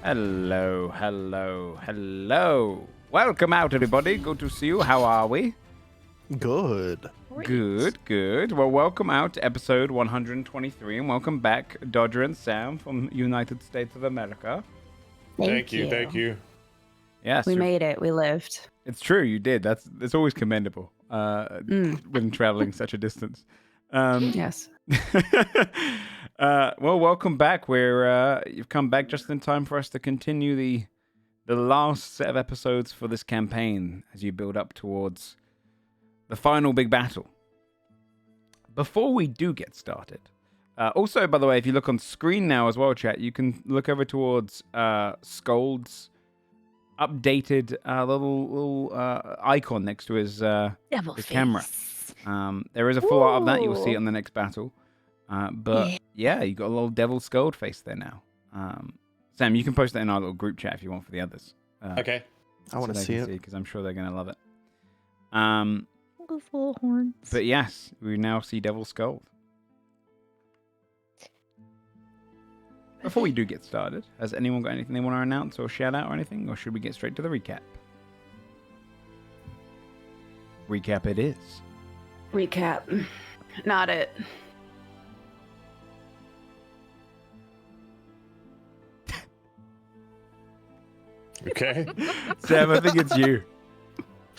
Hello, hello, hello. Welcome out, everybody. Good to see you. How are we? Good. Good, good. Well, welcome out to episode 123, and welcome back, Dodger and Sam from United States of America. Thank you. Yes, We made it. We lived. it's true. You did. It's always commendable when traveling such a distance. Yes. Well, welcome back. You've come back just in time for us to continue the last set of episodes for this campaign as you build up towards the final big battle. Before we do get started, also, by the way, if you look on screen now as well, chat, you can look over towards Scold's updated little icon next to his camera. There is a full art of that. You'll see it on the next battle. But yeah, you got a little devil Scold face there now. Sam, you can post that in our little group chat if you want for the others. Okay. I want to see it. Because I'm sure they're going to love it. Full horns. But yes, we now see Devil Scold. Before we do get started, has anyone got anything they want to announce or shout out or anything? Or should we get straight to the recap? Recap it is. Recap. Not it. Okay. Sam, I think it's you.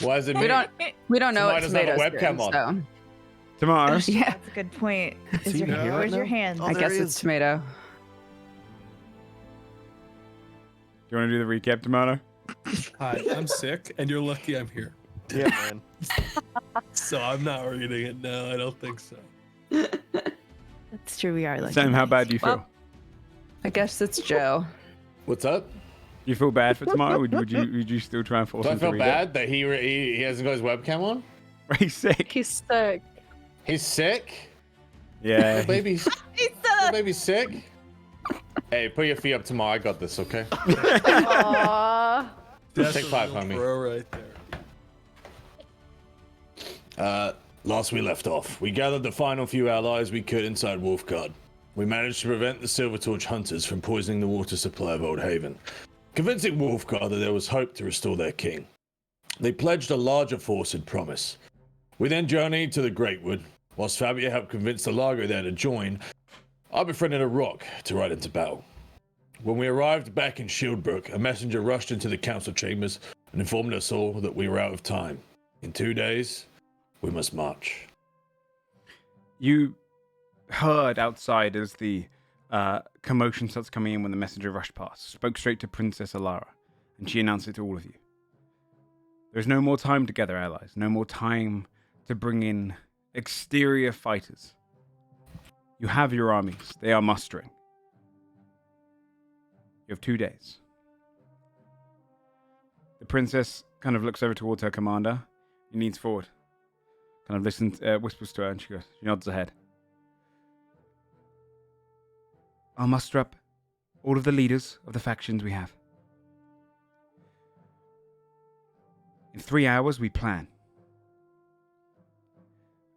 Why is it me? We don't know what Somebody doesn't have a Tomato's webcam doing, Tomatoes. so. Yeah. That's a good point. Is he here right Where's your now? hand? Oh, I there guess he it's is. Tomato. Do you want to do the recap, Tomato? Hi, I'm sick, and you're lucky I'm here. Yeah, man. So I'm not reading it. No, I don't think so. That's true. We are lucky. Sam, how bad do you feel? Well, I guess it's Joe. What's up? You feel bad for Tomato? Would you still try and force Do I him to feel read bad that he hasn't got his webcam on? it? He's sick. He's sick. He's sick? Yeah. The baby's, the baby's sick? Hey, put your feet up tomorrow. I got this, okay? Aww. That's Take a five, real homie. pro right there. Last we left off, we gathered the final few allies we could inside Wolfguard. We managed to prevent the Silver Torch hunters from poisoning the water supply of Old Haven, convincing Wolfguard that there was hope to restore their king. They pledged a larger force had promise. We then journeyed to the Greatwood, whilst Fabia helped convince the Largo there to join. I befriended a rock to ride into battle. When we arrived back in Shieldbrook, a messenger rushed into the council chambers and informed us all that we were out of time. In 2 days, we must march. You heard outside as the commotion starts coming in when the messenger rushed past. Spoke straight to Princess Alara, and she announced it to all of you. There is no more time together, allies. No more time to bring in exterior fighters. You have your armies. They are mustering. You have 2 days. The princess kind of looks over towards her commander. He leans forward. Kind of listens, whispers to her, and she nods her head. I'll muster up all of the leaders of the factions we have. In 3 hours, we plan.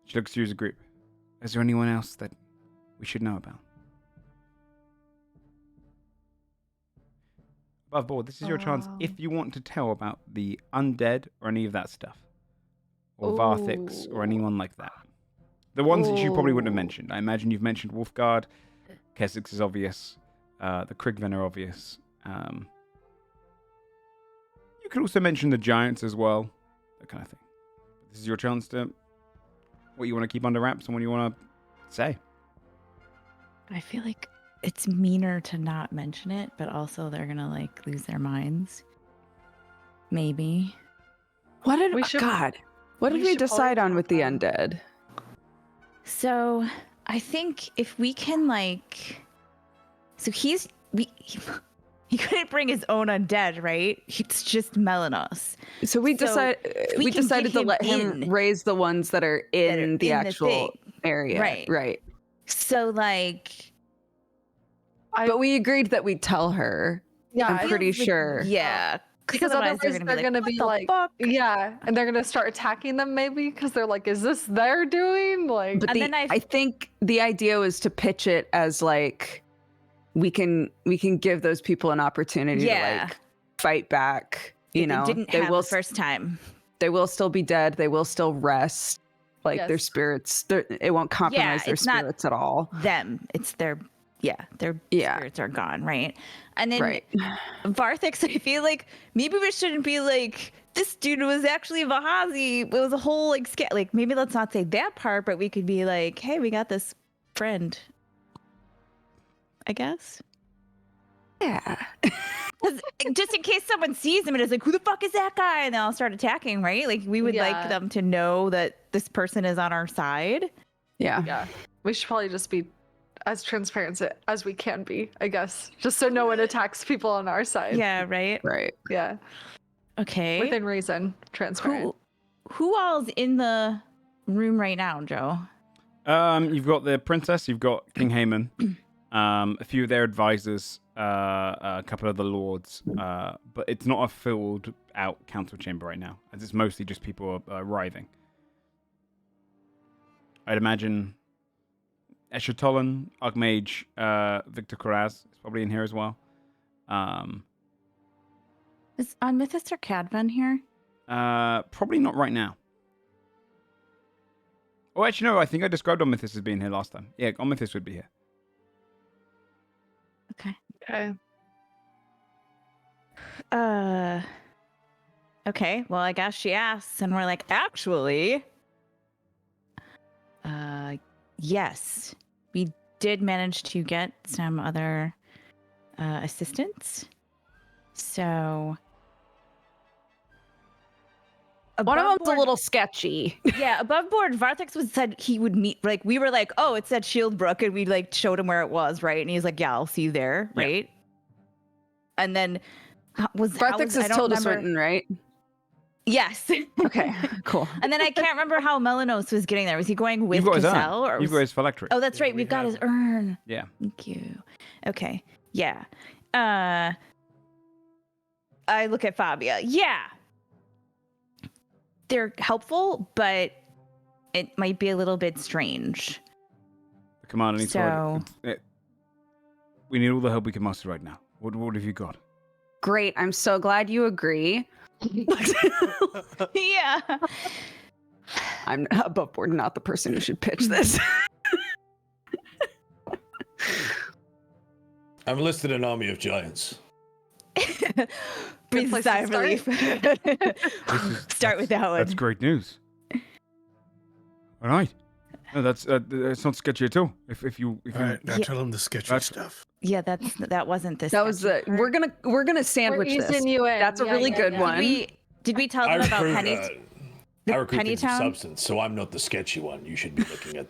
She looks to you as a group. Is there anyone else that we should know about? Above board, this is your chance if you want to tell about the undead or any of that stuff. Or Varthix or anyone like that. The ones that you probably wouldn't have mentioned. I imagine you've mentioned Wolfguard. Kessex is obvious. The Krigven are obvious. You could also mention the Giants as well. That kind of thing. This is your chance to... What you want to keep under wraps and what you want to say. I feel like it's meaner to not mention it, but also they're gonna like lose their minds. Maybe. What did We should- What did we we should decide probably on with the undead? So I think if we can like, so he couldn't bring his own undead, right? It's just Melanos. So we So we can decided get to let him in. raise the ones that are in the actual thing. area. Right. Right. So like, But we agreed that we'd tell her. Yeah, I'm I pretty feels like- sure. Yeah. because otherwise otherwise they're gonna be "What the like, fuck?" yeah, and they're gonna start attacking them maybe because they're like, is this their doing? Like, But And then I think the idea was to pitch it as like we can give those people an opportunity to like fight back. You know, they didn't have the first time. They will still be dead. They will still rest. Like their spirits, it won't compromise their spirits at all. Them, it's their spirits are gone, right? And then Varthix, I feel like maybe we shouldn't be like, this dude was actually Vahazi. It was a whole like maybe let's not say that part, but we could be like, hey, we got this friend, I guess. Yeah. Just in case someone sees him and is like, who the fuck is that guy? And they'll start attacking, right? Like we would like them to know that this person is on our side. Yeah. We should probably just be as transparent as we can be, I guess. Just so no one attacks people on our side. Yeah, right? Right. Yeah. Okay. Within reason, transparent. Who all's in the room right now, Joe? You've got the princess, you've got King Haman, a few of their advisors, a couple of the lords, but it's not a filled out council chamber right now, as it's mostly just people arriving. I'd imagine Escher Tolan, Archmage, Victor Koraz is probably in here as well. Is Mythos or Cadvan here? Probably not right now. Oh, actually, no, I think I described Omithis as being here last time. Yeah, Omithis would be here. Okay. Okay, well, I guess she asks, and we're like, actually, yes, we did manage to get some other assistance. So one of them's a little sketchy. Yeah, above board, Varthix said he would meet, like, we were like, oh, it said Shieldbrook, and we, like, showed him where it was, right? And he's like, yeah, I'll see you there, right? And then, Varthix is Tilda Swinton, right? Yes. Okay, cool. And then I can't remember how Melanos was getting there. Was he going with Cassell? You've got his phylactery. Oh, that's right. We've got his urn. Yeah. Thank you. Okay. Yeah. I look at Fabia. Yeah. They're helpful, but it might be a little bit strange. The commander needs to... We need all the help we can muster right now. What have you got? Great. I'm so glad you agree. Yeah. I'm above board, not the person who should pitch this. I've enlisted an army of giants. Breathe a sigh of relief. Start with that one. That's great news. All right. No, that's not sketchy at all. If you all right, now tell him the sketchy stuff. Yeah, that wasn't this. That was the we're gonna sandwich this. That's a really good one. Did we tell them about Penny? I recruited some substance, so I'm not the sketchy one. You should be looking at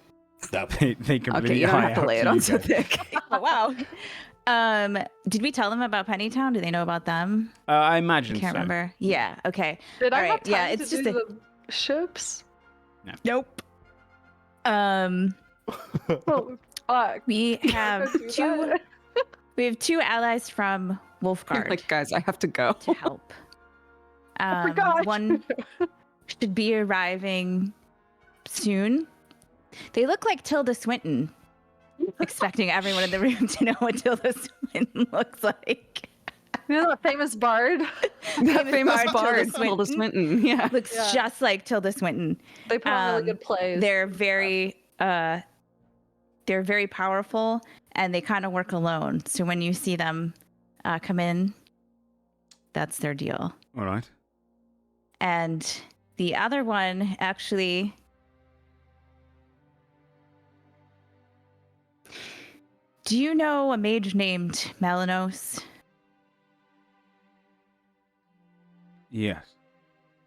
that one. They completely okay, you don't have to lay it on so thick. Oh, wow. Did we tell them about Pennytown? Do they know about them? I imagine I can't remember. Yeah. Okay. Did I have time yeah, to it's do just the ships? No. Nope. Oh, fuck. We have two. We have two allies from Wolfguard. Like, guys, I have to go to help. One should be arriving soon. They look like Tilda Swinton. Expecting everyone in the room to know what Tilda Swinton looks like. You know that famous bard? That famous bard, Tilda Swinton. Yeah. Looks just like Tilda Swinton. They put on really good plays. They're very powerful, and they kind of work alone. So when you see them come in, that's their deal. All right. And the other one, actually, do you know a mage named Melanos? Yes.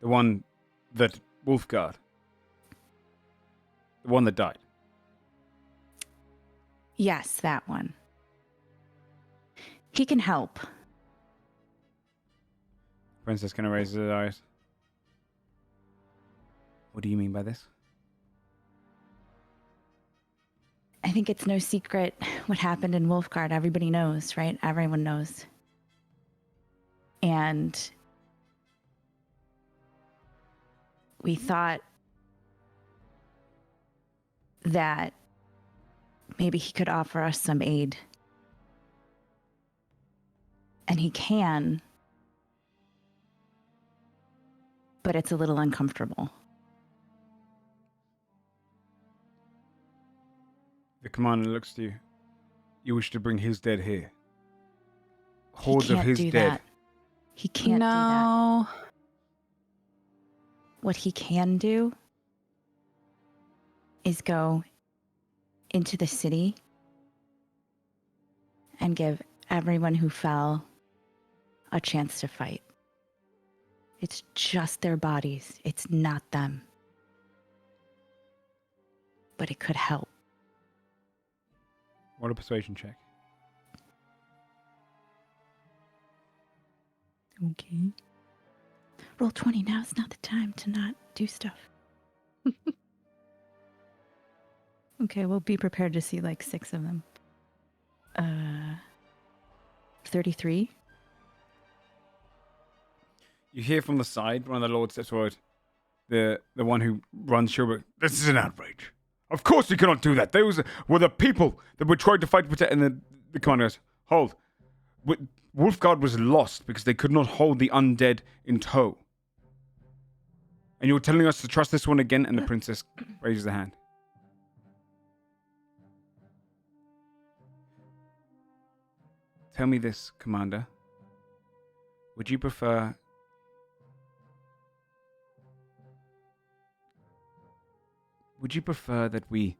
The one that Wolfguard. The one that died. Yes, that one. He can help. Princess kind of raises her eyes. What do you mean by this? I think it's no secret what happened in Wolfguard. Everybody knows, right? Everyone knows. And we thought that maybe he could offer us some aid. And he can, but it's a little uncomfortable. The commander looks to you. You wish to bring his dead here. Hordes of his dead. That. He can't do that. No. What he can do is go into the city and give everyone who fell a chance to fight. It's just their bodies. It's not them. But it could help. What a persuasion check. Okay. Roll 20. Now is not the time to not do stuff. Okay, we'll be prepared to see like 6 of them. 33. You hear from the side, one of the lords steps forward. The one who runs Schubert. This is an outrage. Of course you cannot do that. Those were the people that were trying to fight to protect. And the commander goes, hold. Wolfguard was lost because they could not hold the undead in tow. And you're telling us to trust this one again? And the princess raises her hand. Tell me this, Commander. Would you prefer... Would you prefer that we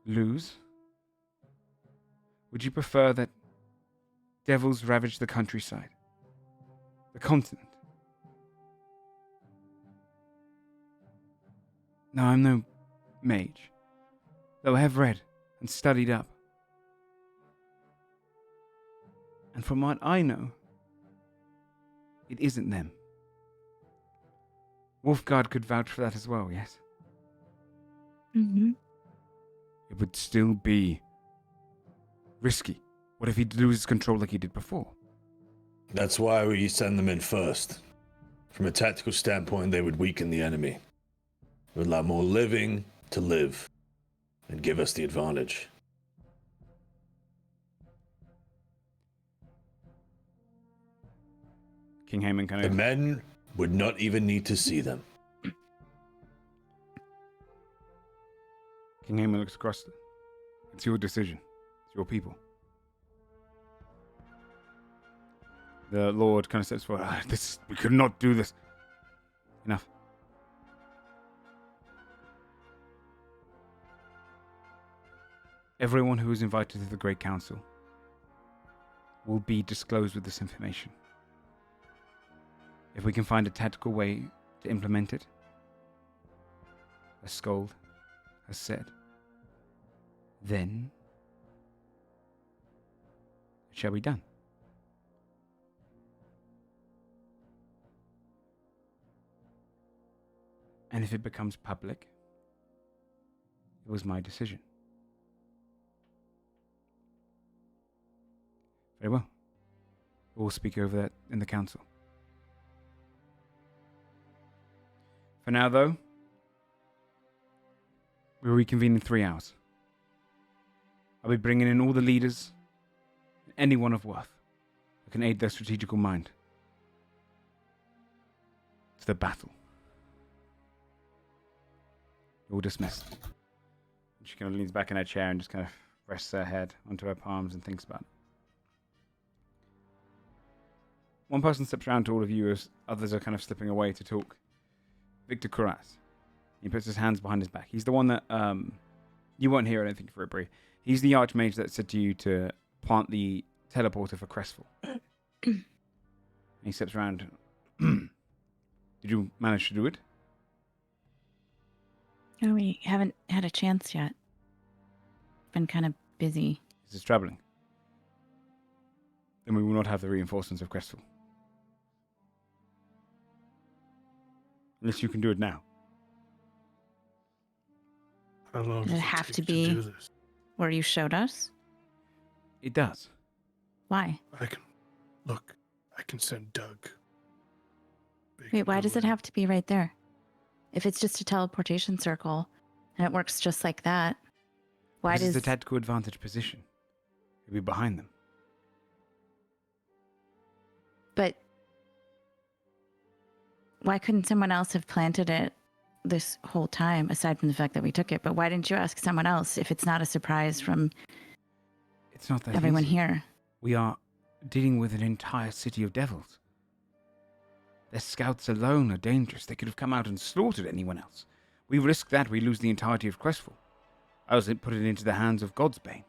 lose? Would you prefer that devils ravage the countryside? The continent? No, I'm no mage, though I have read and studied up. And from what I know, it isn't them. Wolfguard could vouch for that as well, yes? Mm-hmm. It would still be risky. What if he loses control like he did before? That's why we send them in first. From a tactical standpoint, they would weaken the enemy. It would allow more living to live and give us the advantage. King Haemon kind of... The men would not even need to see them. King Haemon looks across. It's your decision. It's your people. The Lord kind of steps forward. We could not do this. Enough. Everyone who is invited to the Great Council will be disclosed with this information. If we can find a tactical way to implement it, as Skold has said, then it shall be done. And if it becomes public, it was my decision. Very well. We'll speak over that in the council. For now, though, we'll reconvene in 3 hours. I'll be bringing in all the leaders, anyone of worth who can aid their strategical mind to the battle. You're all dismissed. She kind of leans back in her chair and just kind of rests her head onto her palms and thinks about it. One person steps around to all of you as others are kind of slipping away to talk. Victor Kuras. He puts his hands behind his back. He's the one that you won't hear, I don't think, for a brief. He's the archmage that said to you to plant the teleporter for Crestful. He steps around. Did you manage to do it? No, we haven't had a chance yet. Been kind of busy. This is traveling. Then we will not have the reinforcements of Crestful. Unless you can do it now. How long Does it have to be do this? where you showed us? It does. Why? I can send Doug. Wait, why does it have to be right there? If it's just a teleportation circle and it works just like that, why This does... is the tactical advantage position. You'll be behind them. But why couldn't someone else have planted it this whole time, aside from the fact that we took it? But why didn't you ask someone else if it's not a surprise from It's not that everyone easy. here? We are dealing with an entire city of devils. Their scouts alone are dangerous. They could have come out and slaughtered anyone else. We risk that, we lose the entirety of Crestfall. I was put it into the hands of God's Bane.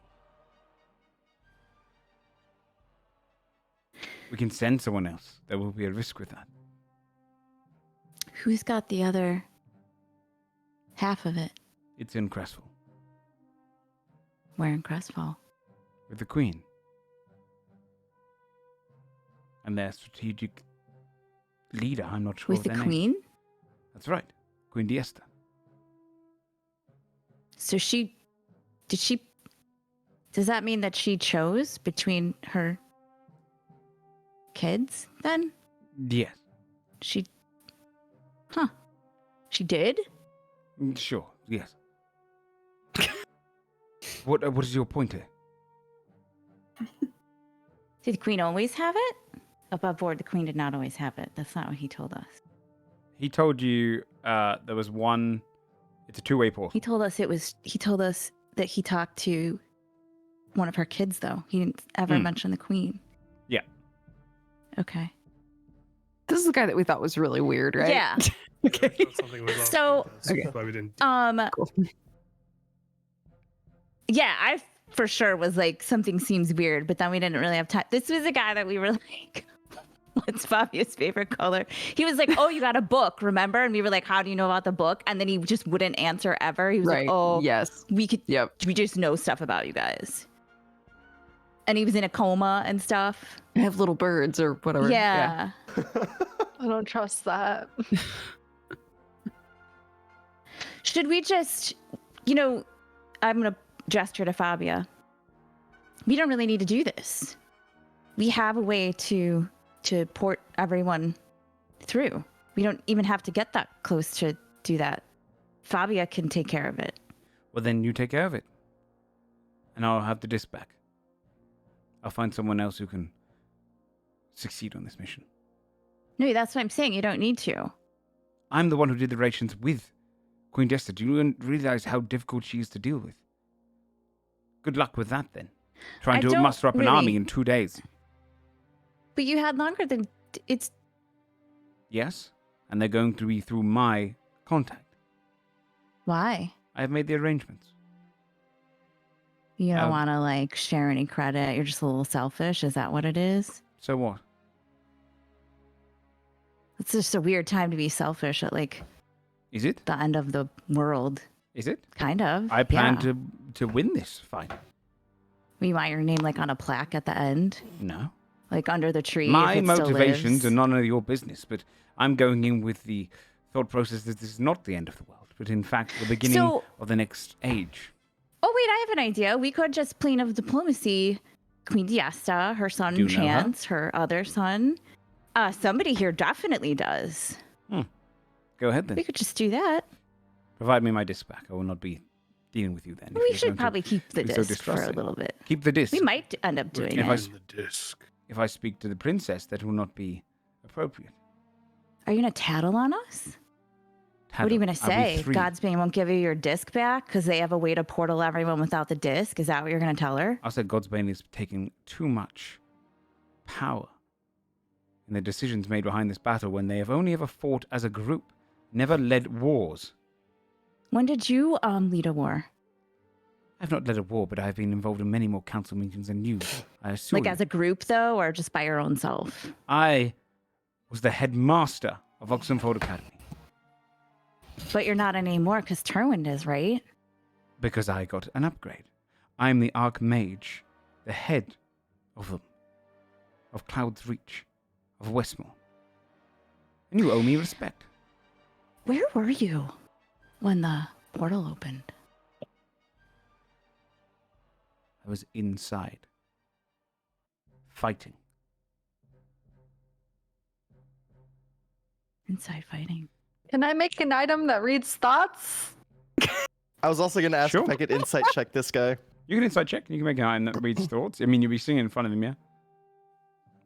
We can send someone else. There will be a risk with that. Who's got the other half of it? It's in Crestfall. Where in Crestfall? With the Queen. And their strategic leader, I'm not sure With of the their name. Queen? That's right. Queen Diesta. So does that mean that she chose between her kids then? Yes. She did? Sure, yes. What is your point here? Did the Queen always have it? Above board, the Queen did not always have it. That's not what he told us. He told you there was one. It's a two-way portal. He told us that he talked to one of her kids, though. He didn't ever mention the Queen. Yeah. Okay. This is the guy that we thought was really weird, right? Yeah. Okay. So, That's why we didn't. Cool. Yeah, I for sure was like, something seems weird, but then we didn't really have time. This was a guy that we were like, what's Fabia's favorite color? He was like, oh, you got a book, remember? And we were like, how do you know about the book? And then he just wouldn't answer ever. He was like, oh, yes. we Yep. just know stuff about you guys. And he was in a coma and stuff. I have little birds or whatever. Yeah. I don't trust that. Should we just, I'm going to gesture to Fabia. We don't really need to do this. We have a way to port everyone through. We don't even have to get that close to do that. Fabia can take care of it. Well, then you take care of it. And I'll have the disc back. I'll find someone else who can succeed on this mission. No, that's what I'm saying. You don't need to. I'm the one who did the relations with Queen Jester. Do you realize how difficult she is to deal with? Good luck with that, then. Trying to muster up an army in 2 days. But you had longer than... It's... Yes, and they're going to be through my contact. Why? I have made the arrangements. You don't want to, share any credit? You're just a little selfish? Is that what it is? So what? It's just a weird time to be selfish at, Is it? the end of the world. Is it? Kind of. I plan yeah. to win this fight. You want your name, on a plaque at the end? No. Under the tree? My if it still motivations lives? are none of your business, but I'm going in with the thought process that this is not the end of the world, but in fact the beginning of the next age. Oh, wait, I have an idea. We could just plane of diplomacy Queen Diesta, her son Do you know Chance, her other son. Somebody here definitely does. Go ahead then. We could just do that. Provide me my disc back. I will not be dealing with you then. We should probably keep the be so disc for a distrusting. little bit. Keep the disc. We might end up doing If it. The disc. If I speak to the princess, that will not be appropriate. Are you going to tattle on us? What are you going to say? God's Bane won't give you your disc back because they have a way to portal everyone without the disc? Is that what you're going to tell her? I said God's Bane is taking too much power in the decisions made behind this battle when they have only ever fought as a group, never led wars. When did you lead a war? I've not led a war, but I've been involved in many more council meetings than you. I assume. As a group, though, or just by your own self? I was the headmaster of Oxenfold Academy. But you're not anymore because Terwind is, right? Because I got an upgrade. I'm the Archmage, the head of them, of Cloud's Reach, of Westmore. And you owe me respect. Where were you when the portal opened? I was inside, fighting. Inside fighting. Can I make an item that reads thoughts? I was also going to ask Sure. if I could insight check this guy. You can insight check. You can make an item that reads thoughts. I mean, you'll be seeing in front of him, yeah?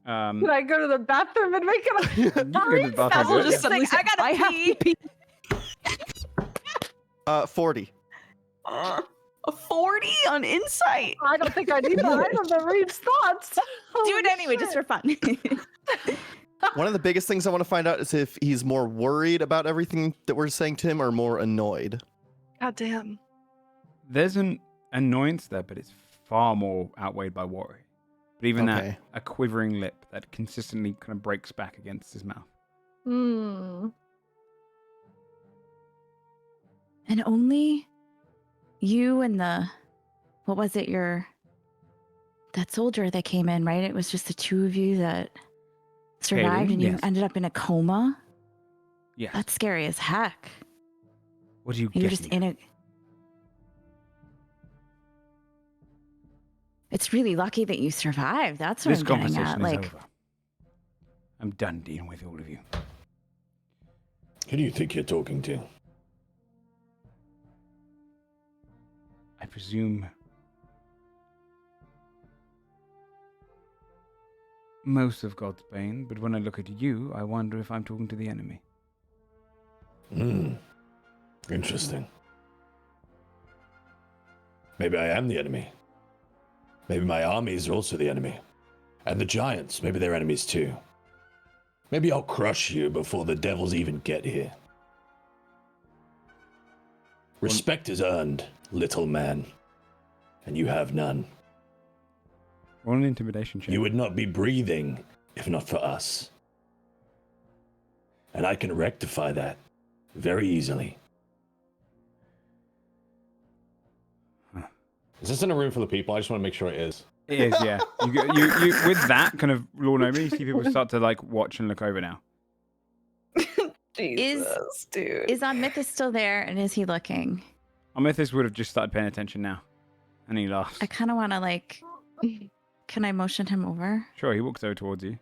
Can I go to the bathroom and make it? You can go to the bathroom. Basil and do it, just yeah. suddenly Like, I said, gotta I have to pee. 40. A 40 on insight. I don't think I need that item that reads thoughts. Do Holy it anyway, shit. just for fun. One of the biggest things I want to find out is if he's more worried about everything that we're saying to him or more annoyed. God damn. There's an annoyance there, but it's far more outweighed by worry. But even that, Okay. a quivering lip that consistently kind of breaks back against his mouth. Hmm. And only you and what was it, that soldier that came in, right? It was just the two of you that survived, Kaylin, and you yes. ended up in a coma? Yeah. That's scary as heck. What do you You're get? just in a... It's really lucky that you survived. That's what This I'm getting conversation at. is Like, over. I'm done dealing with all of you. Who do you think you're talking to? I presume most of God's bane, but when I look at you, I wonder if I'm talking to the enemy. Interesting. Maybe I am the enemy. Maybe my armies are also the enemy. And the giants, maybe they're enemies too. Maybe I'll crush you before the devils even get here. Respect is earned, little man. And you have none. Roll an intimidation check. You would not be breathing if not for us. And I can rectify that very easily. Is this in a room full of people? I just want to make sure it is. It is, yeah. You with that kind of lawn over, you see people start to like watch and look over now. Jesus, dude. is Mythus still there, and is he looking? Amethys would have just started paying attention now, and he laughs. I kind of want to, like... Can I motion him over? Sure, he walks over towards you.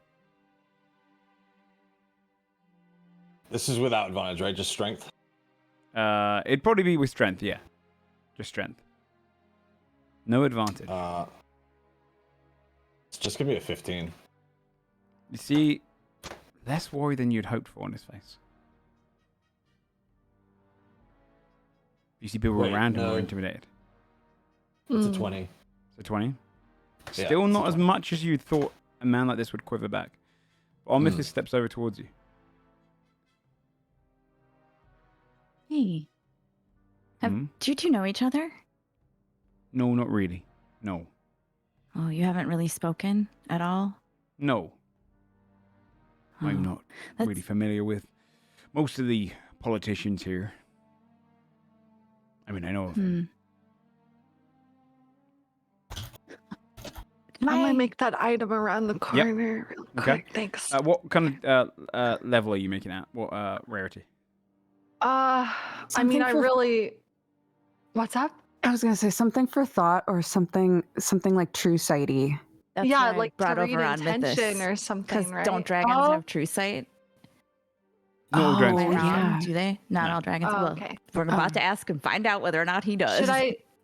This is without advantage, right? Just strength? It'd probably be with strength, yeah. Just strength. No advantage. It's just gonna be a 15. You see, less worry than you'd hoped for on his face. You see people Wait, around him who no. are intimidated. It's a Hmm. 20. So 20? Yeah, Still it's not a as 20. much as you'd thought a man like this would quiver back. Amethys steps over towards you. Hey. Hmm? Do you two know each other? No, not really. No. Oh, you haven't really spoken at all? No. I'm Oh, not that's- really familiar with most of the politicians here. I mean, I know of him. I might make that item around the corner real Okay. quick. Thanks. What kind of level are you making at? What rarity? I Something mean, I for- really. What's up? I was gonna say something for thought or something like true sighty. That's yeah, what I like brought to read over on intention Mythos. or something, Because right? don't dragons Oh, have true sight? Not all dragons Oh, have true sight. yeah. Do they? Not No. all dragons. Oh, Well, okay. we're about to ask and find out whether or not he does.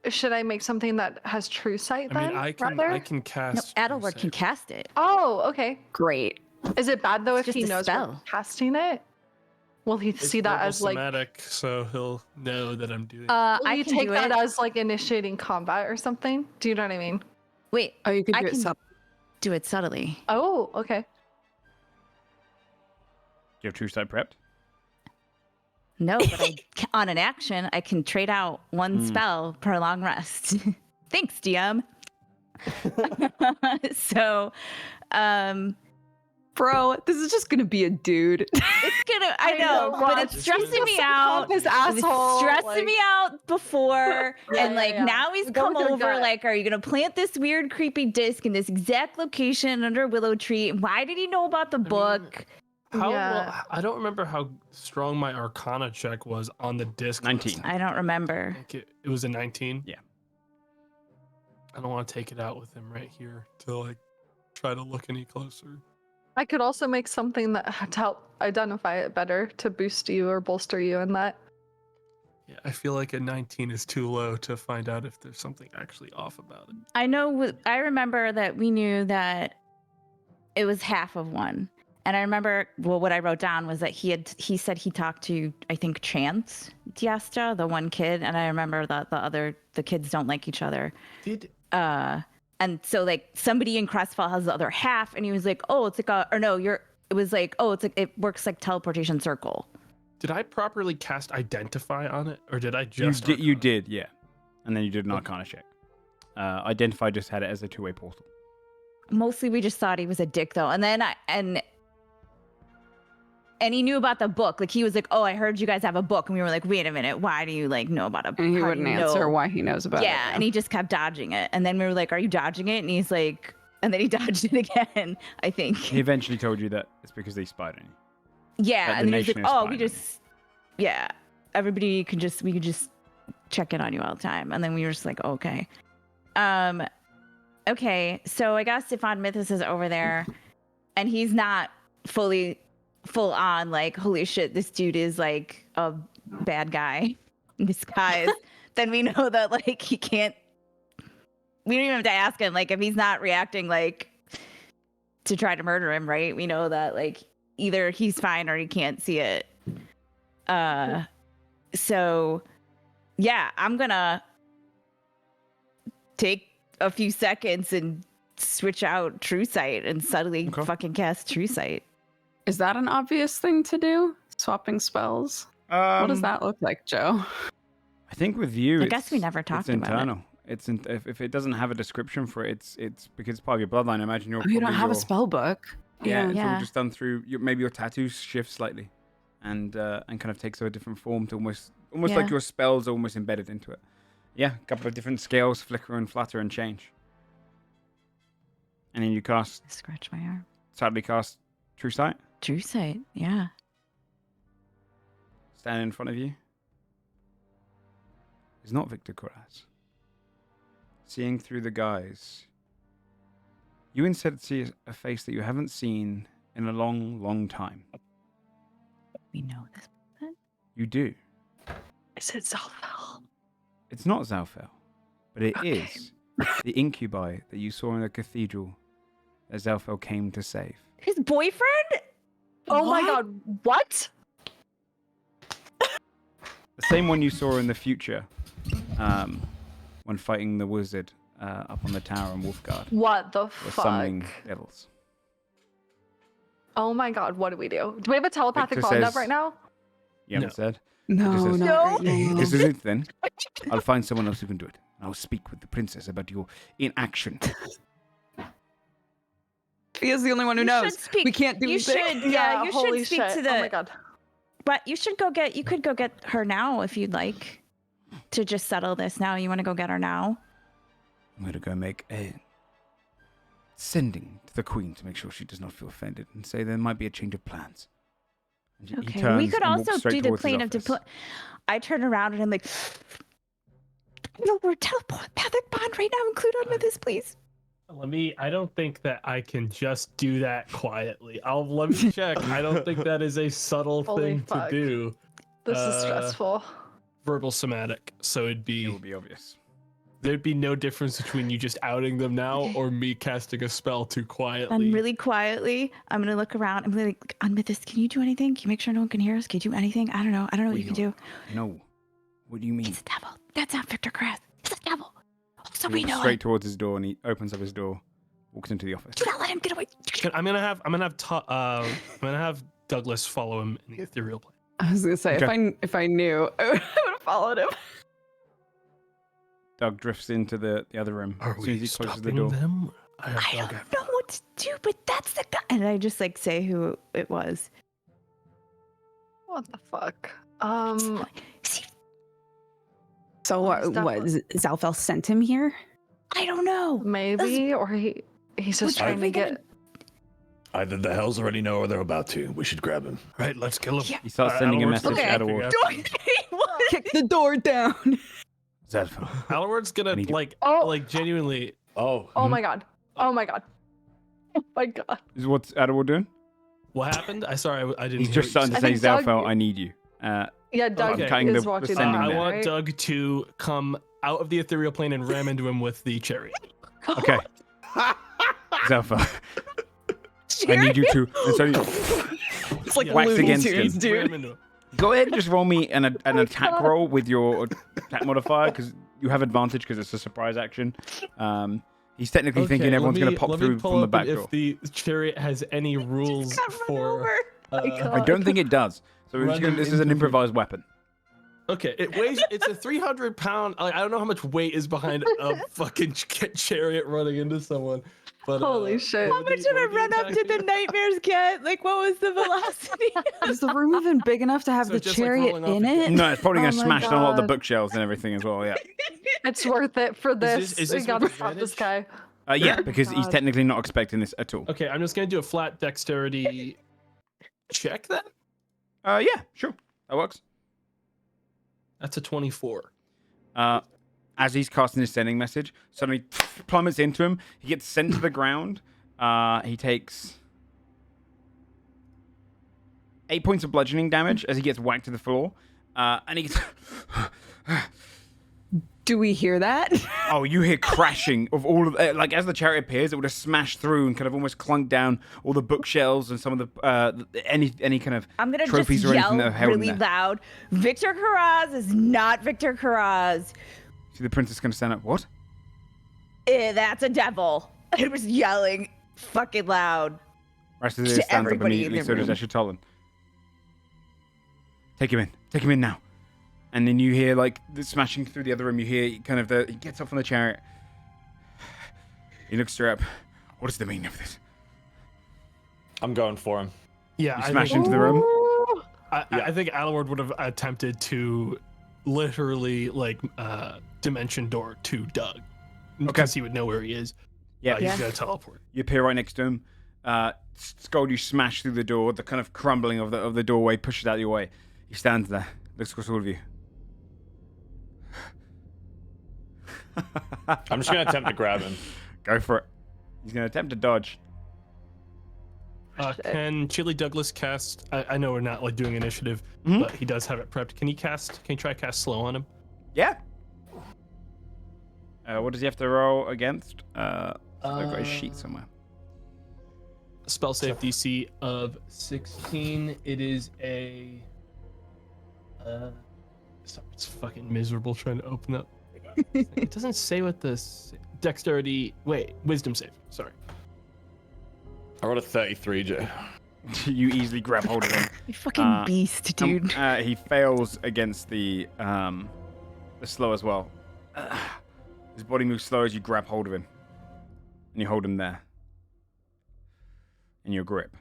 Should I make something that has true sight I then? mean, I can rather? I can No, cast. Adelward can cast it. Oh, okay. Great. Is it bad though It's if he just a knows we're spell. casting it? Will he It's see that level as like? somatic, so he'll know that I'm doing. Will I you can take do that it. as like initiating combat or something? Do you know what I mean? Wait, Oh, you could I do it can sub. do it subtly. Oh, okay. Do you have true sight prepped? No, but on an action, I can trade out one spell per long rest. Thanks, DM. So, Bro, this is just gonna be a dude. it's gonna. I know, but it's It's stressing gonna- me out. His It was asshole. stressing like- me out before, and like yeah. now he's Go come with your over. gut. Like, are you gonna plant this weird, creepy disc in this exact location under a willow tree? Why did he know about the book? How Yeah. well, I don't remember how strong my Arcana check was on the disc. 19. I don't remember. I think it was a 19. Yeah. I don't want to take it out with him right here to like try to look any closer. I could also make something that to help identify it better to boost you or bolster you in that. Yeah, I feel like a 19 is too low to find out if there's something actually off about it. I know. I remember that we knew that it was half of one. And I remember, well, what I wrote down was that he said he talked to, I think, Chance Diasta, the one kid, and I remember that the kids don't like each other. And so like somebody in Crestfall has the other half, and he was like, oh, it's like it works like teleportation circle. Did I properly cast Identify on it, or did I just? You did, yeah. And then you did an Arcana check. Identify just had it as a two-way portal. Mostly we just thought he was a dick though, and then and he knew about the book. Like he was like, "Oh, I heard you guys have a book," and we were like, "Wait a minute, why do you like know about a book?" And he wouldn't answer why he knows about it. Yeah, and he just kept dodging it. And then we were like, "Are you dodging it?" And he's like, and then he dodged it again. I think he eventually told you that it's because they spied on you. Yeah, and then he was like, "Oh, we could just check in on you all the time." And then we were just like, "Okay, okay." So I guess if Von Mythos is over there, and he's not full on like, holy shit, this dude is like a bad guy in disguise, then we know that like we don't even have to ask him. Like if he's not reacting like to try to murder him, right? We know that like either he's fine or he can't see it. So yeah, I'm gonna take a few seconds and switch out True Sight and suddenly fucking cast True Sight. Is that an obvious thing to do? Swapping spells? What does that look like, Joe? I think with you, I guess we never talked about internal. It's if it doesn't have a description for it, it's because it's part of your bloodline. I imagine you don't have a spell book. Yeah, it's all just done through maybe your tattoos shift slightly, and kind of takes a different form to almost like your spells are almost embedded into it. Yeah, a couple of different scales flicker and flutter and change. And then you cast. Scratch my arm. Sadly, cast True Sight. True Sight, yeah. Standing in front of you is not Victor Corraz. Seeing through the guise, you instead see a face that you haven't seen in a long, long time. We know this person? You do. Is it Zalfel? It's not Zalfel, but it is the incubi that you saw in the cathedral that Zalfel came to save. His boyfriend? Oh my god, what? The same one you saw in the future when fighting the wizard up on the tower in Wolfguard. What the fuck? fuck? Devils. Oh my god, what do we do? Do we have a telepathic Victor bond says- up right now? You haven't said? No, Victor says, no. This is it then. I'll find someone else who can do it. I'll speak with the princess about your inaction. He is the only one who knows. We can't do anything. Yeah, you holy should speak shit. to the. Oh my god. But you could go get her now if you'd like to just settle this now. You want to go get her now? I'm going to go make a sending to the queen to make sure she does not feel offended and say there might be a change of plans. And he Okay. turns We could and walks also straight do the towards his plane of office. deploy. I turn around and I'm like, no, we're telepathic bond right now. Include on with this, please. I don't think that I can just do that quietly. Let me check. I don't think that is a subtle Holy thing fuck. to do. This is stressful. Verbal somatic. So It will be obvious. there'd be no difference between you just outing them now or me casting a spell too quietly. And really quietly, I'm gonna look around. I'm gonna like, Unmythos, can you do anything? Can you make sure no one can hear us? Can you do anything? I don't know what you can do. No. What do you mean? It's a devil. That's not Victor Kress. It's a devil. So He we walks know straight it. towards his door and he opens up his door, walks into the office. Do not let him get away. I'm gonna have Douglas follow him in the ethereal plane. I was gonna say if I knew, I would have followed him. Doug drifts into the other room Are as soon we as he closes the stopping door. them? I don't know what to do, but that's the guy. And I just like say who it was. What the fuck? See, So what? Zalfel sent him here? I don't know. Maybe, or he's just trying to get. Either the hells already know or they're about to. We should grab him. Right, let's kill him. Yeah. He starts sending a Adelward's message gonna out of figure order. Kick the door down. Zalfel. Adelward's gonna Oh. like genuinely. Oh. Oh my god. Oh my god. Oh my god. Is what's Adderwall doing? What happened? I didn't. He's hear just you starting to I say, think Doug- Zalfel, I need you. Yeah, Doug Okay. Cutting is the watching sending that. I there. want right? Doug to come out of the ethereal plane and ram into him with the chariot. Okay. Zalfel. I need you to. And so It's like wax Looney against Tunes, him. dude. Go ahead and just roll me an attack roll with your attack modifier because you have advantage because it's a surprise action. He's technically thinking everyone's going to pop through from the back door. If the chariot has any rules for. I don't think it does. So this is an improvised weapon. Okay, it weighs. It's a 300-pound. I don't know how much weight is behind a fucking chariot running into someone. But, Holy shit. How much did it run up to the nightmares get? Like, what was the velocity? Is the room even big enough to have So the just, like, chariot rolling off in again. it? No, it's probably going to Oh my smash down a lot of the God. bookshelves and everything as well. Yeah. It's worth it for this. is We this gotta with stop this guy. Yeah, because he's God. technically not expecting this at all. Okay, I'm just gonna do a flat dexterity check then. Yeah, sure. That works. That's a 24. As he's casting his sending message, suddenly plummets into him. He gets sent to the ground. He takes 8 points of bludgeoning damage as he gets whacked to the floor. And he gets... Do we hear that? Oh, you hear crashing of all of... like, as the chariot appears, it would have smashed through and kind of almost clunked down all the bookshelves and some of the... any kind of I'm gonna trophies just or anything that are yell held in really there. loud. Victor Karaz is not Victor Karaz. See the princess going to stand up. What? That's a devil. I was yelling fucking loud. Rashtazir To stands up everybody in immediately, the so does room. Eschatalin. Take him in. Take him in now. And then you hear, like, the smashing through the other room. You hear kind of he gets up from the chariot. He looks her up. What is the meaning of this? I'm going for him. Yeah, You I smash think, into the room. I think Alward would have attempted to literally like dimension door to Doug because he would know where he is. Yeah. He's gonna teleport. You appear right next to him. Scold, you smash through the door. The kind of crumbling of the doorway pushes out your way. He stands there. Looks across all of you. I'm just gonna attempt to grab him. Go for it. He's going to attempt to dodge. Can Chili Douglas cast? I know we're not like doing initiative, Mhm. but he does have it prepped. Can he try cast slow on him? Yeah. What does he have to roll against? I've got his sheet somewhere. Spell save DC of 16. It is a. Sorry, it's fucking miserable trying to open up. It doesn't say what the dexterity. Wait, wisdom save. Sorry. I rolled a 33, Jay. You easily grab hold of him. You fucking beast, dude. He fails against the slow as well. His body moves slow as you grab hold of him. And you hold him there. In your grip.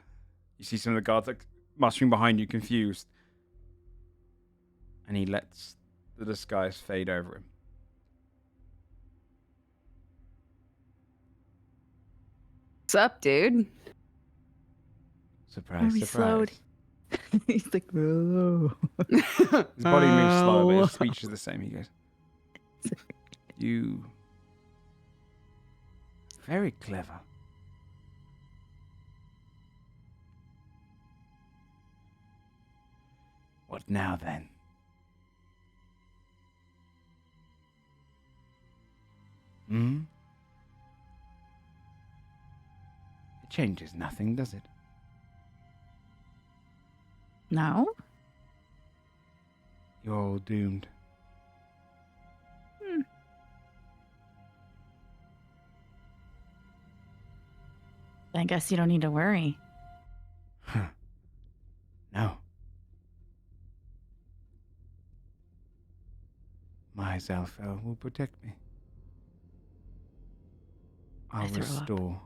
You see some of the guards like mustering behind you, confused. And he lets the disguise fade over him. What's up, dude? Surprise, We surprise. slowed. He's like, whoa. His body moves slow, but his speech is the same. He goes, you... Very clever. What now, then? Hmm? It changes nothing, does it? No? You're all doomed. I guess you don't need to worry. Huh. No. My Zalfel will protect me. I'll throw up. restore.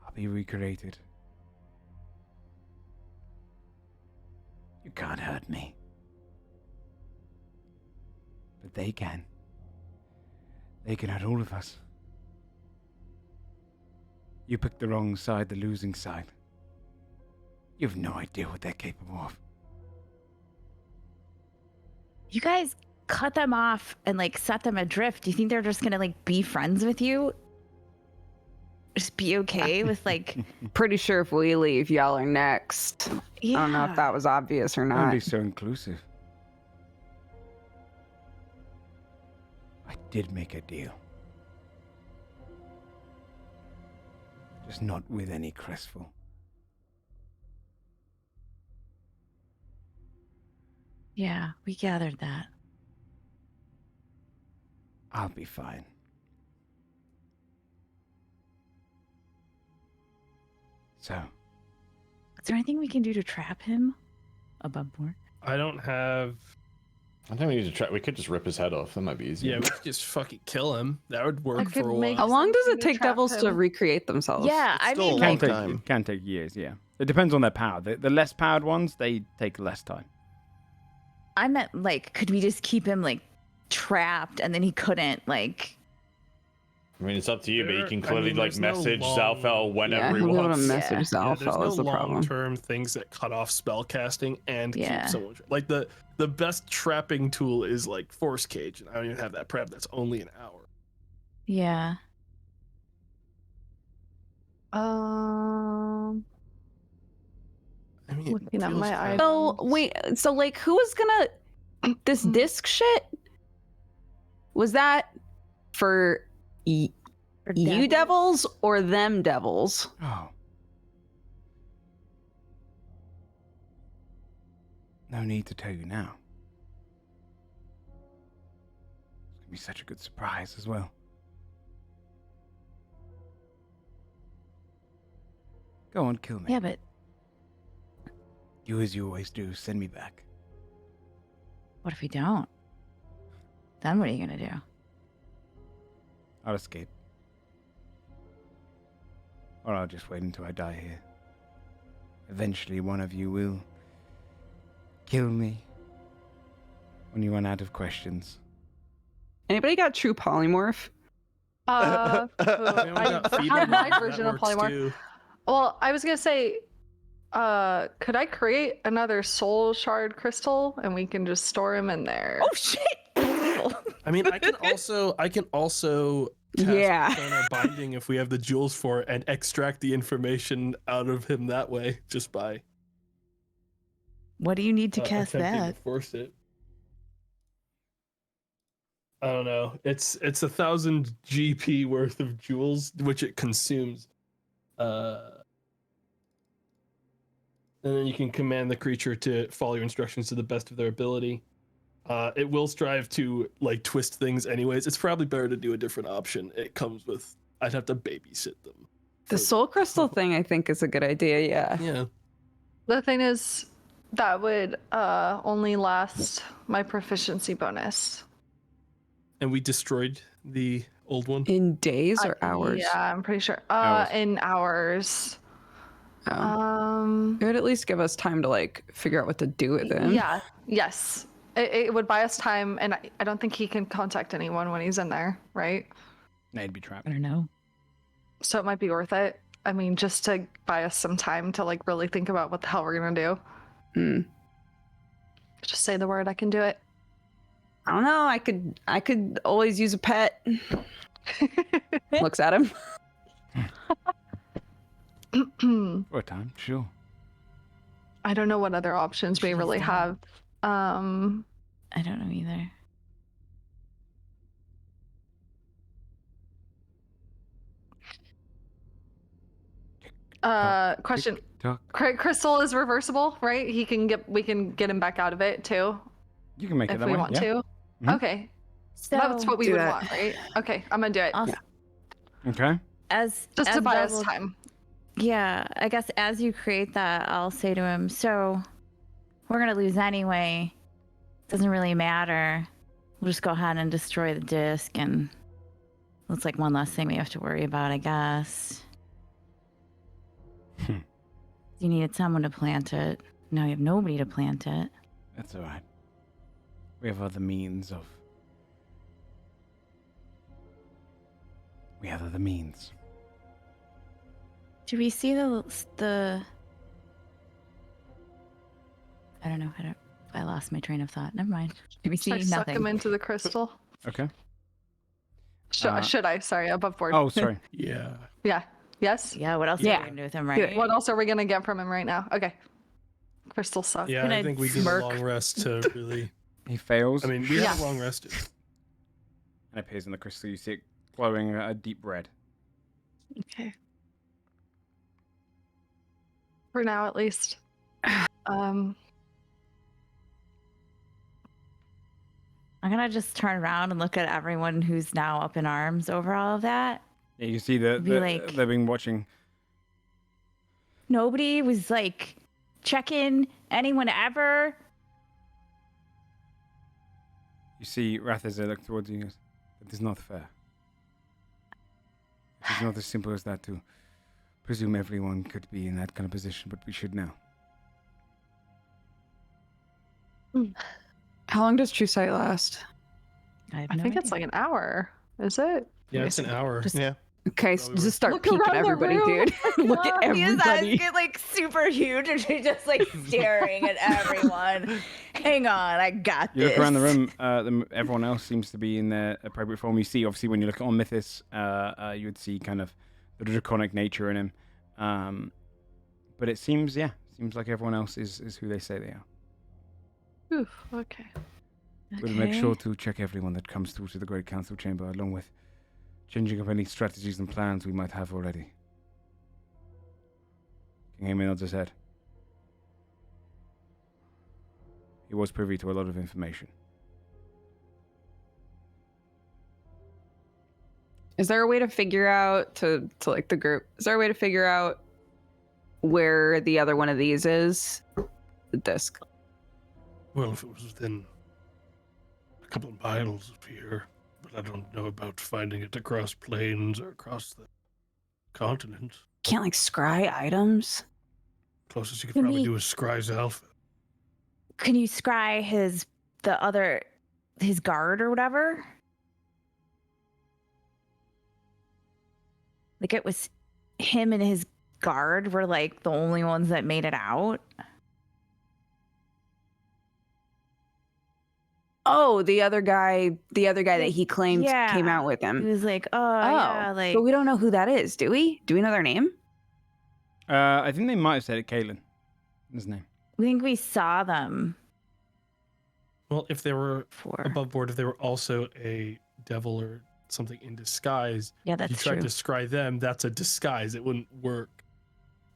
I'll be recreated. You can't hurt me. But they can. They can hurt all of us. You picked the wrong side, the losing side. You have no idea what they're capable of. You guys cut them off and like set them adrift. Do you think they're just gonna like be friends with you? Just be okay with like Pretty sure if we leave, y'all are next. yeah. I don't know if that was obvious or Don't not. be so inclusive. I did make a deal. Just not with any crystal. Yeah, we gathered that. I'll be fine. So. Is there anything we can do to trap him above board? I don't have. I think we need to try. We could just rip his head off. That might be easier. Yeah, we could just fucking kill him. That would work could for a make while. How long does something it to take trap devils to him. recreate themselves? Yeah, It's I still mean, a like, Can take years, yeah. It depends on their power. The less powered ones, they take less time. I meant like, could we just keep him like trapped and then he couldn't like? I mean, it's up to you, but you can I clearly mean, there's no message long- Zalfel whenever he he'll be able to wants. message Yeah, Zalfel there's is no the problem. long-term things that cut off spell casting and Yeah. keep someone like the best trapping tool is like Force Cage, and I don't even have that prep. That's only an hour. Yeah. Um, I mean, it Looking at feels my kinda- So wait, so like, who was gonna this disc shit? Was that for For you devils? devils or them devils? Oh. No need to tell you now. It's gonna be such a good surprise as well. Go on, kill me. Yeah, but Do as you always do. Send me back. what if we don't? Then what are you gonna do? I'll escape. Or I'll just wait until I die here. Eventually, one of you will kill me when you run out of questions. Anybody got true polymorph? Yeah, we I got feed have my that version of works polymorph. too. Well, I was gonna say, could I create another soul shard crystal and we can just store him in there? Oh shit! I mean, I can also cast Yeah. Sonar binding if we have the jewels for it and extract the information out of him that way just by What do you need to cast attempting that? to force it. I don't know. It's 1,000 GP worth of jewels, which it consumes. And then you can command the creature to follow your instructions to the best of their ability. It will strive to like twist things anyways. It's probably better to do a different option. It comes with I'd have to babysit them. The soul crystal thing, I think, is a good idea. Yeah. Yeah. The thing is, that would only last my proficiency bonus. And we destroyed the old one. In days or hours? Yeah, I'm pretty sure. Hours. In hours. Oh. It would at least give us time to like figure out what to do with him. Yeah. Yes. It would buy us time, and I don't think he can contact anyone when he's in there, right? No, he'd be trapped. I don't know. So it might be worth it. I mean, just to buy us some time to like really think about what the hell we're gonna do. Hmm. Just say the word, I can do it. I don't know. I could always use a pet. Looks at him. For a time, sure. I don't know what other options we She's really dead. have. I don't know either. Question. Talk. Crystal is reversible, right? We can get him back out of it too, You can make it if that we way. want yeah. to. Mhm. Okay, So that's what we do would that. want, right? Okay, I'm gonna do it. I'll- Yeah. Okay. as Just as to buy us Devil- time. Yeah, I guess as you create that, I'll say to him, so we're gonna lose anyway. Doesn't really matter. We'll just go ahead and destroy the disc, and it's like one less thing we have to worry about, I guess. You needed someone to plant it. Now you have nobody to plant it. That's all right. We have other means of. We have other means. Do we see the? I don't know. I lost my train of thought. Never mind. Do we see Should I suck nothing? him into the crystal? Okay. Should I? Sorry, above board. Oh, sorry. Yeah. Yeah. Yes. Yeah. What else Yeah. are we gonna do with him, right? What else are we gonna get from him right now? Okay. Crystal suck. Yeah, Gonna I think we need a smirk. long rest to really. He fails. I mean, we have a Yeah. long rest. and appears in the crystal. You see it glowing a deep red. Okay. For now, at least. I'm gonna just turn around and look at everyone who's now up in arms over all of that. Yeah, you see they've been watching. Nobody was like checking anyone ever. You see Rathazar look towards you and goes, "That is not fair. It is not as simple as that to presume everyone could be in that kind of position, but we should know." How long does True Sight last? I think it's like an hour. Is it? Yeah, it's an hour. Yeah. Okay, so just start Look peeking around the everybody, room. dude. Look at His eyes everybody. get like super huge and she's just like staring at everyone. Hang on, I got You this. look around the room. Everyone else seems to be in their appropriate form. You see, obviously, when you look on Mythos, you would see kind of the draconic nature in him. But it seems like everyone else is who they say they are. Oof, okay. We'll make sure to check everyone that comes through to the Great Council Chamber, along with changing up any strategies and plans we might have already. King Haman nods his head. He was privy to a lot of information. Is there a way to figure out to like the group? Is there a way to figure out where the other one of these is? The disc. Well, if it was within a couple of miles of here, but I don't know about finding it across plains or across the continent. Can't like scry items. Closest you could Can probably we- do is Scry's Alpha. Can you scry his guard or whatever? Like it was him and his guard were like the only ones that made it out. Oh, the other guy that he claimed Yeah. came out with He him. was like, yeah, like but we don't know who that is, do we? Do we know their name? I think they might have said it, Caitlin. His name. we think we saw them Well, if they were before. above board, if they were also a devil or something in disguise, Yeah, if you that's tried true. to scry them, that's a disguise. It wouldn't work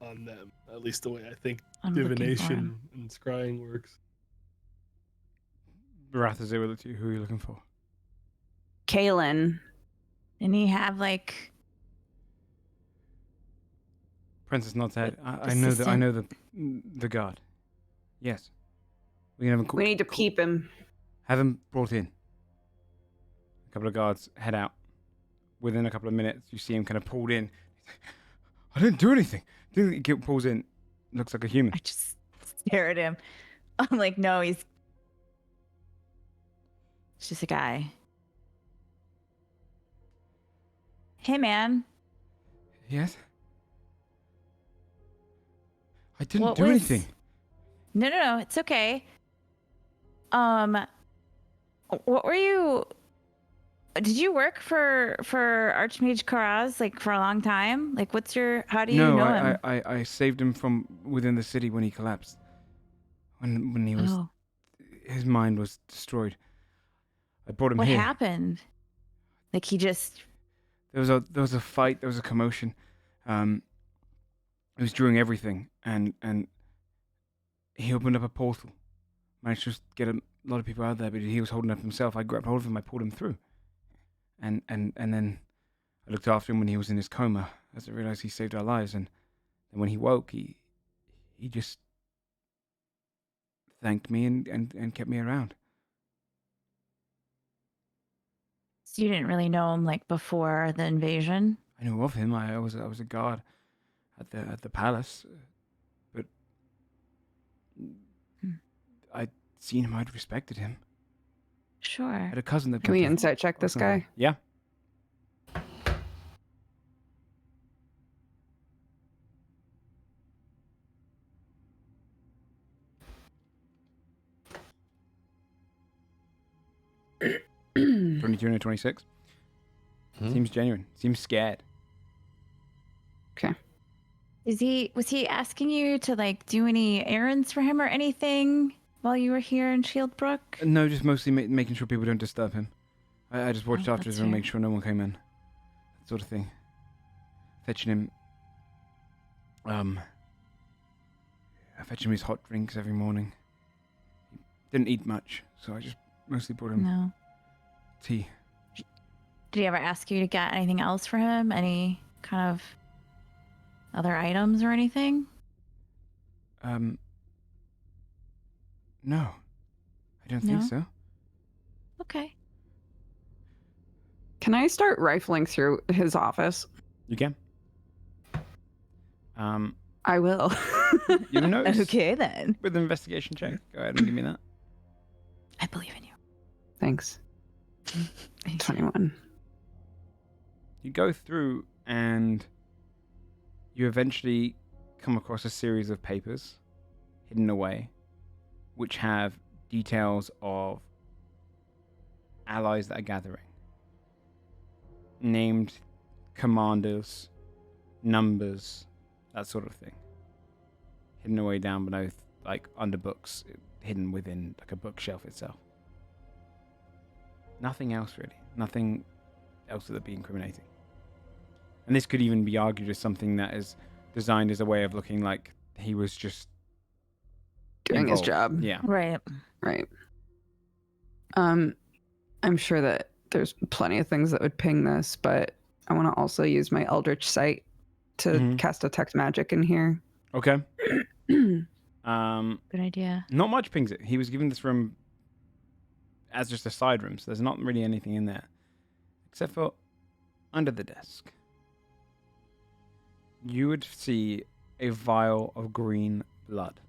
on them. At least the way I think I'm looking for divination him. and scrying works. Rathazar will look to you. Who are you looking for? Kaylin. Didn't he have like Princess nods head. I Assistant. know the guard. Yes. We can have We need to peep him. Have him brought in. A couple of guards head out. Within a couple of minutes, you see him kind of pulled in. I didn't do anything. He pulls in. Looks like a human. I just stare at him. I'm like, no, it's just a guy. Hey man. Yes. I didn't What do was- anything. No, it's okay. What were you? Did you work for Archmage Karaz like for a long time? Like, how do you No, know him? I saved him from within the city when he collapsed. When he was, Oh, his mind was destroyed. I brought him what here. happened? Like he just. There was a fight. There was a commotion. It was during everything, and he opened up a portal. Managed to just get a lot of people out there, but he was holding up himself. I grabbed hold of him. I pulled him through, and then I looked after him when he was in his coma. As I realized he saved our lives, and then when he woke, he just thanked me and kept me around. So you didn't really know him like before the invasion. I knew of him. I was a guard at the palace, but I'd seen him. I'd respected him. I Sure. had a cousin that. Can we kept a- insight check this guy? Yeah. Hmm. 22 and a 26. Seems genuine. Seems scared. Was he asking you to like do any errands for him or anything while you were here in Shieldbrook? No, just mostly making sure people don't disturb him. I just watched Oh, after that's him and fair. make sure no one came in. That sort of thing. Fetching him I fetch him his hot drinks every morning. He didn't eat much, so I just mostly brought him No. tea. Did he ever ask you to get anything else for him? Any kind of other items or anything? No. I don't think No? so. Okay. Can I start rifling through his office? You can. I will. You notice Okay then. with an investigation check. Go ahead and give me that. I believe in you. Thanks. 21. You go through and you eventually come across a series of papers hidden away, which have details of allies that are gathering. Named commanders, numbers, that sort of thing. Hidden away down below, like under books, hidden within like a bookshelf itself. Nothing else really. Nothing else that would be incriminating. And this could even be argued as something that is designed as a way of looking like he was just Doing his involved. job. Yeah. Right. Right. I'm sure that there's plenty of things that would ping this, but I want to also use my Eldritch Sight to Mhm. cast Detect Magic in here. Okay. Good idea. Not much pings it. He was given this room as just a side room, so there's not really anything in there. Except for under the desk. You would see a vial of green blood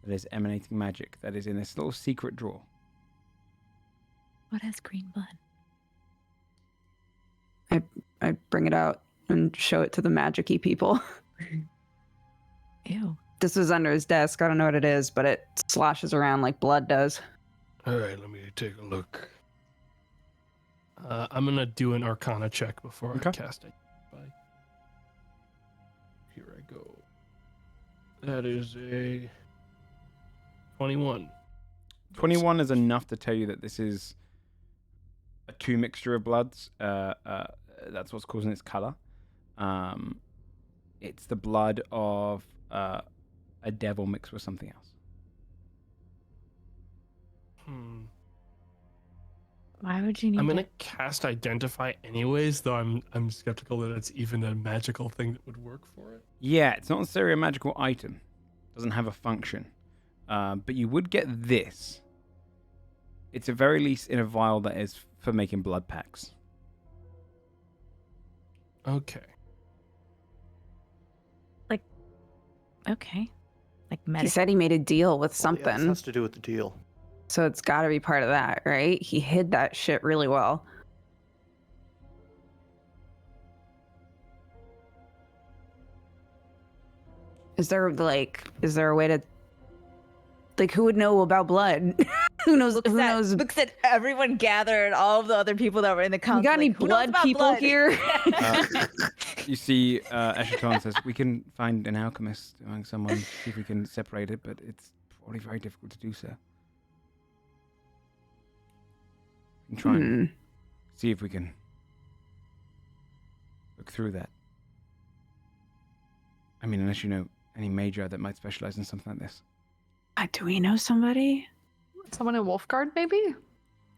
that is emanating magic that is in this little secret drawer. What has green blood? I bring it out and show it to the magic-y people. Ew. This is under his desk. I don't know what it is, but it sloshes around like blood does. All right, let me take a look. I'm gonna do an Arcana check before Okay. I cast it. Here I go. That is a 21. 21 is enough to tell you that this is a 2 mixture of bloods. That's what's causing its color. It's the blood of a devil mixed with something else. Why would you need I'm gonna to- cast Identify anyways, though I'm skeptical that it's even a magical thing that would work for it. Yeah, it's not necessarily a magical item. Doesn't have a function. But you would get this. It's at very least in a vial that is for making blood packs. Okay. Okay. Like He medicine. said he made a deal with Well, something, yeah, this has to do with the deal. so it's got to be part of that, right? He hid that shit really well. Is there a way to, like, who would know about blood? Who knows? Who knows? Looks at everyone gathered, all of the other people that were in the council. You got any like, who knows blood about people blood? here? You see, Eschaton says, we can find an alchemist among someone, see if we can separate it, but it's probably very difficult to do so. We can try and see if we can look through that. I mean, unless you know any magi that might specialize in something like this. Do we know somebody? Someone in Wolfguard, maybe?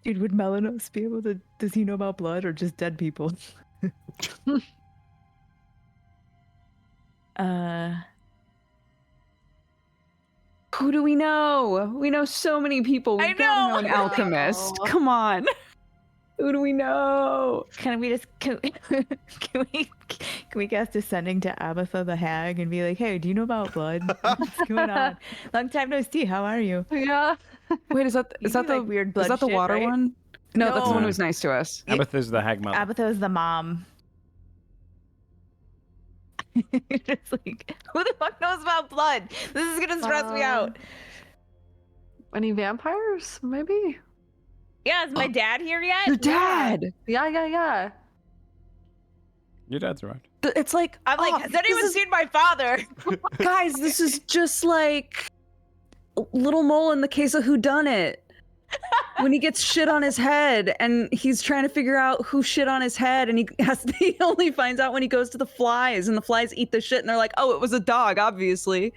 Dude, would Melanos be able to? Does he know about blood or just dead people? Who do we know? We know so many people. We I gotta know know. an alchemist. Oh. Come on. Who do we know? Can we just can we cast Descending to Abatha the Hag and be like, hey, do you know about blood? What's going on? Long time no see. How are you? Yeah. Wait, is that You the do, like, weird blood is that the shit, water right? one? No, that's the one No. who was nice to us. Abatha's the hag mother. Abatha is the mom. Just like, who the fuck knows about blood? This is gonna stress me out. Any vampires? Maybe? Yeah, is my dad here yet? Your dad. Yeah. Your dad's arrived. It's like I'm like, has anyone seen my father? guys, this is just like Little Mole in the case of Whodunit. When he gets shit on his head and he's trying to figure out who shit on his head, and he only finds out when he goes to the flies, and the flies eat the shit and they're like, oh, it was a dog, obviously.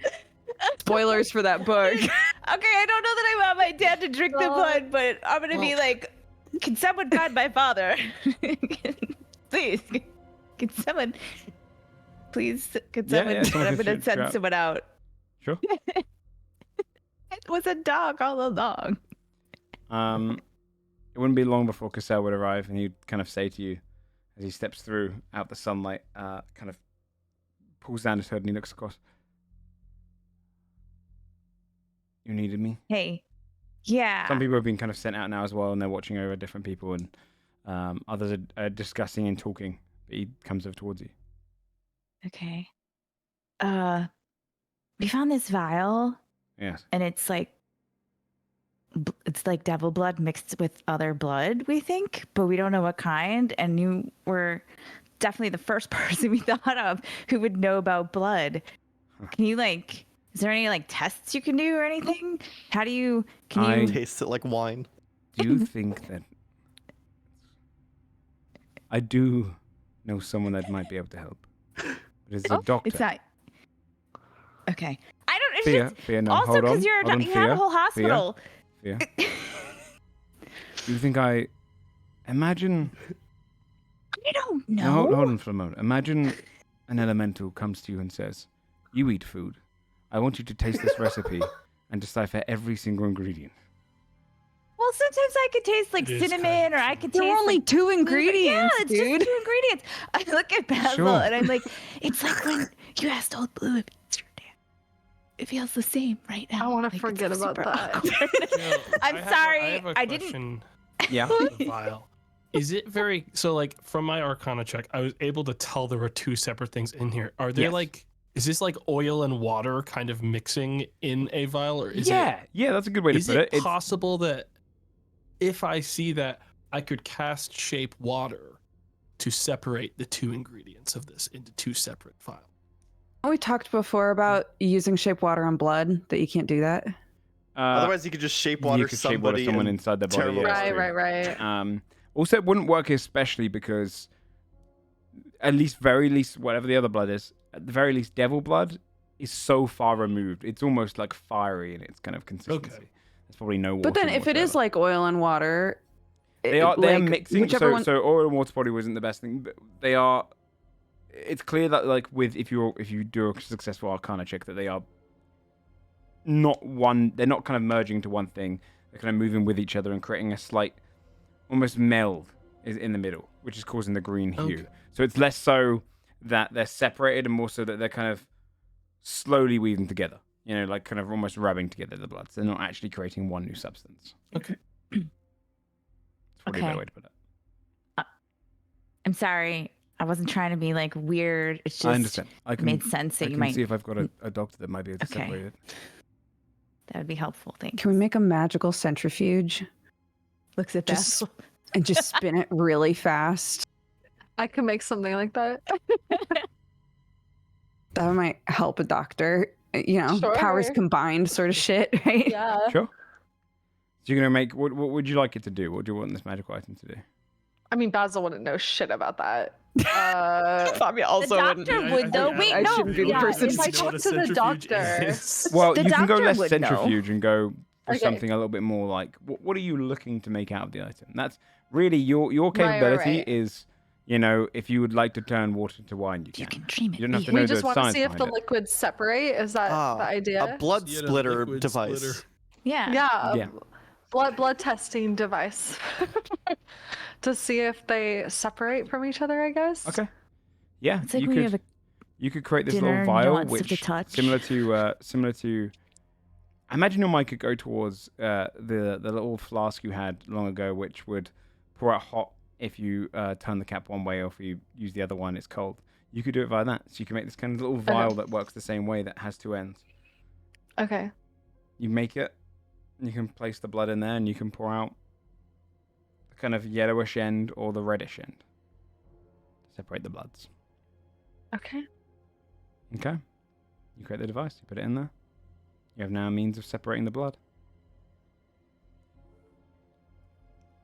spoilers for that book. Okay, I don't know that I want my dad to drink the blood, but I'm gonna be like, can someone find my father? Please, can someone? Please, can someone? yeah, someone I'm can gonna send shout. someone out. Sure. It was a dog all along. It wouldn't be long before Cassell would arrive, and he'd kind of say to you, as he steps through out the sunlight, kind of pulls down his hood and he looks across. You needed me? Hey, yeah. Some people have been kind of sent out now as well, and they're watching over different people, and others are discussing and talking. But he comes over towards you. Okay. We found this vial, Yes. and it's like devil blood mixed with other blood, we think, but we don't know what kind. And you were definitely the first person we thought of who would know about blood. Can you is there any tests you can do or anything? How do you Taste it like wine. Do you think that I do know someone that might be able to help? It is a doctor. It's not. Okay. I don't. It's Fear, just fear, no, also hold on. because you're Hold on, you have a whole hospital. Fear. Do you think I imagine? I don't know. No, hold on for a moment. Imagine an elemental comes to you and says, "You eat food. I want you to taste this recipe and decipher every single ingredient." Well, sometimes I could taste It is cinnamon, kind or of I could There taste are only two Yeah, ingredients, it's dude. just 2 ingredients. I look at Basil Sure. and I'm like, it's like when you asked Old Blue if it's your dad. It feels the same right now. I want to Like, forget it's about super that. awkward. I'm sorry. I didn't. Question Yeah. about the vial. Is it very from my Arcana check? I was able to tell there were 2 separate things in here. Are there Yes. is this like oil and water kind of mixing in a vial, or is Yeah, that's a good way to Is put it it. possible that if I see that, I could cast shape water to separate the 2 ingredients of this into 2 separate vials? We talked before about using shape water on blood, that you can't do that. Otherwise, you could just shape water you could shape water somebody someone and inside their body. terrible- Yeah, Right, true. right. Also, it wouldn't work especially because, at least, very least, whatever the other blood is, at the very least, devil blood is so far removed. It's almost like fiery in its kind of consistency. Okay. There's probably no water. But then, if it is whatsoever. like oil and water, they're mixing. Whichever one. So oil and water body wasn't the best thing. But they are. It's clear that if you do a successful Arcana check, that they are not one. They're not kind of merging to one thing. They're kind of moving with each other and creating a slight, almost meld is in the middle, which is causing the green hue. Okay. So it's less so that they're separated and more so that they're kind of slowly weaving together. Kind of almost rubbing together the bloods. They're not actually creating one new substance. Okay. It's probably a better Okay. way to put it. I'm sorry. I wasn't trying to be weird. It's just I understand. I can made sense that I you can might. see if I've got a doctor that might be able to Okay. separate it. That would be helpful. Thanks. Can we make a magical centrifuge Looks at Just- Basil. and just spin it really fast? I can make something like that. That might help a doctor. Powers Sure. combined sort of shit, right? Yeah. Sure. So you're gonna make what would you like it to do? What do you want this magical item to do? I mean, Basil wouldn't know shit about that. Bobby also the wouldn't. doctor Yeah, would though. Wait, I no. shouldn't be the Yeah, person if I to talk What a to the centrifuge doctor. is. Well, The you can go doctor less would know. centrifuge and go for Okay. something a little bit more like what are you looking to make out of the item? That's really your Right, capability right. is, if you would like to turn water to wine, you can. You can dream it. You don't have to be. know We the just want to science see if the behind it. liquids separate. Is that the idea? A blood You had a splitter liquid device. splitter. Yeah. Yeah. Yeah. Blood testing device to see if they separate from each other, I guess. Okay. Yeah, It's like you when could you have a you could create this dinner little and you vial, want stuff to which touch. similar to. I imagine your mic could go towards the little flask you had long ago, which would pour out hot if you turn the cap one way, or if you use the other one, it's cold. You could do it via that, so you can make this kind of little vial that works the same way, that has 2 ends. Okay. You make it, you can place the blood in there, and you can pour out the kind of yellowish end or the reddish end. Separate the bloods. Okay. Okay. You create the device, you put it in there. You have now a means of separating the blood.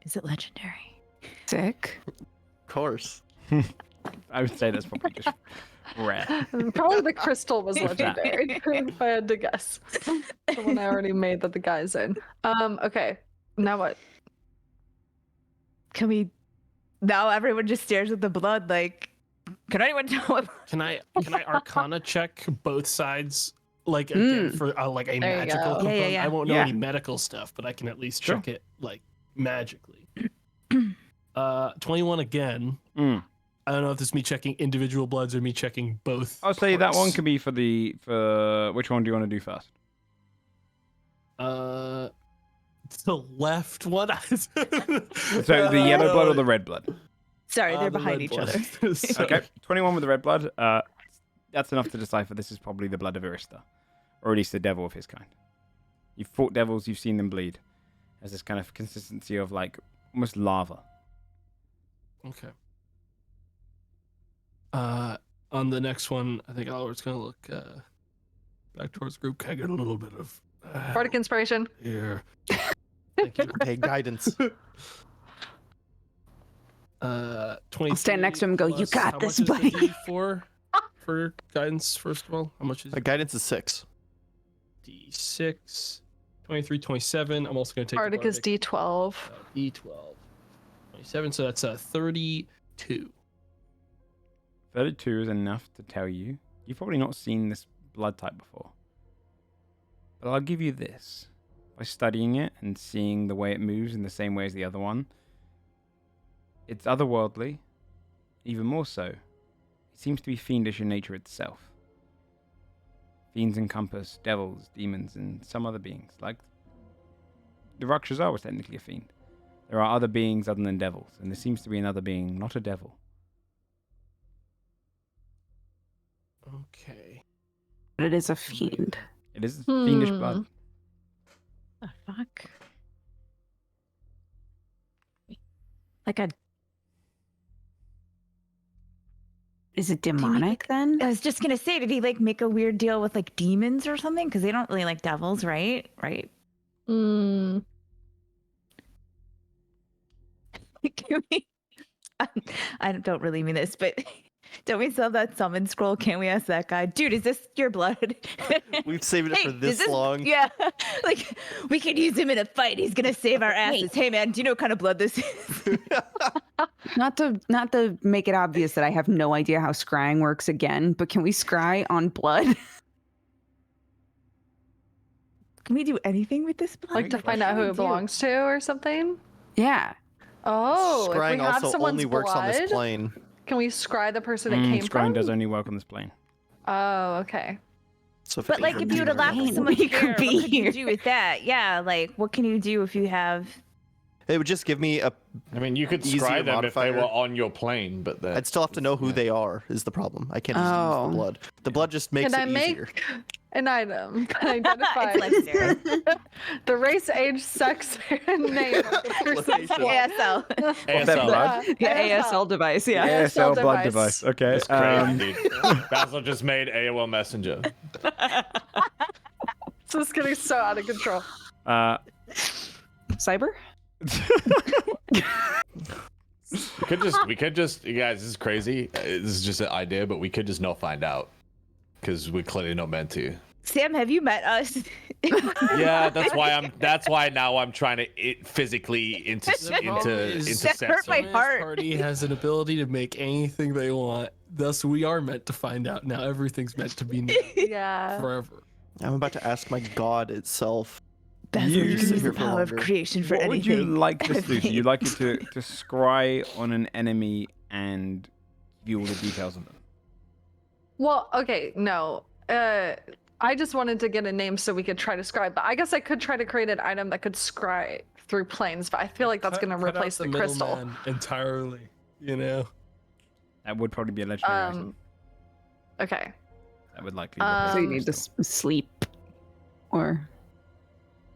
Is it legendary? Sick. Of course. I would say that's probably just Rare. Probably the crystal was legendary, if I had to guess. The one I already made that the guy's in. Okay. Now what? Can we? Now everyone just stares at the blood. Like, can anyone tell what? Can I Arcana check both sides? Like again for like a There you magical go. component. Yeah. I won't know Yeah. any medical stuff, but I can at least Sure. check it like magically. 21 again. Mm. I don't know if this is me checking individual bloods or me checking both. I'll say that one parts. could be for which one do you want to do first? The left one. So the yellow blood or the red blood? Sorry, they're the behind red each blood. other. Sorry. Okay, 21 with the red blood. That's enough to decipher this is probably the blood of Arista, or at least the devil of his kind. You've fought devils, you've seen them bleed. Has this kind of consistency of like almost lava. Okay. On the next one, I think Albert's gonna look back towards the group. Can I get a little bit of Bardic inspiration. here? Thank you. Okay, guidance. 20. I'll stand next to him and go, "You got this, buddy." D4 for guidance, first of all. How much is Guidance is 6. D6? 23, 27. I'm also gonna take Bardic is D12. D12. 27, so that's 32. 32 is enough to tell you. You've probably not seen this blood type before. But I'll give you this. By studying it and seeing the way it moves in the same way as the other one, it's otherworldly. Even more so, it seems to be fiendish in nature itself. Fiends encompass devils, demons, and some other beings. Like the Rakshasa was technically a fiend. There are other beings other than devils, and there seems to be another being, not a devil. Okay. But it is a fiend. It is fiendish blood. The fuck? Like a. Is it demonic then? I was just gonna say, did he like make a weird deal with like demons or something? Because they don't really like devils, right? Right. Mm. Can we? I don't really mean this, but don't we still have that summon scroll? Can we ask that guy, dude? Is this your blood? We've saved it Hey, for is this long. Yeah, like we could use him in a fight. He's gonna save our asses. Hey man, do you know what kind of blood this is? Not to make it obvious that I have no idea how scrying works again, but can we scry on blood? Can we do anything with this blood? Like to find out who it belongs to or something? Yeah. Oh, if we Scrying have also someone's only works on this blood, plane. can we scry the person it came Scrying from? does only work on this plane. Oh, okay. So if But it like, is if you would a have left demon, someone's we hair, could what be could you here. do with that? Yeah, like what can you do if you have? it would just give me a. I mean, you could Easier scry them if they modifier. were on your plane, but then I'd still have to know who they are. Is the problem? I can't just use Oh. the blood. The blood just makes Can it I easier. make an item that identifies It's legendary. the race, age, sex, and name of the person's Location. blood? ASL. What's that ASL. blood? Yeah, ASL device, yeah. ASL blood device. device. Okay. That's crazy, dude. Basil just made AOL Messenger. So it's getting so out of control. Cyber? We could just, you guys, this is crazy. This is just an idea, but we could just not find out because we're clearly not meant to. Sam, have you met us? Yeah, that's why now I'm trying to physically That intercept. hurt my some- heart. Party has an ability to make anything they want. Thus, we are meant to find out. Now everything's meant to be known Yeah. forever. I'm about to ask my god itself. That's You- what you can use Here the for power of longer. creation for What would anything. you like this to do? So you'd like it to scry on an enemy and view all the details of them. Well, okay, no. I just wanted to get a name so we could try to scry, but I guess I could try to create an item that could scry through planes, but I feel like that's going to Cut out replace the crystal. middleman entirely. You know. That would probably be a legendary item. Okay. That would likely So replace you the need crystal. to sleep or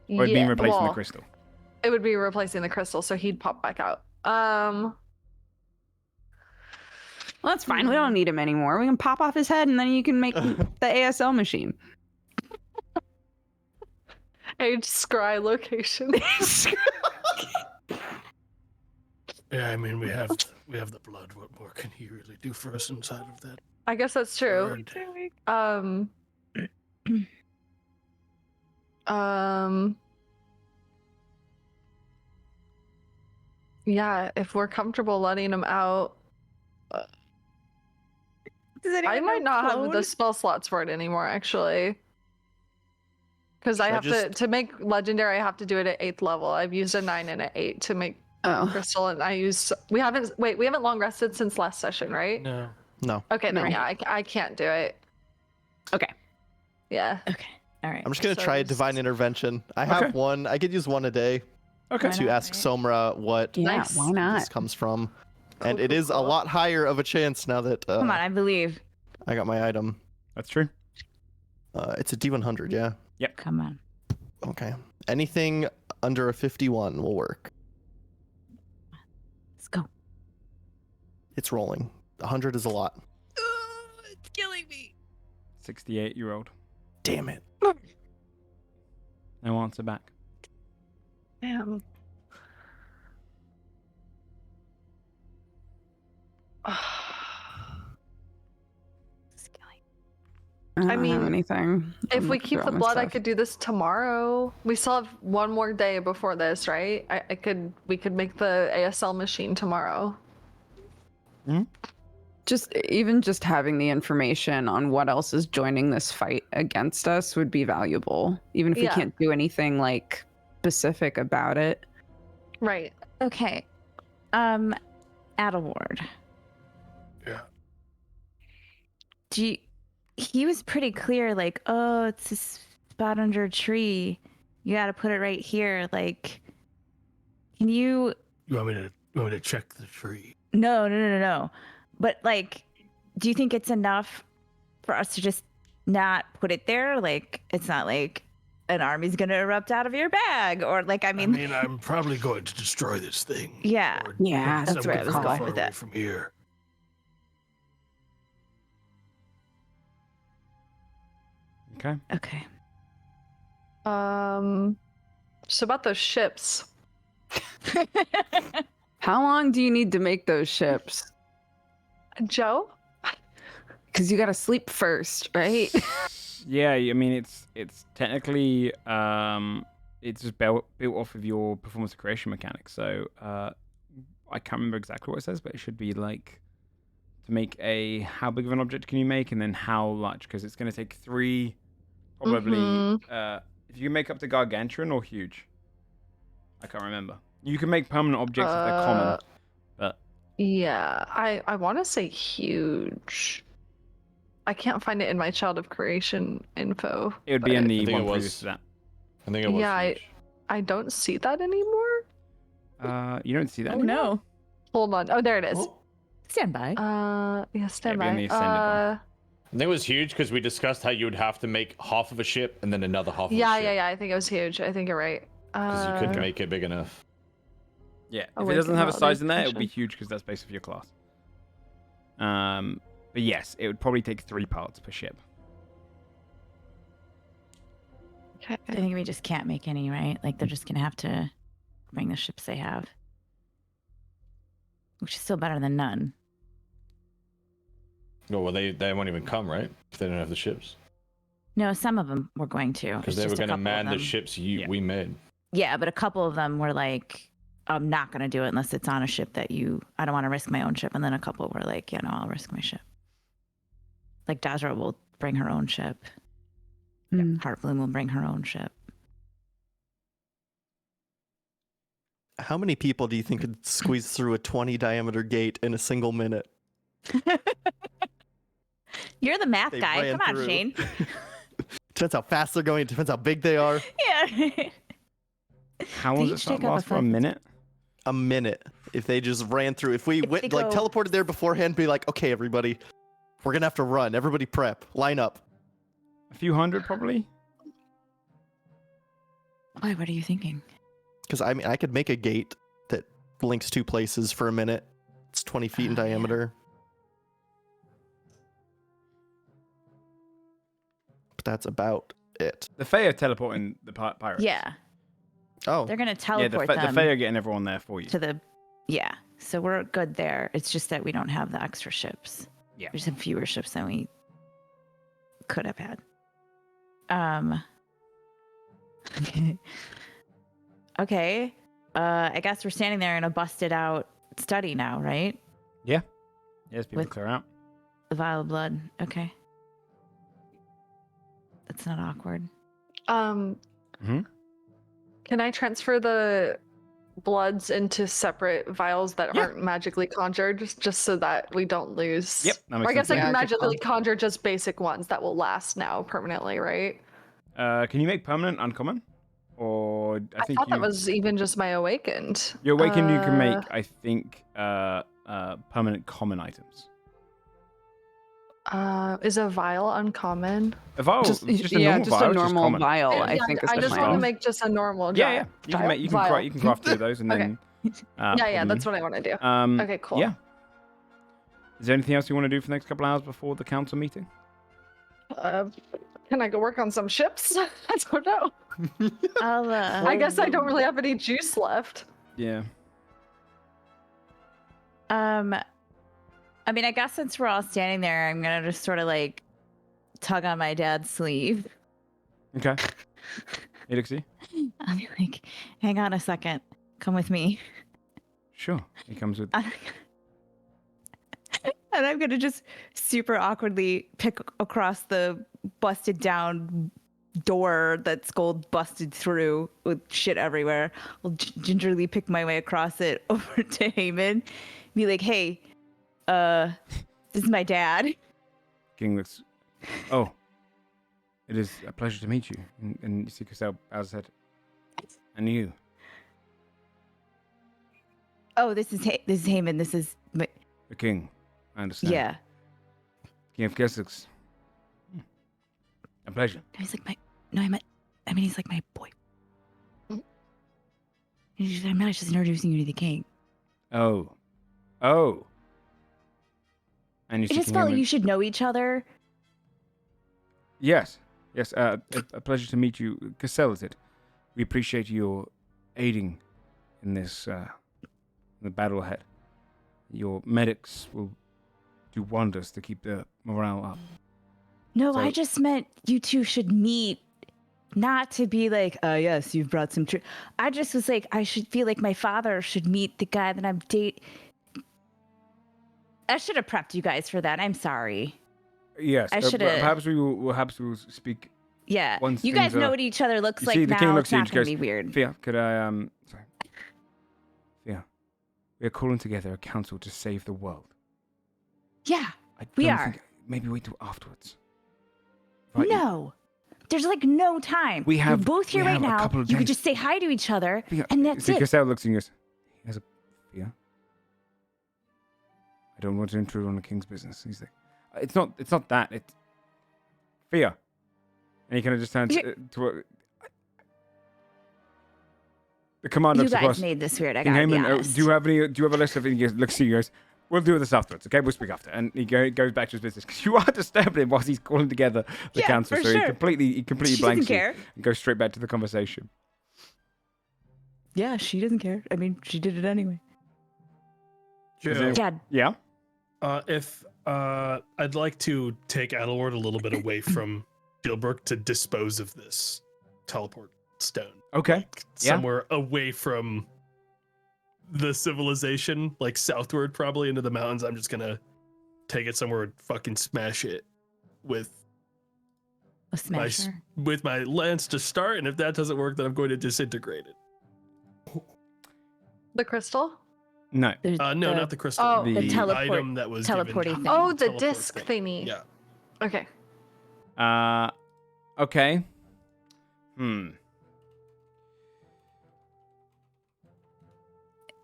Or it'd be Yeah, replacing the well, crystal. It would be replacing the crystal, so he'd pop back out. well, that's fine. We don't need him anymore. We can pop off his head and then you can make the ASL machine. Age, scry, location. Yeah, I mean we have the blood. What more can he really do for us inside of that I guess that's true. Burned. Yeah, if we're comfortable letting him out, Does anyone I might know not have clone? the spell slots for it anymore, actually. Because I Should I have just- to make legendary. I have to do it at 8th level. I've used a 9 and an 8 to make Oh. crystal, and we haven't long rested since last session, right? No. No. Okay, then No. yeah, I can't do it. Okay. Yeah. Okay. All right. I'm just gonna So try a just- divine intervention. I have Okay. one. I could use one a day Okay. Why to not, ask right? Somra what Yeah, Nice. why not? this comes from. Cool, And it cool, is a cool. lot higher of a chance now that Come on, I believe. I got my item. That's true. It's a D100, yeah. Come on. Okay. Anything under a 51 will work. Let's go. It's rolling. 100 is a lot. It's killing me. 68-year-old. Damn it. No answer back. Damn. It's killing. I don't mean, have anything. If I'm we looking keep through the all my blood, I stuff. could do this tomorrow. We still have one more day before this, right? We could make the ASL machine tomorrow. Just having the information on what else is joining this fight against us would be valuable, even if we Yeah. can't do anything like specific about it. Right. Okay. Adelward. Yeah. He was pretty clear, like, oh, it's this spot under a tree. You got to put it right here. Like, can you? You want me to check the tree? No. But like, do you think it's enough for us to just not put it there? Like, it's not like an army's gonna erupt out of your bag, or like, I mean, I'm probably going to destroy this thing. Yeah. Or Yeah, put it that's where I was somewhere going far with away it. From here. Okay. okay. So about those ships. How long do you need to make those ships? Joe? Because you got to sleep first, right? Yeah, I mean it's technically it's just built off of your performance of creation mechanics. So I can't remember exactly what it says, but it should be like to make a how big of an object can you make, and then how much, because it's going to take 3 probably. If you can make up to gargantuan or huge, I can't remember. You can make permanent objects if they're common, but Yeah, I want to say huge. I can't find it in my Child of Creation info. it would be in but the I think one it was- previous to that. I think it was. Yeah, huge. I don't see that anymore. You don't see that. Oh anymore? no. Hold on. Oh, there it is. Oh, Stand by. Yeah, stand It'd be by. in the ascended one. I think it was huge because we discussed how you would have to make half of a ship and then another half of a Yeah, ship. yeah. I think it was huge. I think you're right. Because you couldn't make it big enough. Yeah, if it Awaken doesn't have a size in there, validation. it'll be huge because that's based off your class. But yes, it would probably take 3 parts per ship. Okay. I think we just can't make any, right? Like, they're just gonna have to bring the ships they have, which is still better than none. No, well, they won't even come, right? If they don't have the ships. No, some of them were going to. Because It's they were just a going to couple of man the them. ships Yeah. we made. Yeah, but a couple of them were like, I'm not going to do it unless it's on a ship that I don't want to risk my own ship. And then a couple were like, you know, I'll risk my ship. Like Dazra will bring her own ship. Hmm. Heartbloom will bring her own ship. How many people do you think could squeeze through a 20 diameter gate in a single minute? You're the math They guy. ran Come on, through. Shane. Depends how fast they're going. It depends how big they are. Yeah. How They long does it each start take up a last for a 5 minute? A minute. If they just ran through. If we If went they like go- teleported there beforehand, be like, okay, everybody, we're gonna have to run. Everybody prep. Line up. A few hundred, probably. Why? What are you thinking? Because I mean, I could make a gate that links 2 places for a minute. It's 20 feet in Oh, yeah. diameter. But that's about it. The Fae are teleporting the pirates. Yeah. Oh, They're going to Yeah, teleport the them Fae are getting everyone there for you. to the. Yeah. So we're good there. It's just that we don't have the extra ships. Yeah. We just have fewer ships than we could have had. Okay. I guess we're standing there in a busted out study now, right? Yes, people With- clear out. The vial of blood. Okay. That's not awkward. Mhm. Can I transfer the bloods into separate vials that Yeah. aren't magically conjured, just so that we don't lose? Yep, that Or makes I guess sense. I can Yeah, good magically call. conjure just basic ones that will last now permanently, right? Can you make permanent uncommon? Or I I think thought you, that was even just my awakened. your awakened you can make, I think, permanent common items. Is a vial uncommon? A vial, just a normal just vial, a is normal common. vial. Yeah, I think is I the just want to plan. make just a normal Yeah, you can make, vial. you can craft 2 of those and Okay. then. Yeah, put them that's in. what I want to do. Okay, cool. Yeah. Is there anything else you want to do for the next couple hours before the council meeting? Can I go work on some ships? I don't know. I'll I guess I don't really have any juice left. Yeah. I mean, I guess since we're all standing there, I'm gonna just sort of like tug on my dad's sleeve. Okay. Elixir? I'll be like, hang on a second. Come with me. Sure. He comes with. And I'm gonna just super awkwardly pick across the busted down door that Scold busted through with shit everywhere. I'll gingerly pick my way across it over to Heyman. Be like, hey, this is my dad. King looks. Oh. It is a pleasure to meet you. And you see Cassell, as I said. And you. Oh, this is Heyman. This is my, The king. I understand. yeah. King of Kessex. A pleasure. He's like he's like my boy. I'm not just introducing you to the king. Oh. And you It see just King felt like Heyman- you should know each other. Yes. A pleasure to meet you. Cassell, is it? We appreciate your aiding in this the battle ahead. Your medics will do wonders to keep the morale up. No, So- I just meant you two should meet. Not to be like, yes, you've brought some truth. I just was like, I should feel like my father should meet the guy that I'm dating. I should have prepped you guys for that. I'm sorry. Yes. I shoulda- Perhaps we will speak. Yeah. Once You guys things know are- what each other looks You like see, the king now. looks It's at you not and going goes, to be weird. Fia, could I sorry. Fia, we are calling together a council to save the world. Yeah. I We don't are. think maybe wait till afterwards. Right, No. There's like no time. We have- You're both here we right have a now. couple of You could days. just say hi to each other, Fia, and that's see, it. Cassell looks at you and goes, he has a Fia. I don't want to intrude on the king's business. He's like, it's not that. It's Fia. And he kind of just turns to the commander You looks guys across. made this weird. I King gotta be Heyman, honest. do you have a list of things? He goes, looks at you guys. We'll do this afterwards, okay? We'll speak after. And he goes back to his business because you are disturbing him whilst he's calling together the Yeah, council. for So sure. he completely She blanks doesn't you care. and goes straight back to the conversation. Yeah, she doesn't care. I mean, she did it anyway. Joe, Dad, Yeah. if I'd like to take Adelward a little bit away from Gilbrook to dispose of this teleport stone. Okay. Like, Yeah. somewhere away from the civilization, like southward, probably into the mountains. I'm just gonna take it somewhere and fucking smash it with a smasher. with my lance to start, and if that doesn't work, then I'm going to disintegrate it. The crystal? No. There's No, the- not the crystal. Oh. The teleport- item that was teleporting given. thing. Oh, the Teleport disc thing. thingy. Yeah. Okay. Okay.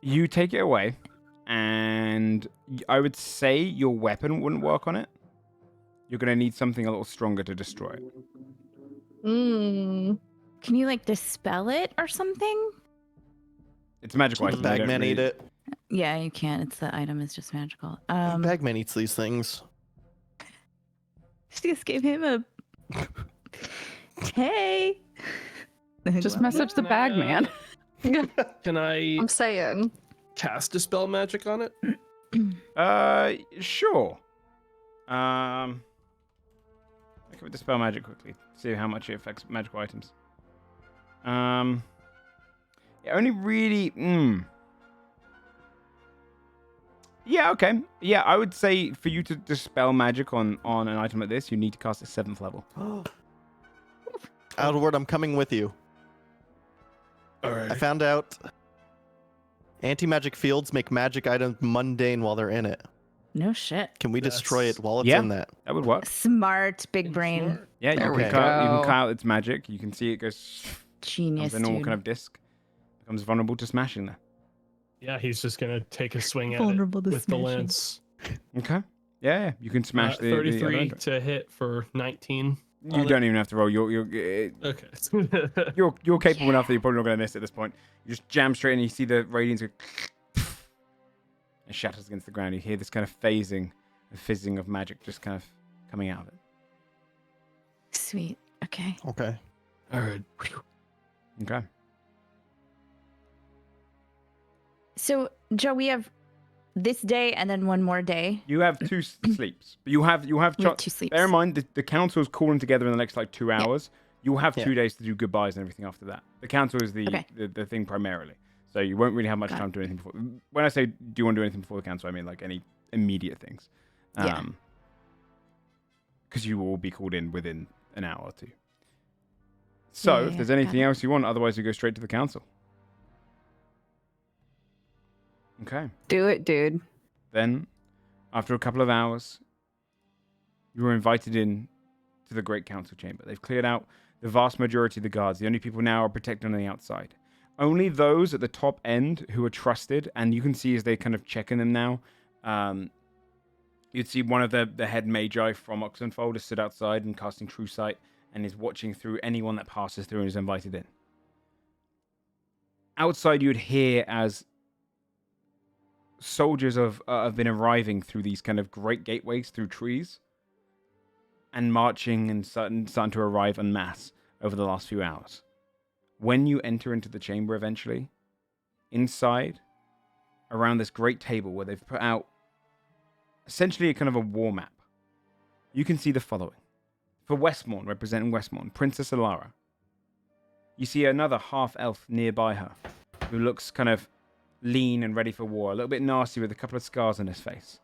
You take it away, and I would say your weapon wouldn't work on it. You're going to need something a little stronger to destroy it. Mm. Can you like dispel it or something? It's a magical The item. they don't bagman really- ate it. Yeah, you can. It's the item is just magical. Bagman eats these things. She just gave him a hey. Just message the bag man. Can I I'm saying. cast Dispel Magic on it? Sure. I can dispel magic quickly. See how much it affects magical items. It only really. Yeah. Okay. Yeah, I would say for you to dispel magic on an item like this, you need to cast at 7th level. Outward, I'm coming with you. All right. I found out anti-magic fields make magic items mundane while they're in it. No shit. Can we destroy it while it's Yeah. in that? That would work. Smart, big brain. Smart. Yeah, you There can we cut out, you go. can cut out its magic. You can see it goes Genius, comes a normal dude. kind of disc. Becomes vulnerable to smashing there. Yeah, he's just gonna take a swing at Vulnerable it to with the smashing. lance. Okay. Yeah. You can smash the 33 other end. to hit for 19. You don't even have to roll. You're Okay. you're capable enough that you're probably not going to miss at this point. You just jam straight and you see the radiance go and shatters against the ground. You hear this kind of phasing and fizzing of magic just kind of coming out of it. Sweet. Okay. Okay. All right. Okay. So, Joe, we have this day and then one more day. You have 2 sleeps. But you have We have cho- 2 sleeps. Bear in mind the council's calling together in the next like 2 hours. You'll have Yeah. 2 days to do goodbyes and everything after that. The council is Okay. the thing primarily. So you won't really have much Got time to do anything before. When I say do you want to do anything before the council, I mean like any immediate things. Yeah. Because you will all be called in within an hour or 2. So Yeah, if there's got anything it. else you want, otherwise you go straight to the council. Okay. Do it, dude. Then, after a couple of hours, you were invited in to the Great Council Chamber. They've cleared out the vast majority of the guards. The only people now are protected on the outside. Only those at the top end who are trusted, and you can see as they kind of check in them now, you'd see one of the head magi from Oxenfold is stood outside and casting True Sight and is watching through anyone that passes through and is invited in. Outside, you'd hear as soldiers have been arriving through these kind of great gateways through trees and marching and starting to arrive en masse over the last few hours. When you enter into the chamber eventually, inside, around this great table where they've put out essentially a kind of a war map, you can see the following. For Westmorn, representing Westmorn, Princess Alara. You see another half-elf nearby her who looks kind of lean and ready for war, a little bit nasty with a couple of scars on his face.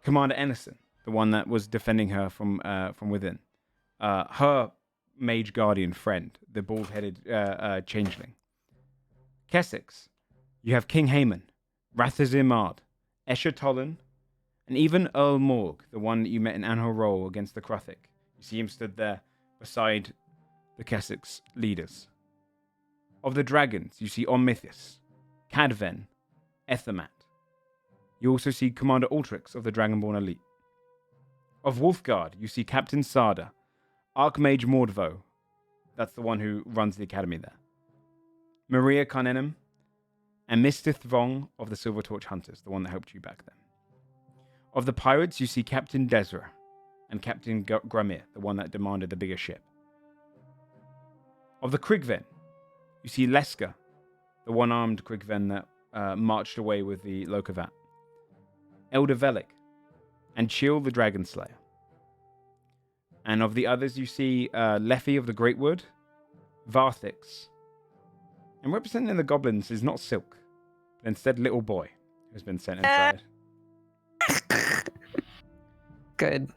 Commander Ennison, the one that was defending her from within. Her mage guardian friend, the bald-headed changeling. Kessex, you have King Haemon, Rathazir Mard, Escher Tollin, and even Earl Morg, the one that you met in Anhor Roll against the Kruthic. You see him stood there beside the Kessex leaders. Of the dragons, you see Ormithis, Cadven, Ethermat. You also see Commander Ultrix of the Dragonborn Elite. Of Wolfguard, you see Captain Sada, Archmage Mordvo, that's the one who runs the academy there, Maria Carnenum, and Mr. Throng of the Silver Torch Hunters, the one that helped you back then. Of the pirates, you see Captain Desra and Captain Gramir, the one that demanded the bigger ship. Of the Krigven, you see Leska, the one-armed Krigven that marched away with the Lokovat, Elder Velik, and Chill the Dragon Slayer. And of the others, you see Leffy of the Greatwood, Varthix, and representing the goblins is not Silk, but instead Little Boy, who's been sent inside. Good.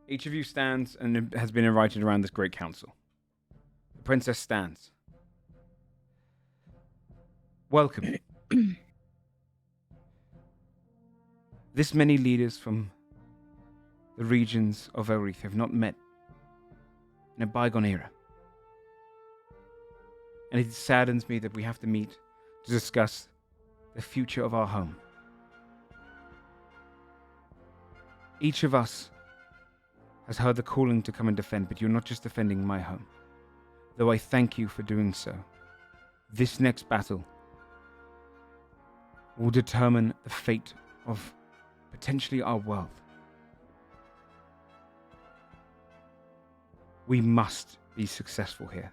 Each of you stands and has been invited around this great council. The princess stands. Welcome. This many leaders from the regions of Elrith have not met in a bygone era. And it saddens me that we have to meet to discuss the future of our home. Each of us has heard the calling to come and defend, but you're not just defending my home. Though I thank you for doing so. This next battle will determine the fate of potentially our world. We must be successful here.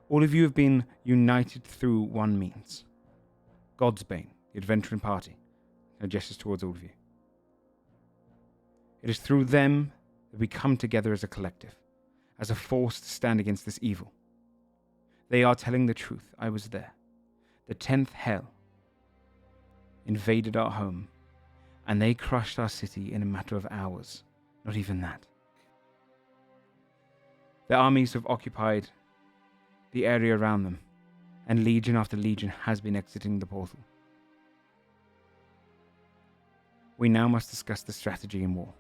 All of you have been united through one means. Godsbane, the adventuring party, And gestures towards all of you. It is through them that we come together as a collective, as a force to stand against this evil. They are telling the truth. I was there. The 10th hell invaded our home, and they crushed our city in a matter of hours. Not even that. Their armies have occupied the area around them, and legion after legion has been exiting the portal. We now must discuss the strategy in war.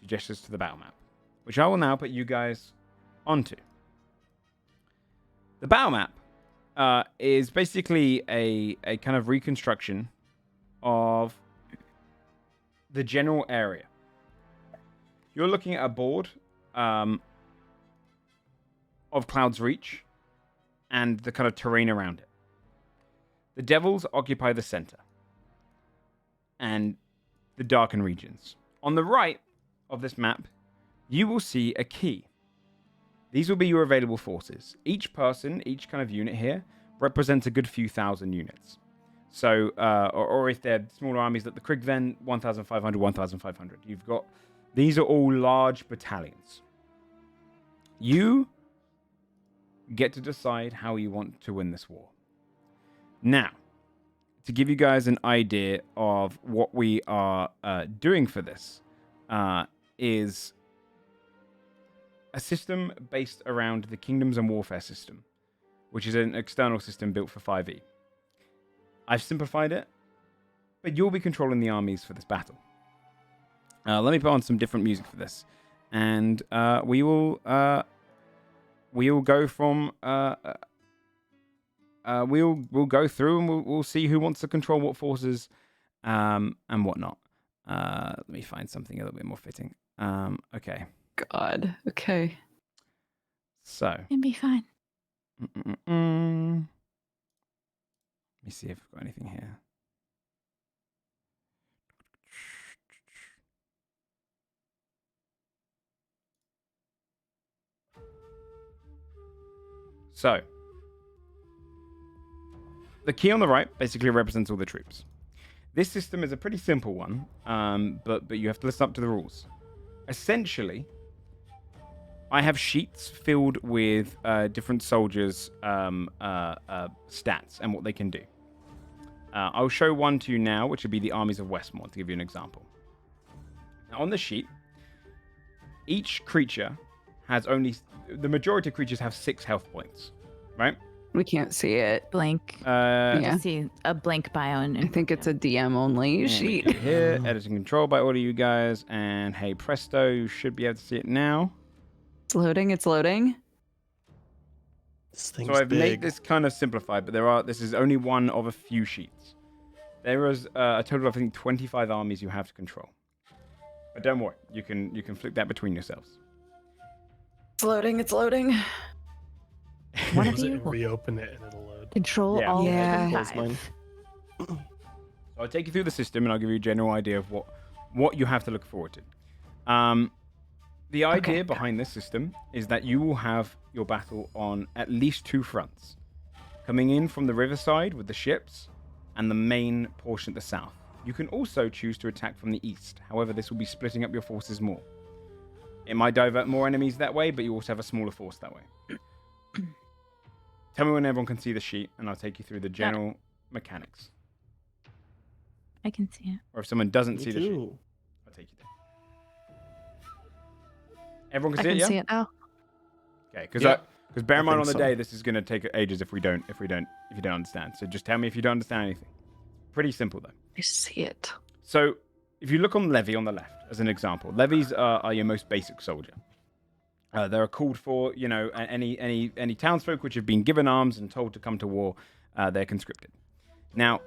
She gestures to the battle map, which I will now put you guys onto. The battle map is basically a kind of reconstruction of the general area. You're looking at a board of Cloud's Reach and the kind of terrain around it. The Devils occupy the center and the darkened regions. On the right of this map, you will see a key. These will be your available forces. Each person, each kind of unit here, represents a good few thousand units. So, or if they're smaller armies like the Krigven, 1,500, 1,500. You've got, these are all large battalions. You get to decide how you want to win this war. Now, to give you guys an idea of what we are doing for this, is a system based around the Kingdoms and Warfare system, which is an external system built for 5e. I've simplified it, but you'll be controlling the armies for this battle. Let me put on some different music for this, and we will go from we'll go through and we'll see who wants to control what forces and whatnot. Let me find something a little bit more fitting. Okay. God. Okay. So. It'd be fine. Let me see if I've got anything here. So, the key on the right basically represents all the troops. This system is a pretty simple one, but you have to listen up to the rules. Essentially, I have sheets filled with different soldiers' stats and what they can do. I'll show one to you now, which would be the armies of Westmore, to give you an example. Now, on the sheet, each creature has only... The majority of creatures have 6 health points, right? We can't see it. Blank. Yeah. I see a blank bio. I think it's a DM only sheet. Here, editing control by all of you guys, and hey presto, you should be able to see it now. It's loading. It's loading. This thing's So I've big. made this kind of simplified, but this is only one of a few sheets. There is a total of, I think, 25 armies you have to control. But don't worry, you can flip that between yourselves. It's loading. It's loading. One of Close it you and reopen it and it'll load. control Yeah. all Yeah. Close mine. 5. So I'll take you through the system and I'll give you a general idea of what you have to look forward to. The idea behind this system is that you will have your battle on at least 2 fronts. Coming in from the riverside with the ships and the main portion at the south. You can also choose to attack from the east. However, this will be splitting up your forces more. It might divert more enemies that way, but you also have a smaller force that way. Tell me when everyone can see the sheet, and I'll take you through the general mechanics. I can see it. Or if someone doesn't Me see the sheet, too. I'll take you there. Everyone I can see can it, yeah? see it now. Okay, because Yeah. bear in mind I on the think so. day, this is going to take ages if you don't understand. So just tell me if you don't understand anything. Pretty simple though. I see it. So if you look on Levy on the left as an example, levies are your most basic soldier. They're called for, any townsfolk which have been given arms and told to come to war. They're conscripted. Now,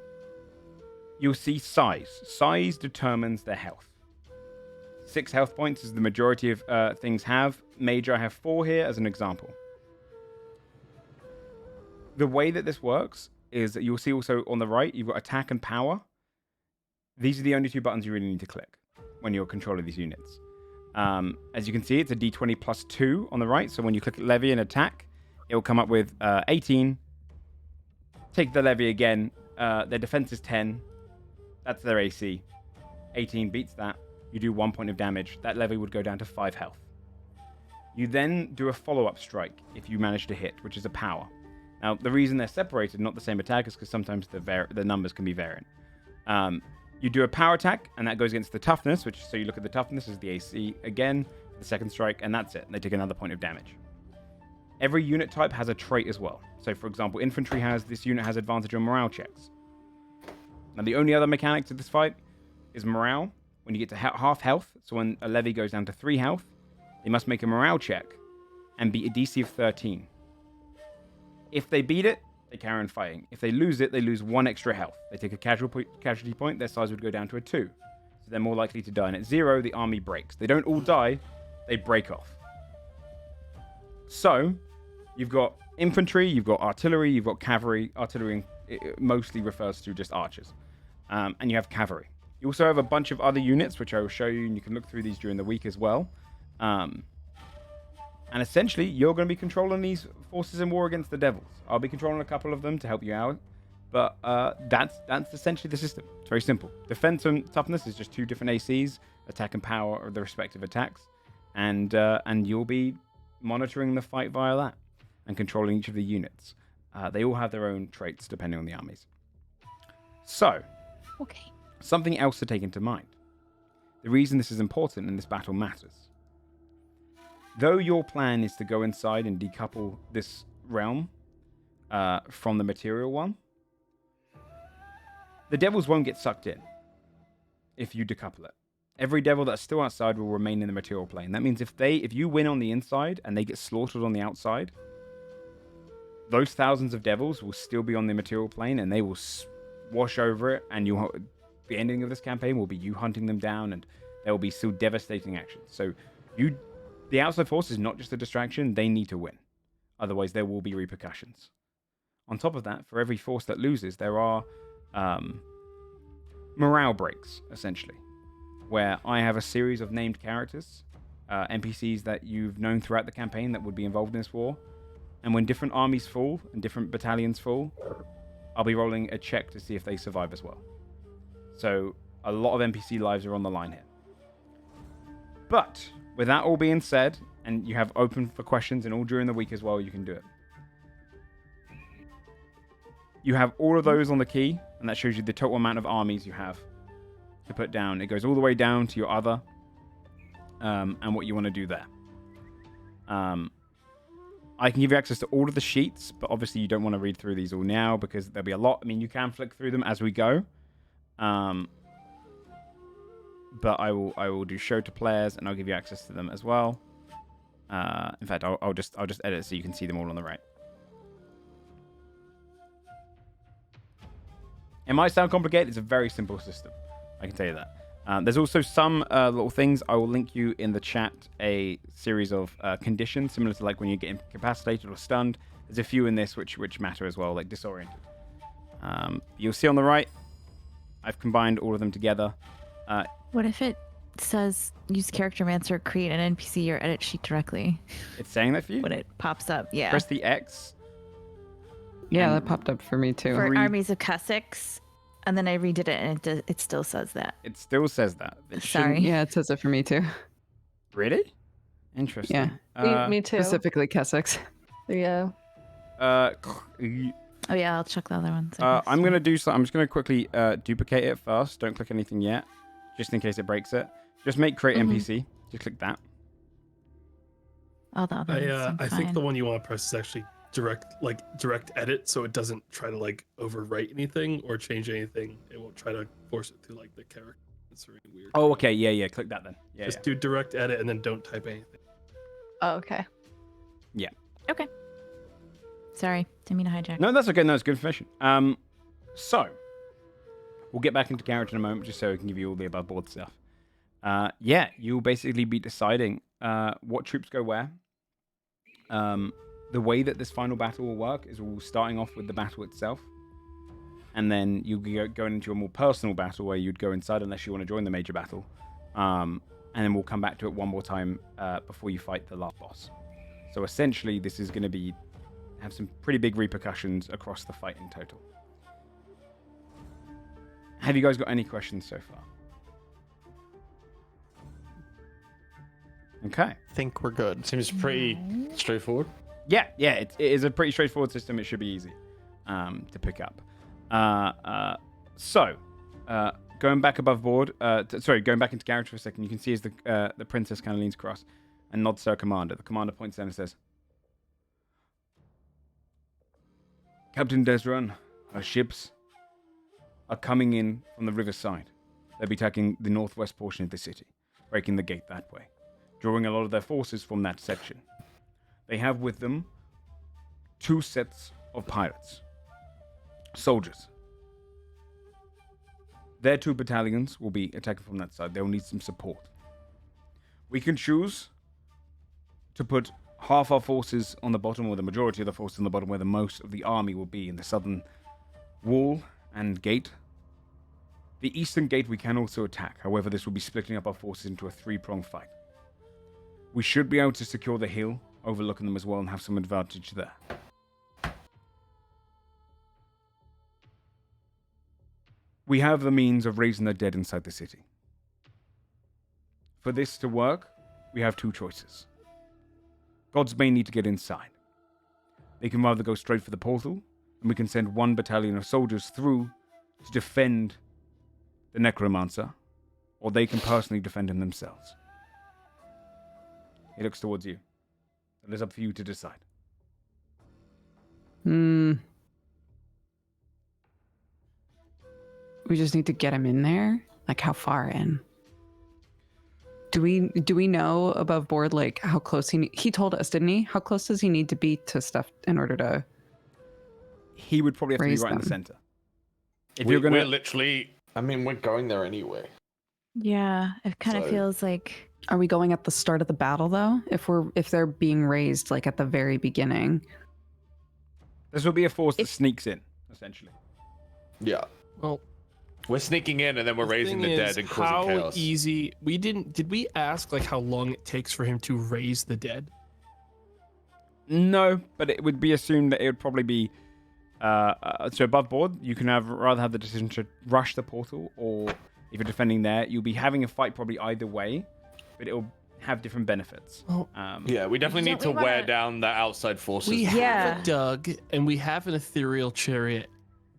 you'll see size. Size determines their health. 6 health points is the majority of things have. Major, I have 4 here as an example. The way that this works is that you'll see also on the right, you've got attack and power. These are the only 2 buttons you really need to click when you're controlling these units. As you can see, it's a d20 plus 2 on the right. So when you click levy and attack, it will come up with 18 take the levy again. Their defense is 10. That's their AC. 18 beats that. You do 1 point of damage. That levy would go down to 5 health. You then do a follow-up strike if you manage to hit, which is a power. Now, the reason they're separated, not the same attack, is because sometimes the numbers can be variant. You do a power attack, and that goes against the toughness, so you look at the toughness as the AC again, the second strike, and that's it. They take another point of damage. Every unit type has a trait as well. So, for example, infantry this unit has advantage on morale checks. Now, the only other mechanic to this fight is morale. When you get to half health, so when a levy goes down to 3 health, they must make a morale check and beat a DC of 13. If they beat it, they carry on fighting. If they lose it, they lose 1 extra health. They take a casualty point, their size would go down to a 2. So they're more likely to die. And at 0, the army breaks. They don't all die, they break off. So, you've got infantry, you've got artillery, you've got cavalry. Artillery mostly refers to just archers. And you have cavalry. You also have a bunch of other units, which I will show you, and you can look through these during the week as well. And essentially, you're going to be controlling these forces in war against the devils. I'll be controlling a couple of them to help you out. But that's essentially the system. It's very simple. Defense and toughness is just 2 different ACs. Attack and power are the respective attacks. And you'll be monitoring the fight via that. And controlling each of the units. They all have their own traits depending on the armies. So, Okay. something else to take into mind. The reason this is important and this battle matters. Though your plan is to go inside and decouple this realm from the material one, the devils won't get sucked in if you decouple it. Every devil that's still outside will remain in the material plane. That means if you win on the inside and they get slaughtered on the outside, those thousands of devils will still be on the material plane and they will wash over it, and the ending of this campaign will be you hunting them down, and there will be still devastating actions. So the outside force is not just a distraction, they need to win. Otherwise, there will be repercussions. On top of that, for every force that loses, there are morale breaks, essentially, where I have a series of named characters, NPCs that you've known throughout the campaign that would be involved in this war. And when different armies fall and different battalions fall, I'll be rolling a check to see if they survive as well. So a lot of NPC lives are on the line here. But with that all being said, and you have open for questions and all during the week as well, you can do it. You have all of those on the key, and that shows you the total amount of armies you have to put down. It goes all the way down to your other, and what you want to do there. I can give you access to all of the sheets, but obviously you don't want to read through these all now because there'll be a lot. I mean, you can flick through them as we go. But I will do show to players, and I'll give you access to them as well. In fact, I'll just edit so you can see them all on the right. It might sound complicated. It's a very simple system. I can tell you that. There's also some little things. I will link you in the chat a series of conditions, similar to like when you get incapacitated or stunned. There's a few in this which matter as well, like disoriented. You'll see on the right, I've combined all of them together. What if it says use character mancer, create an NPC or edit sheet directly? It's saying that for you? When it pops up, yeah. Press the X. Yeah, that popped up for me too. For armies of Cossacks, and then I redid it, and it still says that. It still says that. Sorry. Yeah, it says it for me too. Really? Interesting. Yeah. Me too. Specifically Kessex. Yeah. Oh yeah, I'll check the other ones. I'm gonna do so. I'm just gonna quickly duplicate it first. Don't click anything yet, just in case it breaks it. Just make create NPC. Just click that. Oh, the other ones. I think the one you want to press is actually direct edit, so it doesn't try to like overwrite anything or change anything. It won't try to force it through like the character. It's really weird. Oh, okay. Yeah. Click that then. Yeah. Just do direct edit and then don't type anything. Oh, okay. Yeah. Okay. Sorry, didn't mean to hijack. No, that's okay. No, it's good information. So we'll get back into character in a moment, just so I can give you all the above board stuff. You'll basically be deciding what troops go where. The way that this final battle will work is we'll starting off with the battle itself, and then you'll be going into a more personal battle where you'd go inside unless you want to join the major battle, and then we'll come back to it one more time before you fight the last boss. So essentially, this is going to be have some pretty big repercussions across the fight in total. Have you guys got any questions so far? Okay. I think we're good. Seems pretty straightforward. Yeah, it is a pretty straightforward system. It should be easy to pick up. So, going back above board, going back into character for a second, you can see as the princess kind of leans across and nods to her commander. The commander points down and says, Captain Desron, our ships are coming in from the riverside. They'll be attacking the northwest portion of the city, breaking the gate that way, drawing a lot of their forces from that section. They have with them 2 sets of pirates, soldiers. Their 2 battalions will be attacking from that side. They'll need some support. We can choose to put half our forces on the bottom, or the majority of the forces on the bottom, where the most of the army will be in the southern wall and gate. The eastern gate we can also attack. However, this will be splitting up our forces into a 3-pronged fight. We should be able to secure the hill, overlooking them as well, and have some advantage there. We have the means of raising the dead inside the city. For this to work, we have 2 choices. Gods may need to get inside. They can either go straight for the portal, and we can send 1 battalion of soldiers through to defend the necromancer, or they can personally defend him themselves. He looks towards you. It is up for you to decide. We just need to get him in there? Like, how far in? Do we know above board, like, how close he told us, didn't he? How close does he need to be to stuff in order to He would probably have to be raise right in the them? center. If We're you're gonna, literally, I mean, we're going there anyway. Yeah, it kind of So- feels like Are we going at the start of the battle though? If they're being raised like at the very beginning. this will be a force that If- sneaks in, essentially. Yeah. Well, We're sneaking in and then we're raising the thing dead is, and causing how chaos. easy did we ask like how long it takes for him to raise the dead? No, but it would be assumed that it would probably be so above board. You can rather have the decision to rush the portal, or if you're defending there, you'll be having a fight probably either way, but it'll have different benefits. Oh. Yeah, we definitely need to Don't we wear wanna- down the outside forces. We Yeah. have a Doug and we have an ethereal chariot,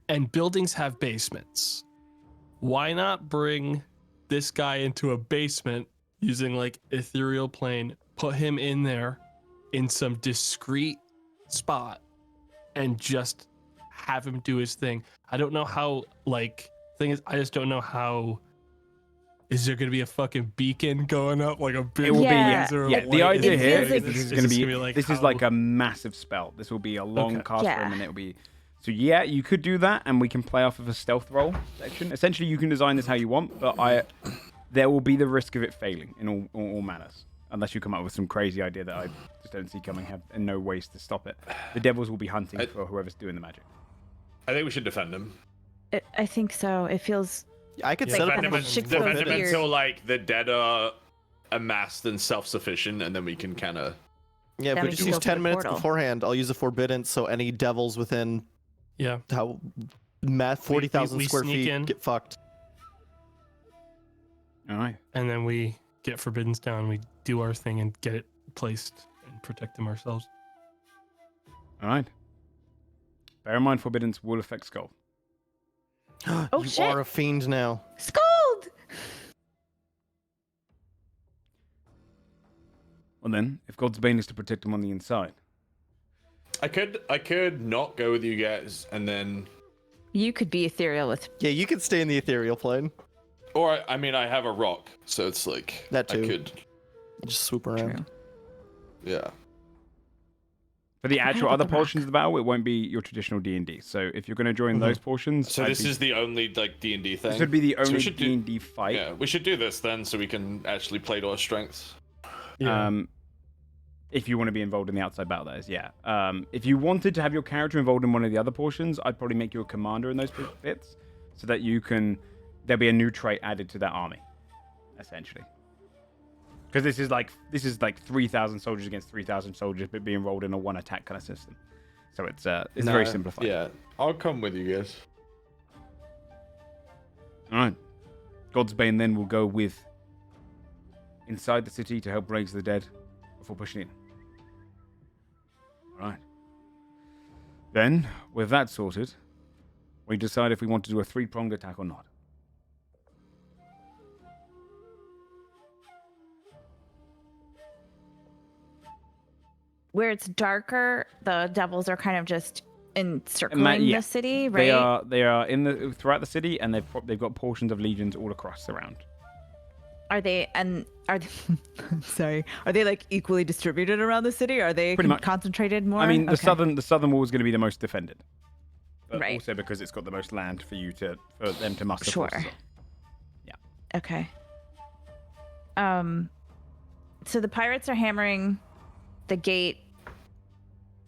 and buildings have basements. Why not bring this guy into a basement using like ethereal plane, put him in there in some discreet spot, and just have him do his thing? I don't know how, like, thing is, I just don't know how. Is there gonna be a fucking beacon going up, like a big It will Yeah. be, laser yeah. of The light? idea It here feels is like- this is Is going to this be, gonna be like this is how- like a massive spell. This will be a long Okay. cast Yeah. room, and it'll be. So yeah, you could do that, and we can play off of a stealth roll section. Essentially, you can design this how you want, but there will be the risk of it failing in all manners, unless you come up with some crazy idea that I just don't see coming, have and no ways to stop it. The devils will be hunting for whoever's doing the magic. I think we should defend him. I think so. It feels I could Yeah. set up Defend him, a Like, shit defend him weird. until like the dead are amassed and self-sufficient, and then we can kind of. Yeah, if Then we we just can use go for 10 the minutes portal. beforehand, I'll use a forbidden so any devils within Yeah. how 40,000 we square sneak feet in. get fucked. All right. And then we get forbiddens down, we do our thing and get it placed and protect them ourselves. All right. Bear in mind, forbiddance will affect Skull. Oh, you shit. are a fiend now. Scold! Well then, if God's bane is to protect him on the inside, I could not go with you guys, and then, You could be ethereal with. Yeah, you can stay in the ethereal plane. or I mean, I have a rock, so it's like That too. I could, Just swoop around. True. yeah. for the actual like other the rock. portions of the battle, it won't be your traditional D&D. So if you're going to join those portions, So I'd this be- is the only like D&D thing. this would be the So we only should do- D&D fight. Yeah, we should do this then, so we can actually play to our strengths. If you want to be involved in the outside battle, that is, yeah. If you wanted to have your character involved in one of the other portions, I'd probably make you a commander in those bits, so that you can. There'll be a new trait added to that army, essentially. Because this is like 3,000 soldiers against 3,000 soldiers, but being rolled in a one attack kind of system. So it's very Nah, simplified. Yeah, I'll come with you guys. All right. Godsbane then will go with inside the city to help raise the dead before pushing in. All right. Then, with that sorted, we decide if we want to do a 3-pronged attack or not. Where it's darker, the devils are kind of just encircling yeah. the city, right? They are in the throughout the city, and they've got portions of legions all across around. Are they sorry, are they like equally distributed around the city? Are they Pretty much. concentrated more? I mean, the Okay. southern wall is going to be the most defended, but Right. also because it's got the most land for them to muster Sure. forces on. Okay. So the pirates are hammering the gate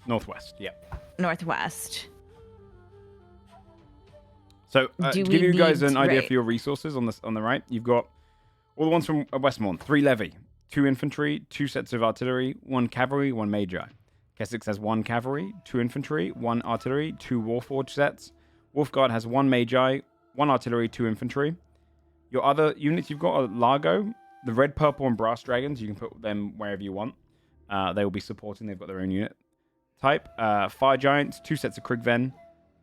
Northwest, yep. northwest. So Do to we give you guys need- an idea right. for your resources on the right, you've got all the ones from Westmorn: 3 levy, 2 infantry, 2 sets of artillery, 1 cavalry, 1 magi. Keswick has 1 cavalry, 2 infantry, 1 artillery, 2 warforged sets. Wolfguard has 1 magi, 1 artillery, 2 infantry. Your other units you've got are Largo, the red, purple, and brass dragons. You can put them wherever you want. They will be supporting. They've got their own unit type. Fire giants, 2 sets of Krigven,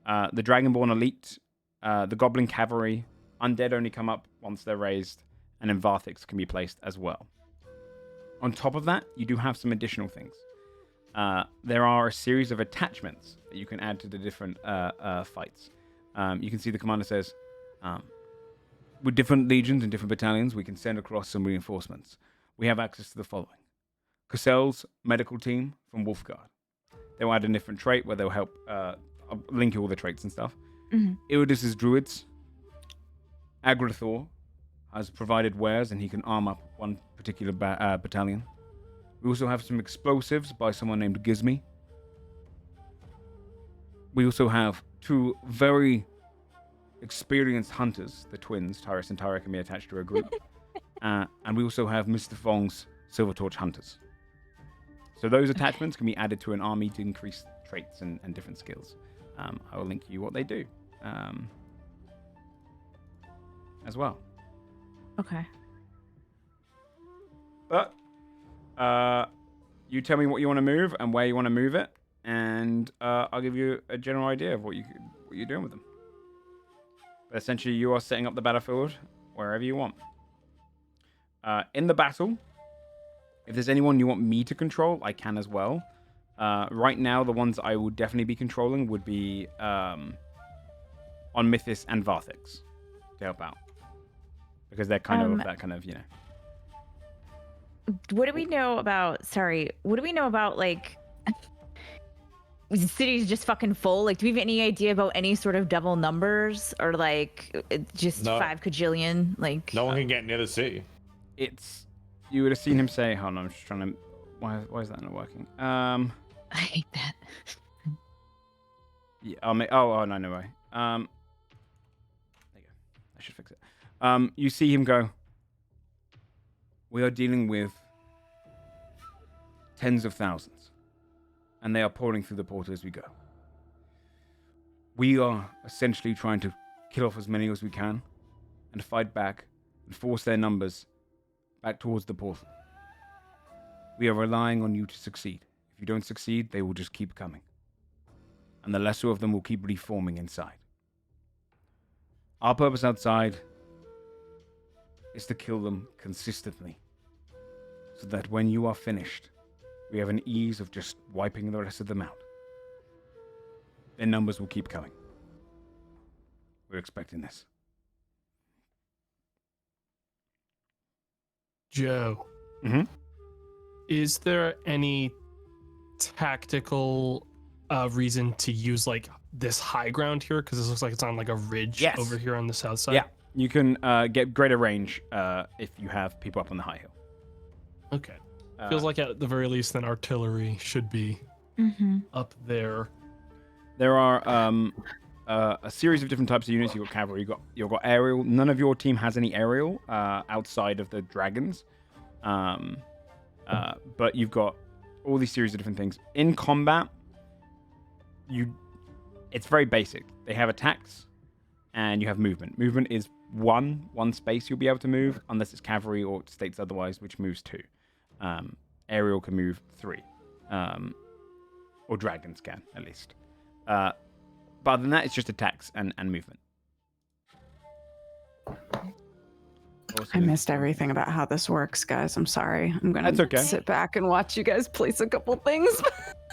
the Dragonborn elite, the Goblin cavalry. Undead only come up once they're raised, and then Varthix can be placed as well. On top of that, you do have some additional things. There are a series of attachments that you can add to the different fights. You can see the commander says, with different legions and different battalions, we can send across some reinforcements. We have access to the following. Cassell's medical team from Wolfguard. They'll add a different trait where they'll help I'll link you all the traits and stuff. Mhm. Iridus's druids. Agrathor has provided wares and he can arm up one particular battalion. We also have some explosives by someone named Gizmi. We also have 2 very experienced hunters, the twins, Tyrus and Tyra, can be attached to a group. And we also have Mr. Fong's Silver Torch hunters. So those attachments can be added to an army to increase traits and different skills. I will link you what they do as well. Okay. But you tell me what you want to move and where you want to move it, and I'll give you a general idea of what you're doing with them. But essentially, you are setting up the battlefield wherever you want. In the battle, if there's anyone you want me to control, I can as well. Right now, the ones I would definitely be controlling would be on Mythis and Varthix to help out. Because they're kind of that kind of, What do we know about? What do we know about like? The city's just fucking full. Like, do we have any idea about any sort of devil numbers or like just No. 5 kajillion? Like, No one can get near the city. You would have seen him say, hold on, I'm just trying to, why is that not working? I hate that. Yeah, I'll make, no way. There you go. I should fix it. You see him go, we are dealing with tens of thousands, and they are pouring through the portal as we go. We are essentially trying to kill off as many as we can and fight back and force their numbers back towards the portal. We are relying on you to succeed. If you don't succeed, they will just keep coming. And the lesser of them will keep reforming inside. Our purpose outside is to kill them consistently, so that when you are finished, we have an ease of just wiping the rest of them out. Their numbers will keep coming. We're expecting this. Joe, is there any tactical reason to use like this high ground here? Because this looks like it's on like a ridge Yes. over here on the south side. Yeah, you can get greater range if you have people up on the high hill. Okay. Feels like at the very least, then artillery should be up there. There are a series of different types of units. You've got cavalry, you've got aerial. None of your team has any aerial outside of the dragons. But you've got all these series of different things. In combat, it's very basic. They have attacks, and you have movement. Movement is one space you'll be able to move, unless it's cavalry or it states otherwise, which moves 2. Aerial can move 3, or dragons can at least. But other than that, it's just attacks and movement. Also, I missed everything about how this works, guys. I'm sorry. I'm gonna That's okay. sit back and watch you guys place a couple things.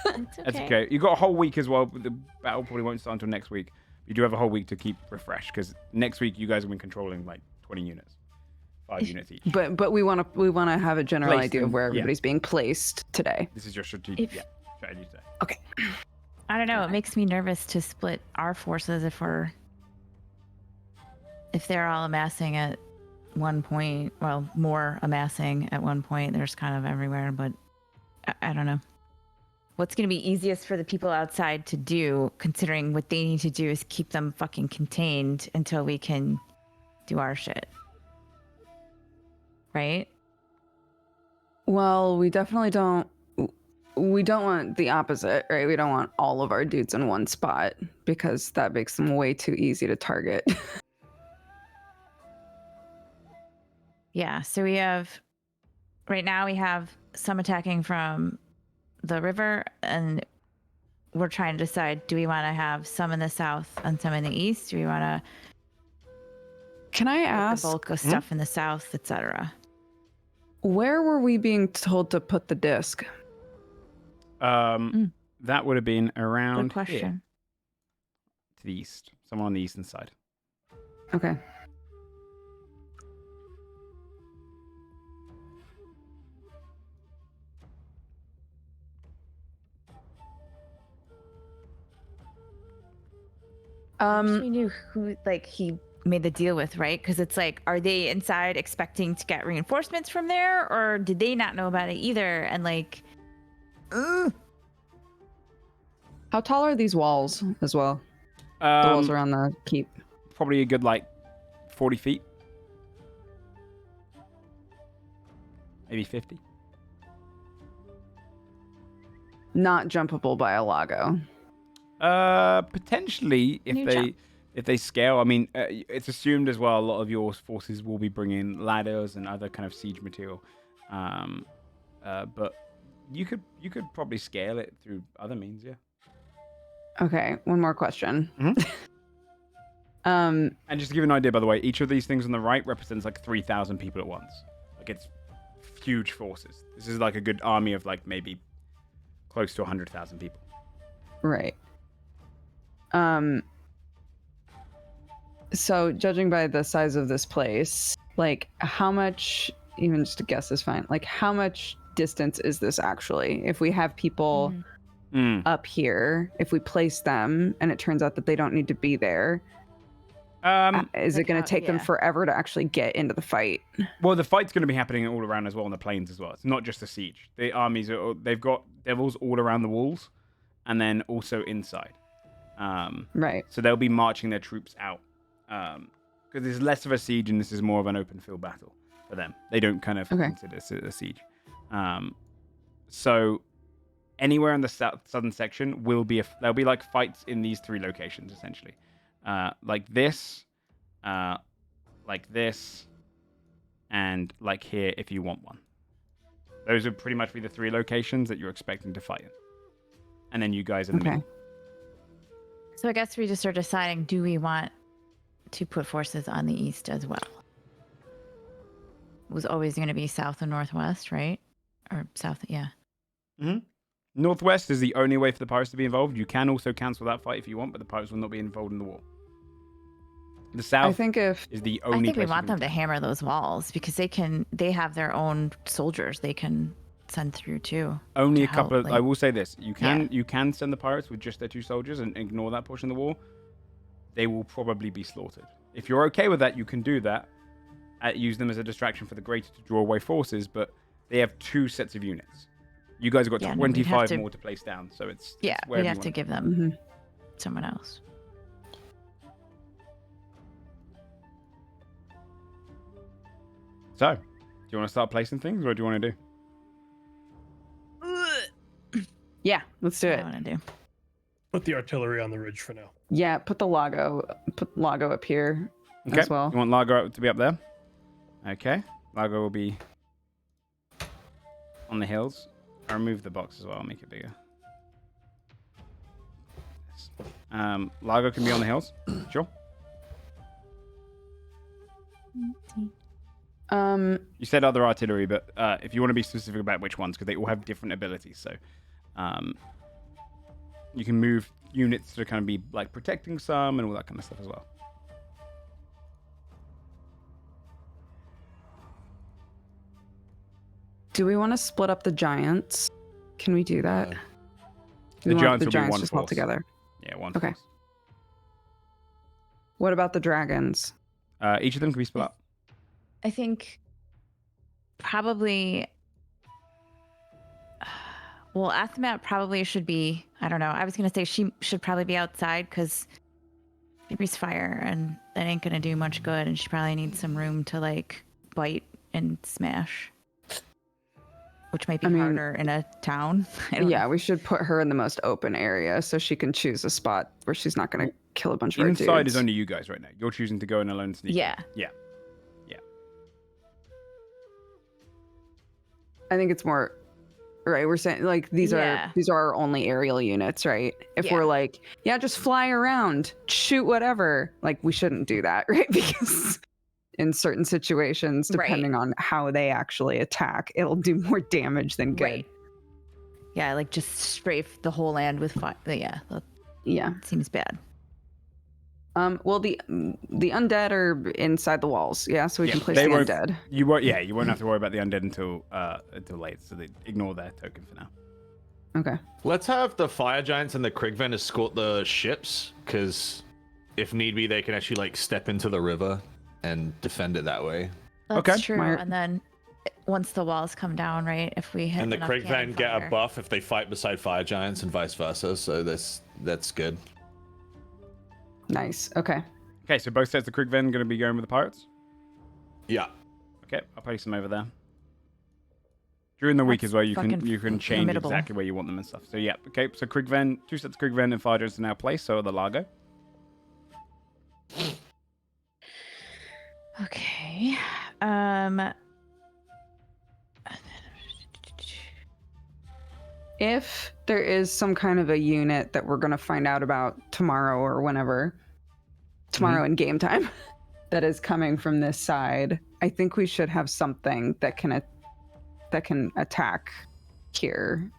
That's okay. You got a whole week as well. But the battle probably won't start until next week. You do have a whole week to keep refreshed because next week you guys will be controlling like 20 units, 5 units each. But we want to have a general Place idea them, of where yeah. everybody's being placed today. This is your strategy. If- Strategy today. Okay. I don't know. It makes me nervous to split our forces if they're all amassing at one point. Well, more amassing at one point. There's kind of everywhere, but I don't know. What's going to be easiest for the people outside to do, considering what they need to do is keep them fucking contained until we can do our shit. Right? Well, we definitely don't. We don't want the opposite, right? We don't want all of our dudes in one spot because that makes them way too easy to target. Yeah. So right now we have some attacking from the river, and we're trying to decide, do we want to have some in the south and some in the east? Do we want to Can I put the ask, bulk of stuff in the south, etc.? where were we being told to put the disc? That would have been around Good question. here, to the east, somewhere on the eastern side. Okay. We knew who he made the deal with, right? Because it's like, are they inside expecting to get reinforcements from there, or did they not know about it either? And How tall are these walls as well? The walls around the keep. Probably a good 40 feet, maybe 50. Not jumpable by a Lago. Potentially, if they scale. I mean, it's assumed as well. A lot of your forces will be bringing ladders and other kind of siege material. But you could probably scale it through other means. Yeah. Okay, one more question. And just to give you an idea, by the way, each of these things on the right represents 3,000 people at once. It's huge forces. This is a good army of maybe close to 100,000 people. Right. So judging by the size of this place, how much, even just a guess is fine, how much distance is this actually? If we have people up here, if we place them and it turns out that they don't need to be there, is it going to take them forever to actually get into the fight? Well, the fight's going to be happening all around as well on the plains as well. It's not just a siege. The armies, they've got devils all around the walls and then also inside. Right. So they'll be marching their troops out. Because it's less of a siege and this is more of an open field battle for them. They don't kind of consider it a siege. So anywhere in the southern section will be there'll be fights in these 3 locations essentially. Like this, and here if you want one. Those would pretty much be the 3 locations that you're expecting to fight in. And then you guys in the middle. So I guess we just are deciding, do we want to put forces on the east as well? It was always going to be south and northwest, right? Or south, yeah. Mm-hmm. Northwest is the only way for the pirates to be involved. You can also cancel that fight if you want, but the pirates will not be involved in the war. The south is the only. I think we place want them to hammer those walls because they have their own soldiers they can send through too. Only a couple of. I will say this: you can send the pirates with just their 2 soldiers and ignore that portion of the war. They will probably be slaughtered. If you're okay with that, you can do that. Use them as a distraction for the greater to draw away forces, but they have 2 sets of units. You guys have got 25 more to place down, so it's we'd have to give them someone else. So, do you want to start placing things, or do you want to do? Yeah, let's do it. I want to do. Put the artillery on the ridge for now. Yeah, put Lago up here Okay. as well. You want Largo to be up there? Okay. Largo will be on the hills. I'll remove the box as well. I'll make it bigger. Largo can be on the hills. Sure. You said other artillery, but if you want to be specific about which ones, because they all have different abilities, so you can move units to kind of be like protecting some and all that kind of stuff as well. Do we want to split up the giants? Can we do that? The giants will be giants one just all force. together. Yeah, one. Okay. Force. What about the dragons? Each of them can be split up. I think probably. Well, Athemat probably should be. I don't know. I was gonna say she should probably be outside because Baby's fire, and that ain't gonna do much good. And she probably needs some room to like bite and smash, which might be harder in a town. Yeah, we should put her in the most open area so she can choose a spot where she's not going to kill a bunch of our Inside dudes. is only you guys right now. You're choosing to go in alone. Sneak. Yeah. Yeah. I think it's more right. We're saying like these are our only aerial units, right? If we're like, yeah, just fly around, shoot whatever, like we shouldn't do that, right? Because in certain situations, depending on how they actually attack, it'll do more damage than good. Right. Yeah, like just strafe the whole land with fire. Yeah. Yeah. Seems bad. Well, the undead are inside the walls, yeah. So we can place the undead. You won't have to worry about the undead until late. So they ignore their token for now. Okay. Let's have the fire giants and the Krigven escort the ships, because if need be, they can actually like step into the river and defend it that way. That's true. And then once the walls come down, right? If we hit and the enough Krigven cannon get fire. a buff if they fight beside fire giants and vice versa. So that's good. Nice. Okay. Okay, so both sets of Krigven going to be going with the pirates? Yeah. Okay, I'll place them over there. During the week as well, you can change formidable. exactly where you want them and stuff. So yeah, okay, so Krigven, 2 sets of Krigven and fire giants are now placed, so are the Largo. Okay. If there is some kind of a unit that we're going to find out about tomorrow or whenever, tomorrow in game time, that is coming from this side, I think we should have something that can attack here,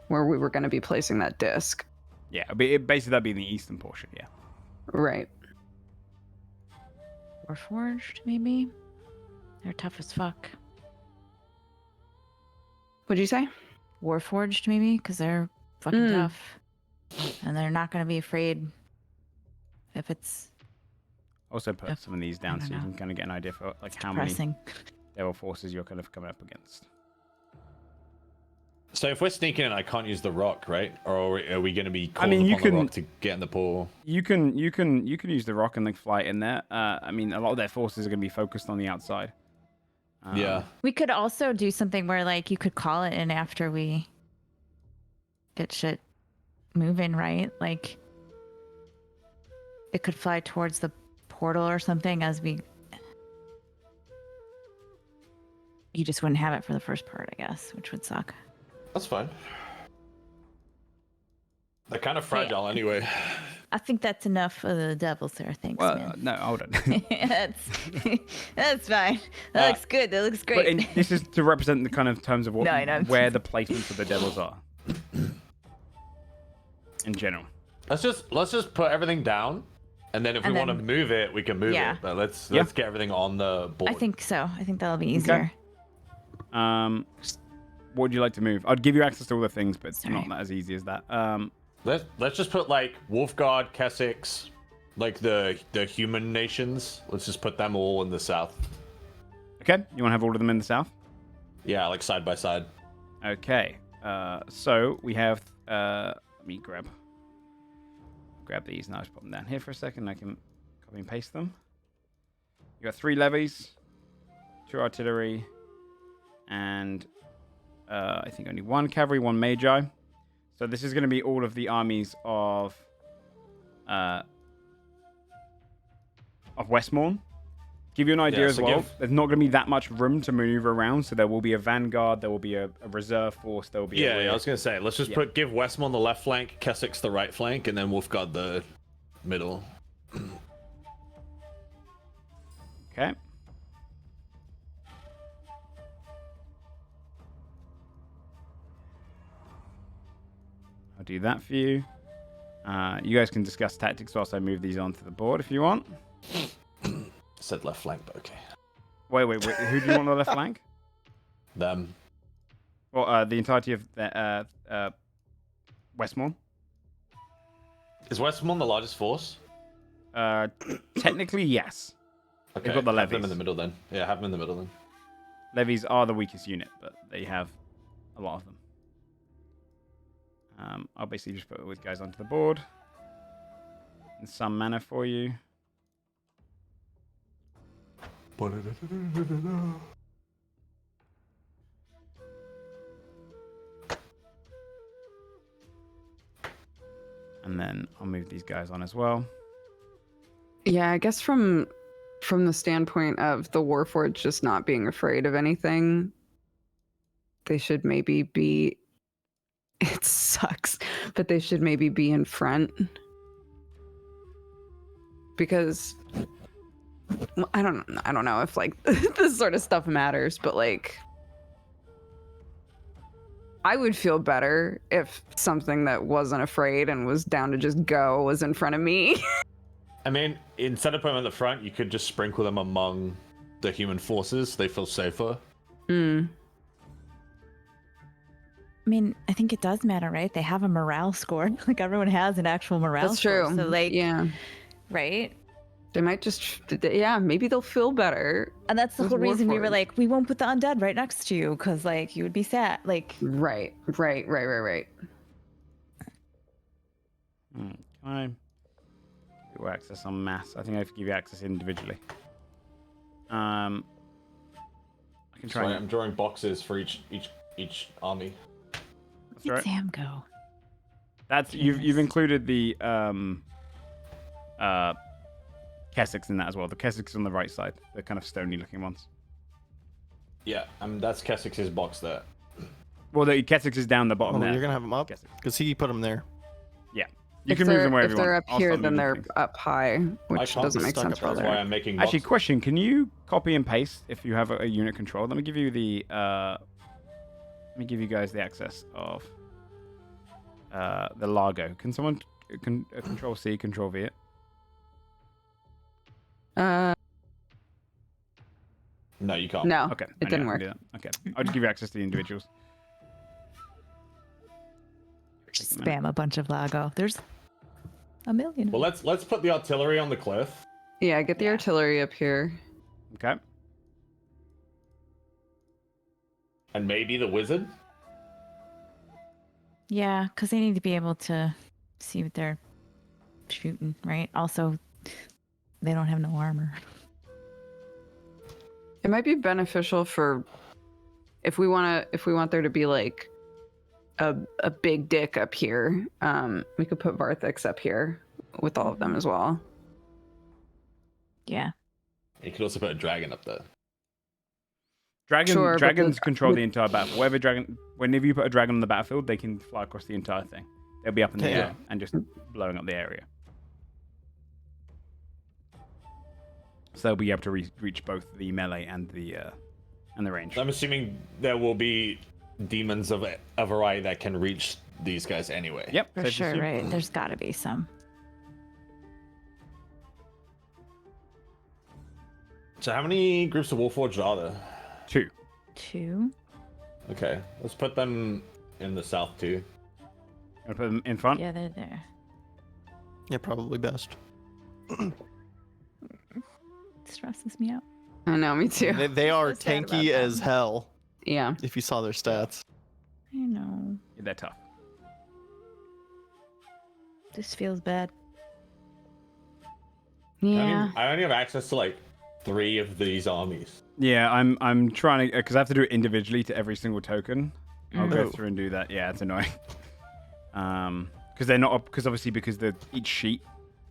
where we were going to be placing that disc. Yeah, basically that'd be in the eastern portion, yeah. Right. Warforged, maybe? They're tough as fuck. What'd you say? Warforged, maybe? Because they're fucking tough. And they're not going to be afraid if it's... Also put some of these down so you can kind of get an idea for like how many devil forces you're kind of coming up against. So if we're sneaking in, I can't use the rock, right? Or are we going to be calling upon the rock to get in the pool? You can use the rock and like fly in there. I mean, a lot of their forces are going to be focused on the outside. Yeah. We could also do something where like you could call it in after we get shit moving, right? Like it could fly towards the portal or something as we... You just wouldn't have it for the first part, I guess, which would suck. That's fine. They're kind of fragile anyway. I think that's enough of the devils there. Thanks, man. No, hold on. That's fine. That looks good. That looks great. But this is to represent the kind of terms of what, No, I know. where the placements of the devils are. In general. Let's just put everything down, and then if we want to move it, we can move it. But let's get everything on the board. I think so. I think that'll be easier. Okay. What would you like to move? I'd give you access to all the things, but it's not as easy as that. Let's just put like Wolfguard, Kessex, like the human nations. Let's just put them all in the south. Okay, you want to have all of them in the south? Yeah, like side by side. Okay. So we have. Let me grab these and I'll just put them down here for a second. I can copy and paste them. You got 3 levies, 2 artillery, and I think only 1 cavalry, 1 magi. So this is going to be all of the armies of Westmorn. Give you an idea as well. There's not going to be that much room to maneuver around, so there will be a vanguard, there will be a reserve force, there will be. Yeah, I was going to say, let's just give Westmorn the left flank, Keswick's the right flank, and then Wolfguard the middle. Okay. I'll do that for you. You guys can discuss tactics whilst I move these onto the board if you want. Said left flank, but okay. Wait. Who do you want on the left flank? Them. Well, the entirety of Westmorn. Is Westmorn the largest force? Technically, yes. Okay, They've got the have levies. them in the middle then. Yeah, have them in the middle then. Levies are the weakest unit, but they have a lot of them. I'll basically just put all these guys onto the board in some manner for you. And then I'll move these guys on as well. Yeah, I guess from the standpoint of the Warforged just not being afraid of anything, they should maybe be. It sucks, but they should maybe be in front. Because I don't know if like this sort of stuff matters, but like I would feel better if something that wasn't afraid and was down to just go was in front of me. I mean, instead of putting them in the front, you could just sprinkle them among the human forces. They feel safer. I mean, I think it does matter, right? They have a morale score. Like everyone has an actual morale That's score. true. So like, yeah, right? they might just, yeah, maybe they'll feel better. And that's the with whole reason we were Warforged. like, we won't put the undead right next to you because like you would be sad. Like, Right. Can I give you access on mass? I think I have to give you access individually. I can try. Sorry, I'm drawing boxes for each army. That's right. Sam go. That's you've included the Keswick's in that as well. The Keswick's on the right side, the kind of stony looking ones. Yeah, that's Keswick's box there. Well, the Keswick's is down the bottom there. You're gonna have them up Keswick. because he put them there. Yeah, you If can move them wherever if you they're want. up I'll here, start then moving they're things. up high, which can't doesn't be make stuck sense up for there. That's why there. I'm making Actually, boxes. question: can you copy and paste if you have a unit control? Let me give you the. Let me give you guys the access of the Largo. Can someone control C, control V it? No, you can't. No, Okay, it didn't work. Okay, I'll just give you access to the individuals. Just spam a bunch of Lago. There's a million. Well, let's put the artillery on the cliff. Yeah, get the artillery up here. Okay. And maybe the wizard. Yeah, because they need to be able to see what they're shooting, right? Also, they don't have no armor. It might be beneficial for if we want there to be like a big dick up here. We could put Varthix up here with all of them as well. Yeah. You could also put a dragon up there. Sure, but Dragons control the entire battlefield. Whenever you put a dragon on the battlefield, they can fly across the entire thing. They'll be up in the air and just blowing up the area. So they'll be able to reach both the melee and the range. I'm assuming there will be demons of a variety that can reach these guys anyway. Yep, For safe to sure, assume. right? There's got to be some. So how many groups of Warforged are there? 2. 2. Okay, let's put them in the south too. Gonna put them in front. Yeah, they're there. Yeah, probably best. It stresses me out. I know, me too. They are So sad tanky about as them. hell. Yeah. If you saw their stats. I know. Yeah, they're tough. This feels bad. Yeah. I only have access to like 3 of these armies. Yeah, I'm trying to because I have to do it individually to every single token. I'll go Oh. through and do that. Yeah, it's annoying. Because they're not because obviously because each sheet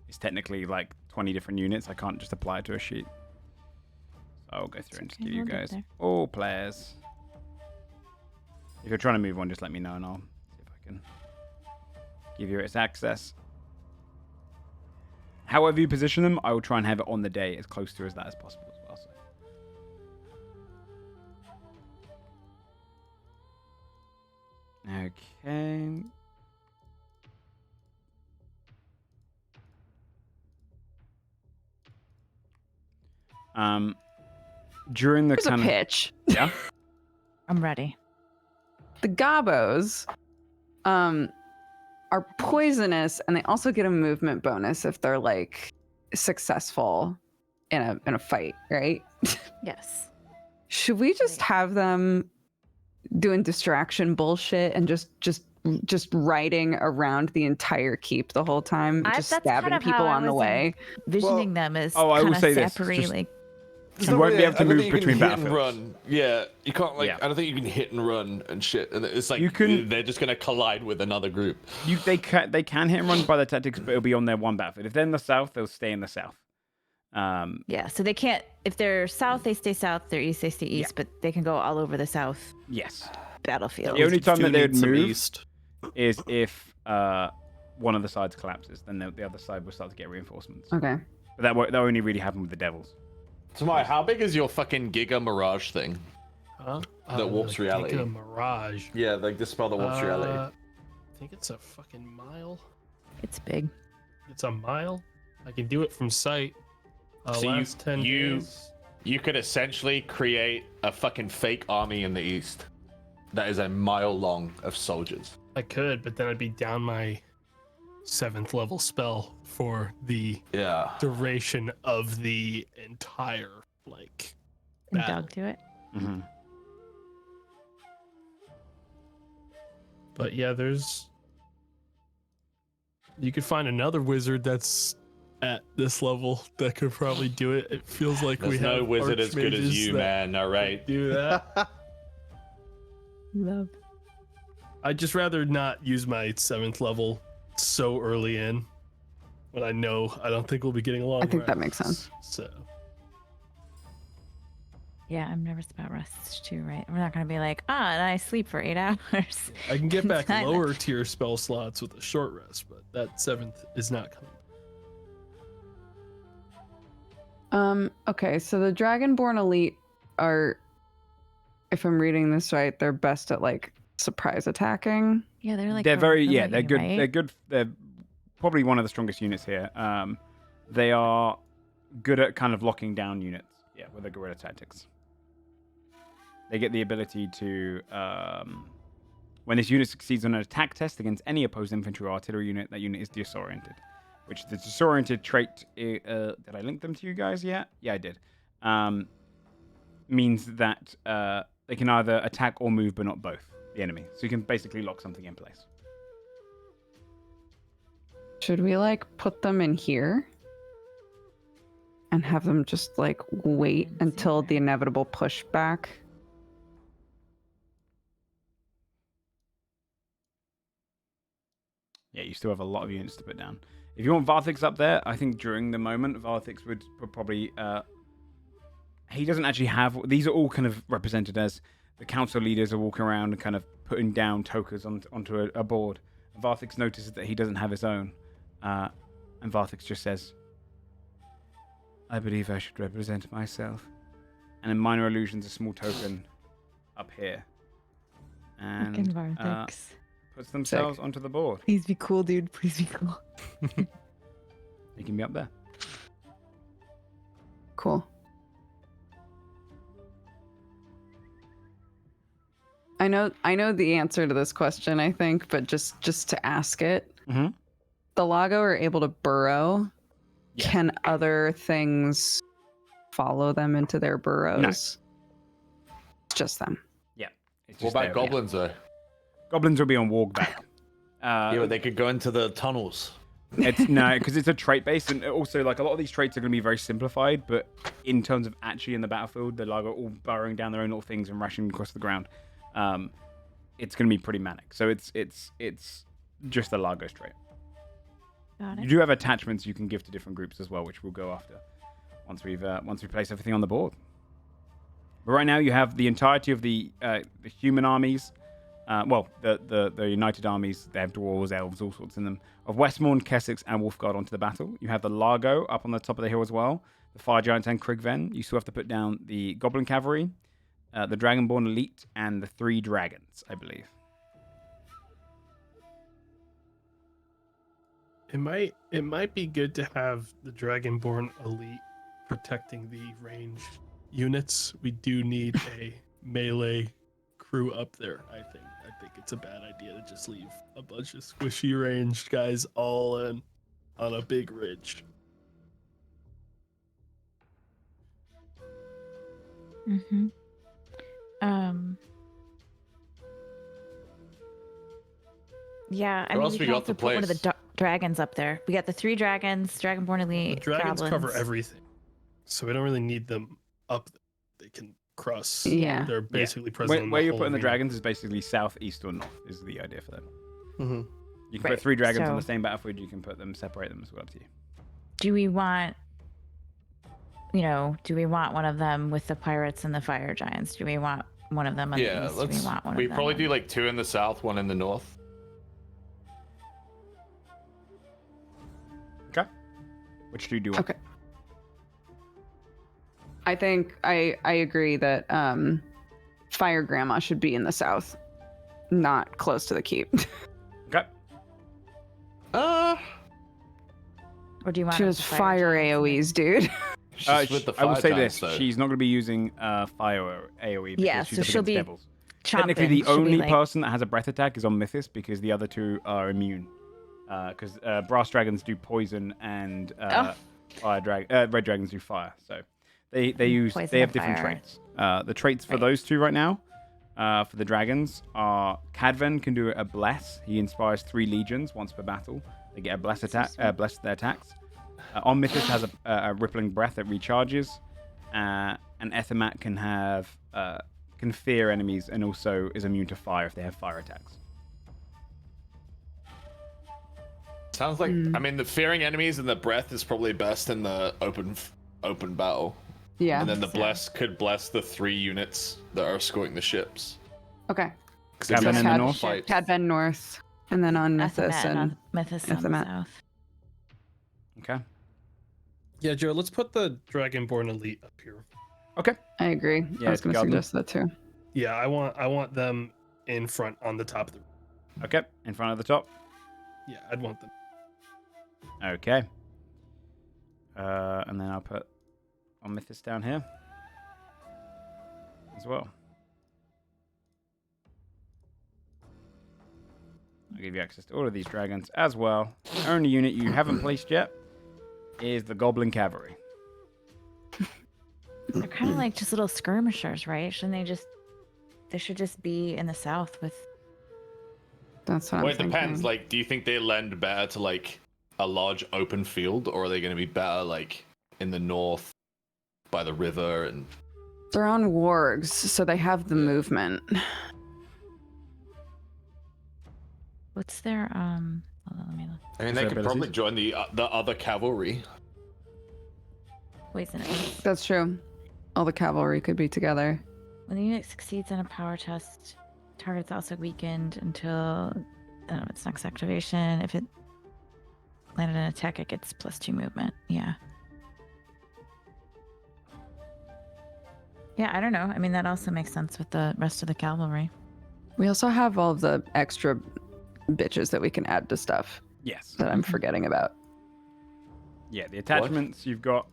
is technically like 20 different units. I can't just apply it to a sheet. So I'll go through and just give you guys all players. If you're trying to move one, just let me know and I'll see if I can give you its access. However you position them, I will try and have it on the day as close to that as possible as well. So. Okay. During the Here's kind a of pitch. yeah. I'm ready. The gobos are poisonous, and they also get a movement bonus if they're like successful in a fight, right? Yes. Should we just have them doing distraction bullshit and just riding around the entire keep the whole time, just that's stabbing kind of people how I on the was way? Visioning them as I will kind say of this, separate, just- like You won't be able to I don't move think you can between hit and battlefields. run. Yeah, you can't like. Yeah. I don't think you can hit and run and shit. And it's like You can- they're just gonna collide with another group. They can hit and run by their tactics, but it'll be on their one battlefield. If they're in the south, they'll stay in the south. yeah. So they can't. If they're south, they stay south. They're east, they stay east. But they can go all over the south Yes. battlefield. The only time that they would Some move east. is if one of the sides collapses, then the other side will start to get reinforcements. Okay. But that only really happen with the devils. Tomorrow, how big is your fucking Giga Mirage thing? Huh? That warps reality. Giga Mirage. Yeah, like the spell that warps reality. I think it's a fucking mile. It's big. It's a mile. I can do it from sight. So Last 10 days. You could essentially create a fucking fake army in the east that is a mile long of soldiers. I could, but then I'd be down my 7th level spell for the Yeah. duration of the entire like And battle. dog to it. Mm-hmm. But yeah, you could find another wizard that's at this level that could probably do it. It feels like we There's have no wizard as good as archmages you, that man. All right. do that. Love. I'd just rather not use my 7th level so early in when I know I don't think we'll be getting along. I think that right. makes sense. So Yeah, I'm nervous about rest too, right? We're not gonna be like, and I sleep for 8 hours. I can get back Kinda. lower tier spell slots with a short rest, but that 7th is not coming. Okay, so the Dragonborn Elite are, if I'm reading this right, they're best at like surprise attacking. Yeah, they're like they're very they're mobility, good. right? They're good. They're probably one of the strongest units here. They are good at kind of locking down units. Yeah, with their guerrilla tactics. They get the ability to, when this unit succeeds on an attack test against any opposed infantry or artillery unit, that unit is disoriented. Which the disoriented trait, did I link them to you guys yet? Yeah, I did. Means that they can either attack or move, but not both, the enemy. So you can basically lock something in place. Should we like put them in here and have them just like wait until the inevitable pushback? Yeah, you still have a lot of units to put down. If you want Varthix up there, I think during the moment, Varthix would probably... he doesn't actually have... These are all kind of represented as the council leaders are walking around and kind of putting down tokens onto a board. Varthix notices that he doesn't have his own. And Varthix just says, I believe I should represent myself. And in Minor Illusions, a small token up here. And Fucking Varthix. puts themselves onto the board. Please be cool, dude. Please be cool. He can be up there. Cool. I know the answer to this question, I think, but just to ask it. Mm-hmm. The Lago are able to burrow. Yeah. Can other things follow them into their burrows? No. It's just them. It's What just about there. goblins though? Goblins will be on walkback. Yeah, but they could go into the tunnels. It's no, because it's a trait based, and also like a lot of these traits are going to be very simplified. But in terms of actually in the battlefield, the Lago all burrowing down their own little things and rushing across the ground. It's going to be pretty manic. So it's just the Largo trait. Got You it. do have attachments you can give to different groups as well, which we'll go after once we place everything on the board. But right now, you have the entirety of the human armies. The United Armies. They have dwarves, elves, all sorts in them. Of Westmorn, Kessex, and Wolfguard onto the battle. You have the Largo up on the top of the hill as well. The Fire Giants and Krigven. You still have to put down the Goblin Cavalry, the Dragonborn Elite, and the 3 Dragons, I believe. It might be good to have the Dragonborn Elite protecting the ranged units. We do need a melee crew up there, I think. I think it's a bad idea to just leave a bunch of squishy ranged guys all in on a big ridge. Mm-hmm. Yeah, I Where mean, else we we can got also the put one of the place? dragons up there. We got the 3 dragons, Dragonborn Elite, The dragons goblins. cover everything, so we don't really need them up there. They can cross. Yeah. They're basically present. in Where the you're whole putting the arena. dragons is basically south, east, or north, is the idea for that. Mm-hmm. You can Right, put 3 dragons on the so- same battlefield. You can put them, separate them. It's all up to you. Do we want, do we want one of them with the pirates and the fire giants? Do we want one of them on Yeah, the east? let's. Do we want one We of them probably on- do like 2 in the south, 1 in the north. Okay. Which do you do? Okay. I think I agree that Fire Grandma should be in the south, not close to the keep. Okay. Or do you want She them has with fire giants? AoEs, dude. She's with the I will fire say giants, this: though. she's not going to be using fire AoE because Yeah, she's so up she'll against be devils. Chomping. Technically, the She'll be only like- person that has a breath attack is on Mythis because the other 2 are immune. Because brass dragons do poison and red dragons do fire. So they Poison have and different fire. traits. The traits for Right. those 2 right now, for the dragons, are Cadven can do a bless. He inspires 3 legions once per battle. They get a bless attack, bless their attacks. On Mythis has a rippling breath that recharges. And Ethermat can have can fear enemies and also is immune to fire if they have fire attacks. Sounds like. I mean, the fearing enemies and the breath is probably best in the open battle. Yeah. And then the bless could bless the 3 units that are escorting the ships. Okay. 'Cause if Cadven you in the have north? to fight- Cadven north, and then on Mythis Ethermat and on Mythis on the Ethermat. south. Okay. Yeah, Joe. Let's put the Dragonborn Elite up here. Okay. I agree. Yeah, I was going to Goblin. suggest that too. Yeah, I want them in front on the top of the. Okay. In front of the top. Yeah, I'd want them. Okay. And then I'll put on Mythis down here as well. I'll give you access to all of these dragons as well. The only unit you haven't placed yet is the Goblin Cavalry. They're kind of like just little skirmishers, right? They should just be in the south with. That's what Well, I'm it depends. thinking. Like, do you think they lend better to like a large open field, or are they going to be better like in the north by the river and? They're on wargs, so they have the movement. What's their Hold on, let me look. I mean, Is they there could probably abilities? join the other cavalry. Poison it. That's true. All the cavalry could be together. When the unit succeeds on a power test, target's also weakened until its next activation. If it landed an attack, it gets +2 movement. Yeah. Yeah, I don't know. I mean, that also makes sense with the rest of the cavalry. We also have all of the extra bitches that we can add to stuff Yes. that I'm forgetting about. Yeah, the attachments you've got,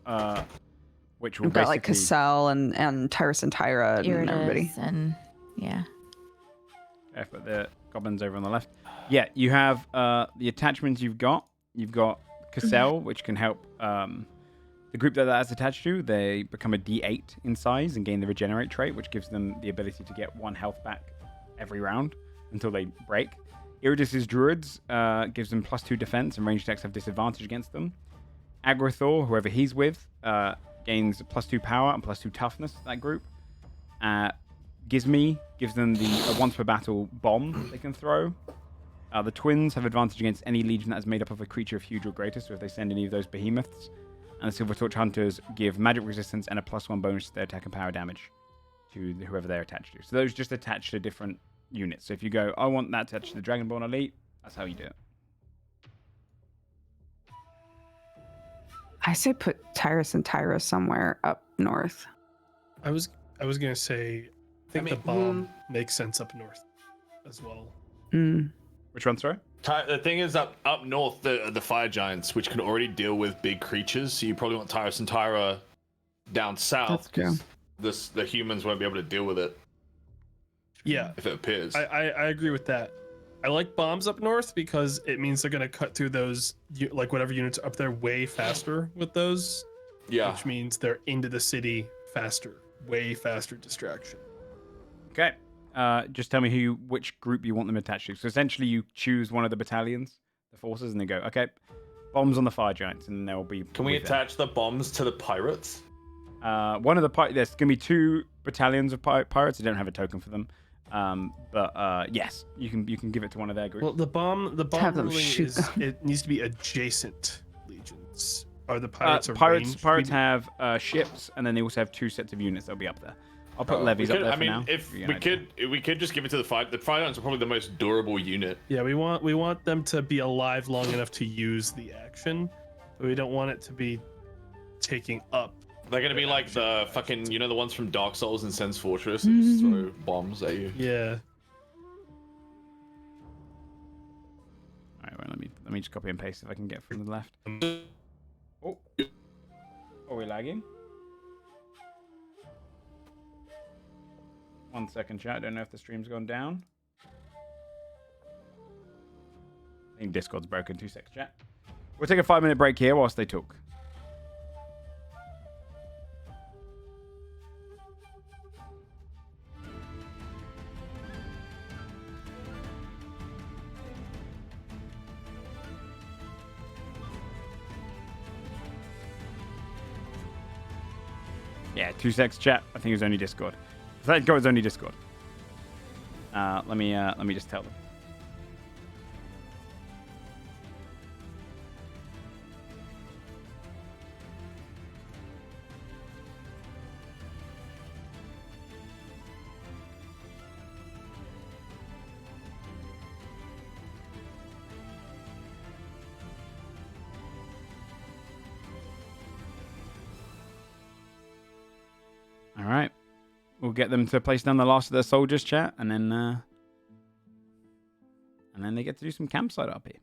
which will We've got basically... like Cassell and Tyrus and Tyra and everybody. Iridas and yeah. Yeah, but the goblins over on the left. Yeah, you have the attachments you've got. You've got Cassell, which can help the group that that's attached to. They become a D8 in size and gain the regenerate trait, which gives them the ability to get 1 health back every round until they break. Iridis's druids gives them +2 defense and ranged attacks have disadvantage against them. Agrothor, whoever he's with, gains +2 power and +2 toughness to that group. Gizmi gives them the once per battle bomb they can throw. The twins have advantage against any legion that is made up of a creature of huge or greater, so if they send any of those behemoths. And the Silver Torch Hunters give magic resistance and a +1 bonus to their attack and power damage to whoever they're attached to. So those just attach to different units. So if you go, I want that attached to the Dragonborn Elite, that's how you do it. I say put Tyrus and Tyra somewhere up north. I was gonna say I think the bomb makes sense up north as well. Which one, sorry? The thing is, up north, the fire giants, which can already deal with big creatures, so you probably want Tyrus and Tyra down south, because the humans won't be able to deal with it. Yeah, if it appears. I agree with that. I like bombs up north because it means they're gonna cut through those like whatever units are up there way faster with those. Yeah. Which means they're into the city faster, way faster distraction. Okay. Just tell me which group you want them attached to. So essentially, you choose one of the battalions, the forces, and they go, okay, bombs on the fire giants, and they'll be. Can we attach the bombs to the pirates? One of the there's gonna be 2 battalions of pirates. I don't have a token for them, but yes, you can give it to one of their groups. Well, the bomb Have them ruling shoot is them. it needs to be adjacent legions. Are the pirates Pirates have ships, and then they also have 2 sets of units that'll be up there. I'll put levies up there for now. If we could just give it to the fire. The fire giants are probably the most durable unit. Yeah, we want them to be alive long enough to use the action, but we don't want it to be taking up. They're gonna be like the fucking, the ones from Dark Souls and Sen's Fortress, and just throw bombs at you. Yeah. All right, well, let me just copy and paste if I can get from the left. Oh, are we lagging? 1 second, chat. I don't know if the stream's gone down. I think Discord's broken. 2 seconds, chat. We'll take a 5-minute break here whilst they talk. Yeah, 2 seconds, chat. I think it was only Discord. Thank God it's only Discord. Let me just tell them. All right. We'll get them to place down the last of their soldiers, chat, and then they get to do some campsite RP.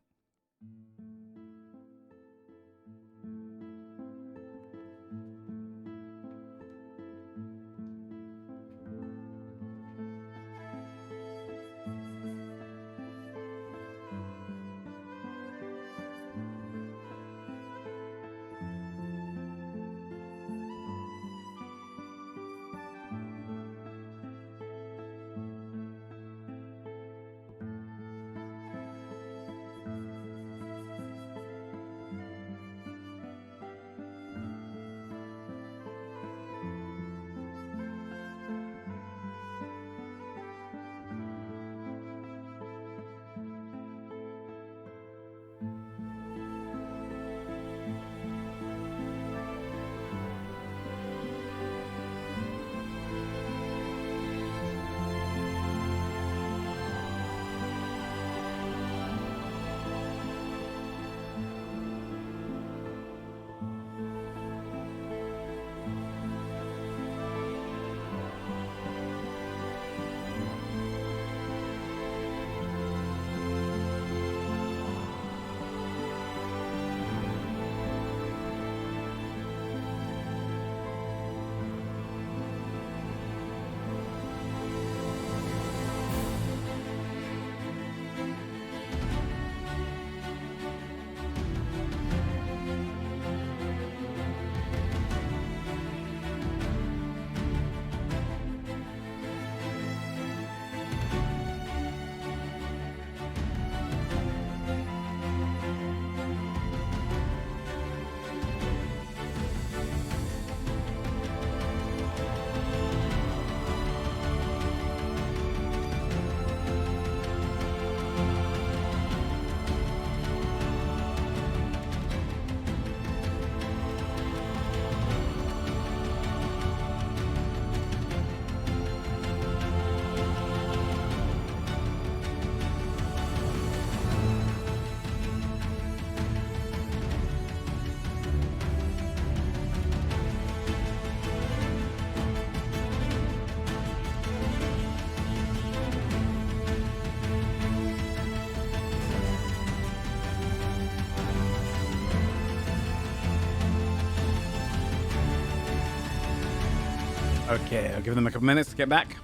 Okay, I'll give them a couple minutes to get back.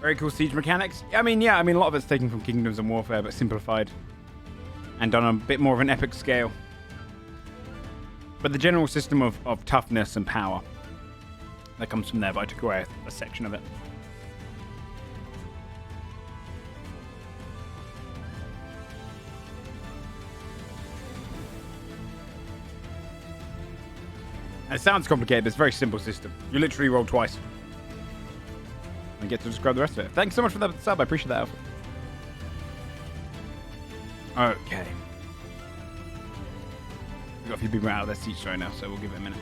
Very cool siege mechanics. I mean, a lot of it's taken from Kingdoms and Warfare, but simplified. And done on a bit more of an epic scale. But the general system of toughness and power that comes from there, but I took away a section of it. It sounds complicated, but it's a very simple system. You literally roll twice. And get to describe the rest of it. Thanks so much for that sub. I appreciate that, Alpha. Okay. We've got a few people out of their seats right now, so we'll give it a minute.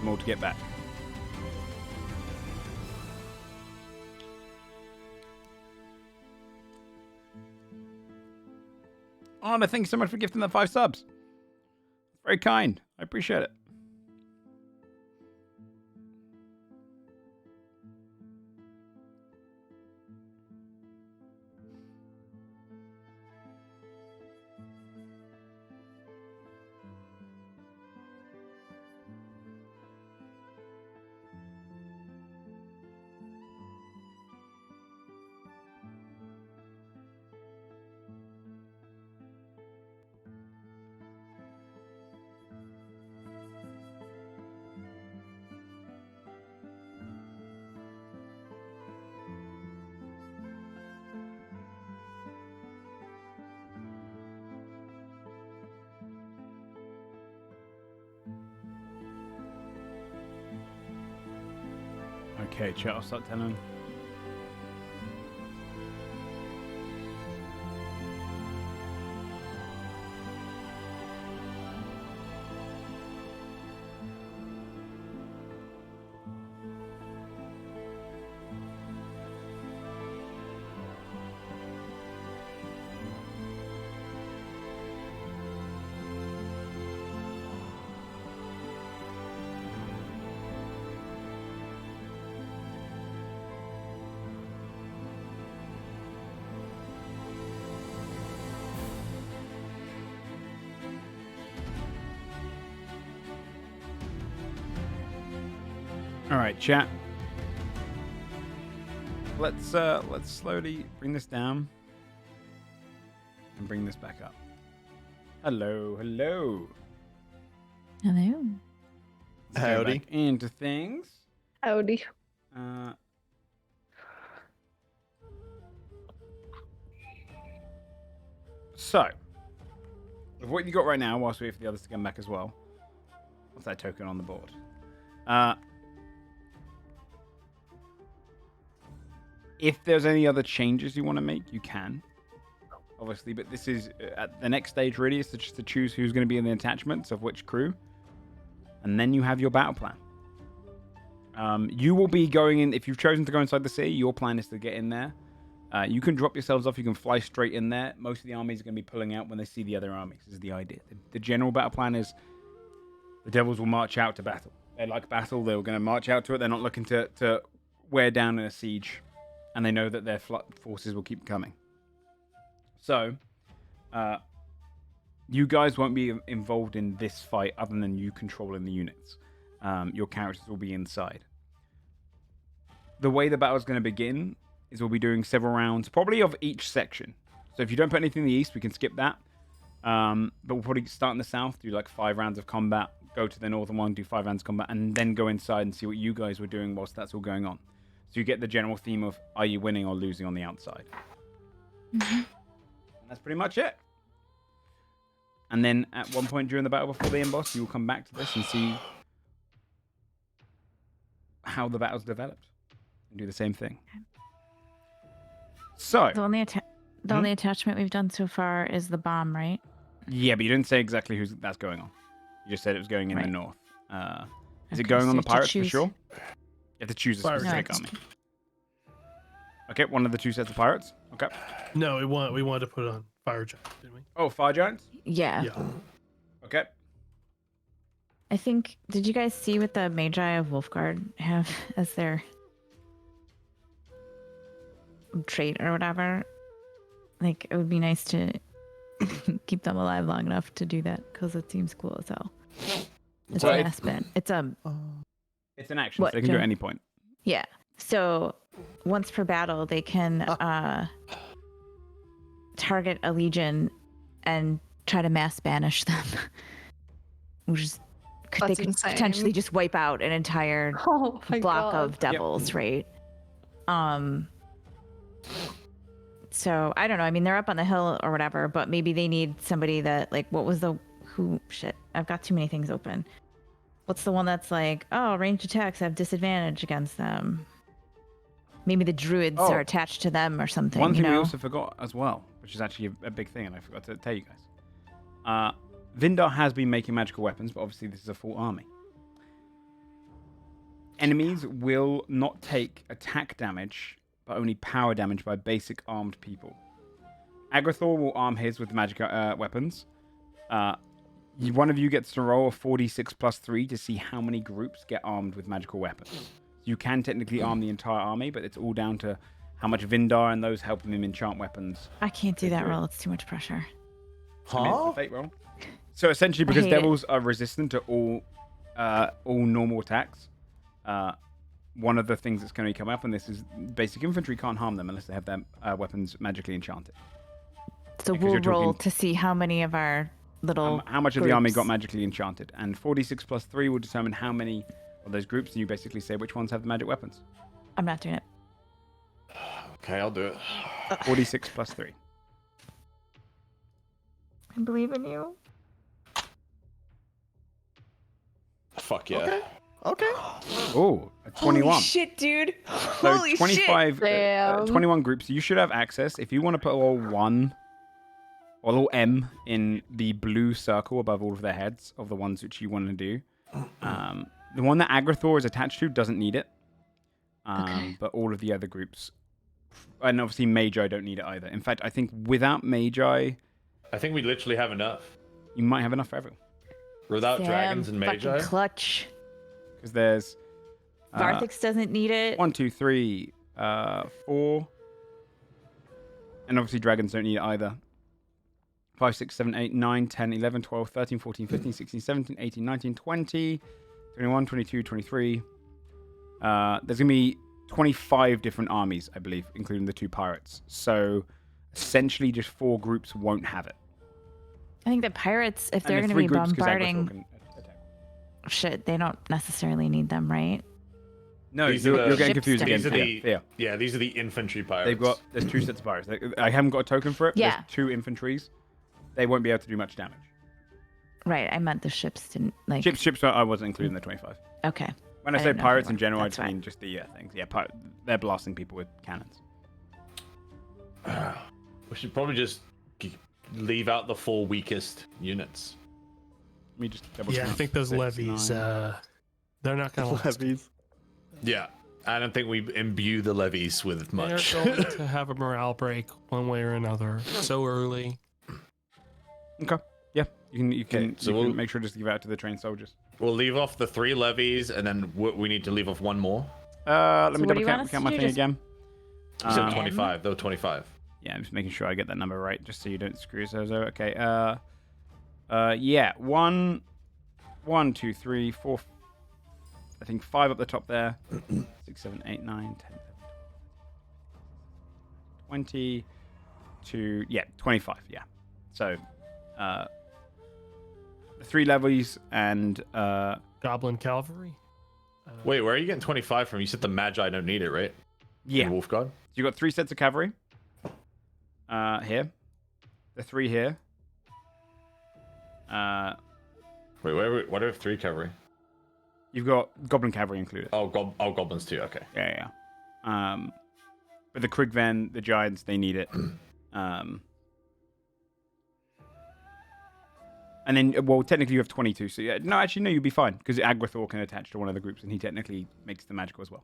More to get back. Anna, thank you so much for gifting the 5 subs. Very kind. I appreciate it. Okay, chat, I'll start telling. All right, chat. Let's slowly bring this down and bring this back up. Hello. Hello. Let's go Howdy. back into things. Howdy. So, with what you got right now, whilst we wait for the others to come back as well. What's that token on the board? If there's any other changes you want to make, you can. Obviously, but this is at the next stage really is just to choose who's going to be in the attachments of which crew. And then you have your battle plan. You will be going in, if you've chosen to go inside the city, your plan is to get in there. You can drop yourselves off, you can fly straight in there. Most of the armies are going to be pulling out when they see the other armies, is the idea. The general battle plan is the devils will march out to battle. They like battle, they're going to march out to it. They're not looking to wear down in a siege. And they know that their forces will keep coming. So, you guys won't be involved in this fight other than you controlling the units. Your characters will be inside. The way the battle is going to begin is we'll be doing several rounds, probably of each section. So if you don't put anything in the east, we can skip that. But we'll probably start in the south, do like 5 rounds of combat, go to the northern one, do 5 rounds of combat, and then go inside and see what you guys were doing whilst that's all going on. So you get the general theme of, are you winning or losing on the outside? Mm-hmm. And that's pretty much it. And then at one point during the battle before the end boss, you will come back to this and see how the battle's developed. And do the same thing. So. The only attachment we've done so far is the bomb, right? Yeah, but you didn't say exactly who's that's going on. You just said it was going in the north. Is it going so on the you have to pirates for choose. sure? You have to choose a Pirates. specific No, army. Okay, one of the 2 sets of pirates. Okay. No, we wanted to put it on Fire Giant, didn't we? Oh, fire giants? Yeah. Okay. I think, did you guys see what the Magi of Wolfguard have as their trait or whatever? Like, it would be nice to keep them alive long enough to do that because it seems cool as hell. It's Well, a it's- mass ban. It's It's an action, What, so they can do it Jen? at any point. yeah. So once per battle, they can target a legion and try to mass banish them, which is they That's could insane. potentially just wipe out an entire Oh my block god. of devils, right? So I don't know. I mean, they're up on the hill or whatever, but maybe they need somebody that like what was the who shit. I've got too many things open. What's the one that's like, oh, ranged attacks have disadvantage against them? Maybe the druids Oh. are attached to them or something. One you thing we know? also forgot as well, which is actually a big thing, and I forgot to tell you guys. Vindar has been making magical weapons, but obviously this is a full army. Enemies will not take attack damage, but only power damage by basic armed people. Agrathor will arm his with magic weapons. One of you gets to roll a 46 plus 3 to see how many groups get armed with magical weapons. You can technically arm the entire army, but it's all down to how much Vindar and those helping him enchant weapons. I can't do They that do it. roll. It's too much pressure. I mean, it's a fate roll. So essentially, because hate it. devils are resistant to all normal attacks, one of the things that's going to come up, and this is basic infantry can't harm them unless they have their weapons magically enchanted. So Because we'll you're roll talking- to see how many of our little How much of the army got groups. magically enchanted, and 46 plus 3 will determine how many of those groups, and you basically say which ones have the magic weapons. I'm not doing it. Okay, I'll do it. 46 plus 3. I believe in you. Fuck yeah. Okay. Oh, a 21. Holy shit, dude. So Holy 25, shit. Damn. 21 groups. You should have access. If you want to put a little 1 or a little M in the blue circle above all of their heads of the ones which you want to do. The one that Agrathor is attached to doesn't need it. But all of the other groups, and obviously Magi don't need it either. In fact, I think without Magi, I think we literally have enough. you might have enough for everyone. Without Damn, dragons and fucking magi. clutch. Because there's Varthix doesn't need it. 1, 2, 3, 4. And obviously dragons don't need it either. 5, 6, 7, 8, 9, 10, 11, 12, 13, 14, 15, 16, 17, 18, 19, 20, 21, 22, 23. There's going to be 25 different armies, I believe, including the 2 pirates. So essentially just 4 groups won't have it. I think the pirates, if And they're the going to 3 be groups 'cause Agrathor bombarding can attack. shit, they don't necessarily need them, right? No, These are you're the- getting Ships confused don't again. These are the Yeah. yeah, these are the infantry pirates. They've got, there's 2 sets of pirates. I haven't got a token for it. But Yeah. There's 2 infantries. They won't be able to do much damage. Right. I meant the ships didn't like. Ships I wasn't including the 25. Okay. When I I say didn't know if pirates they in were. general, I That's just fine. mean just the things. Yeah, they're blasting people with cannons. We should probably just leave out the 4 weakest units. Let me just double Yeah, I check. think those 6, levies, 9. they're not gonna last. Levies. Yeah. I don't think we imbue the levies with much. They're going to have a morale break one way or another so early. Okay. Yeah, you can so you we'll- can make sure just to give out to the trained soldiers. We'll leave off the 3 levies, and then we need to leave off 1 more. Let So me what do double you want count us my to do? thing Just- again. You said Um, 25. Though 25. Yeah, I'm just making sure I get that number right, just so you don't screw yourselves over. Okay. Yeah. 1, 2, 3, 4. I think 5 up the top there. 6, 7, 8, 9, 10, 11, 20. 22. Yeah, 25. Yeah. So, the 3 levies and Goblin cavalry. Wait, where are you getting 25 from? You said the magi don't need it, right? yeah. In Wolf God? So you got 3 sets of cavalry. Here. The 3 here. Wait, what are 3 cavalry? You've got goblin cavalry included. Oh, goblins too. Okay. Yeah. But the Krigven, the giants, they need it. And then, well, technically you have 22. So yeah, no, actually, no, you'll be fine because Agrathor can attach to one of the groups, and he technically makes the magical as well.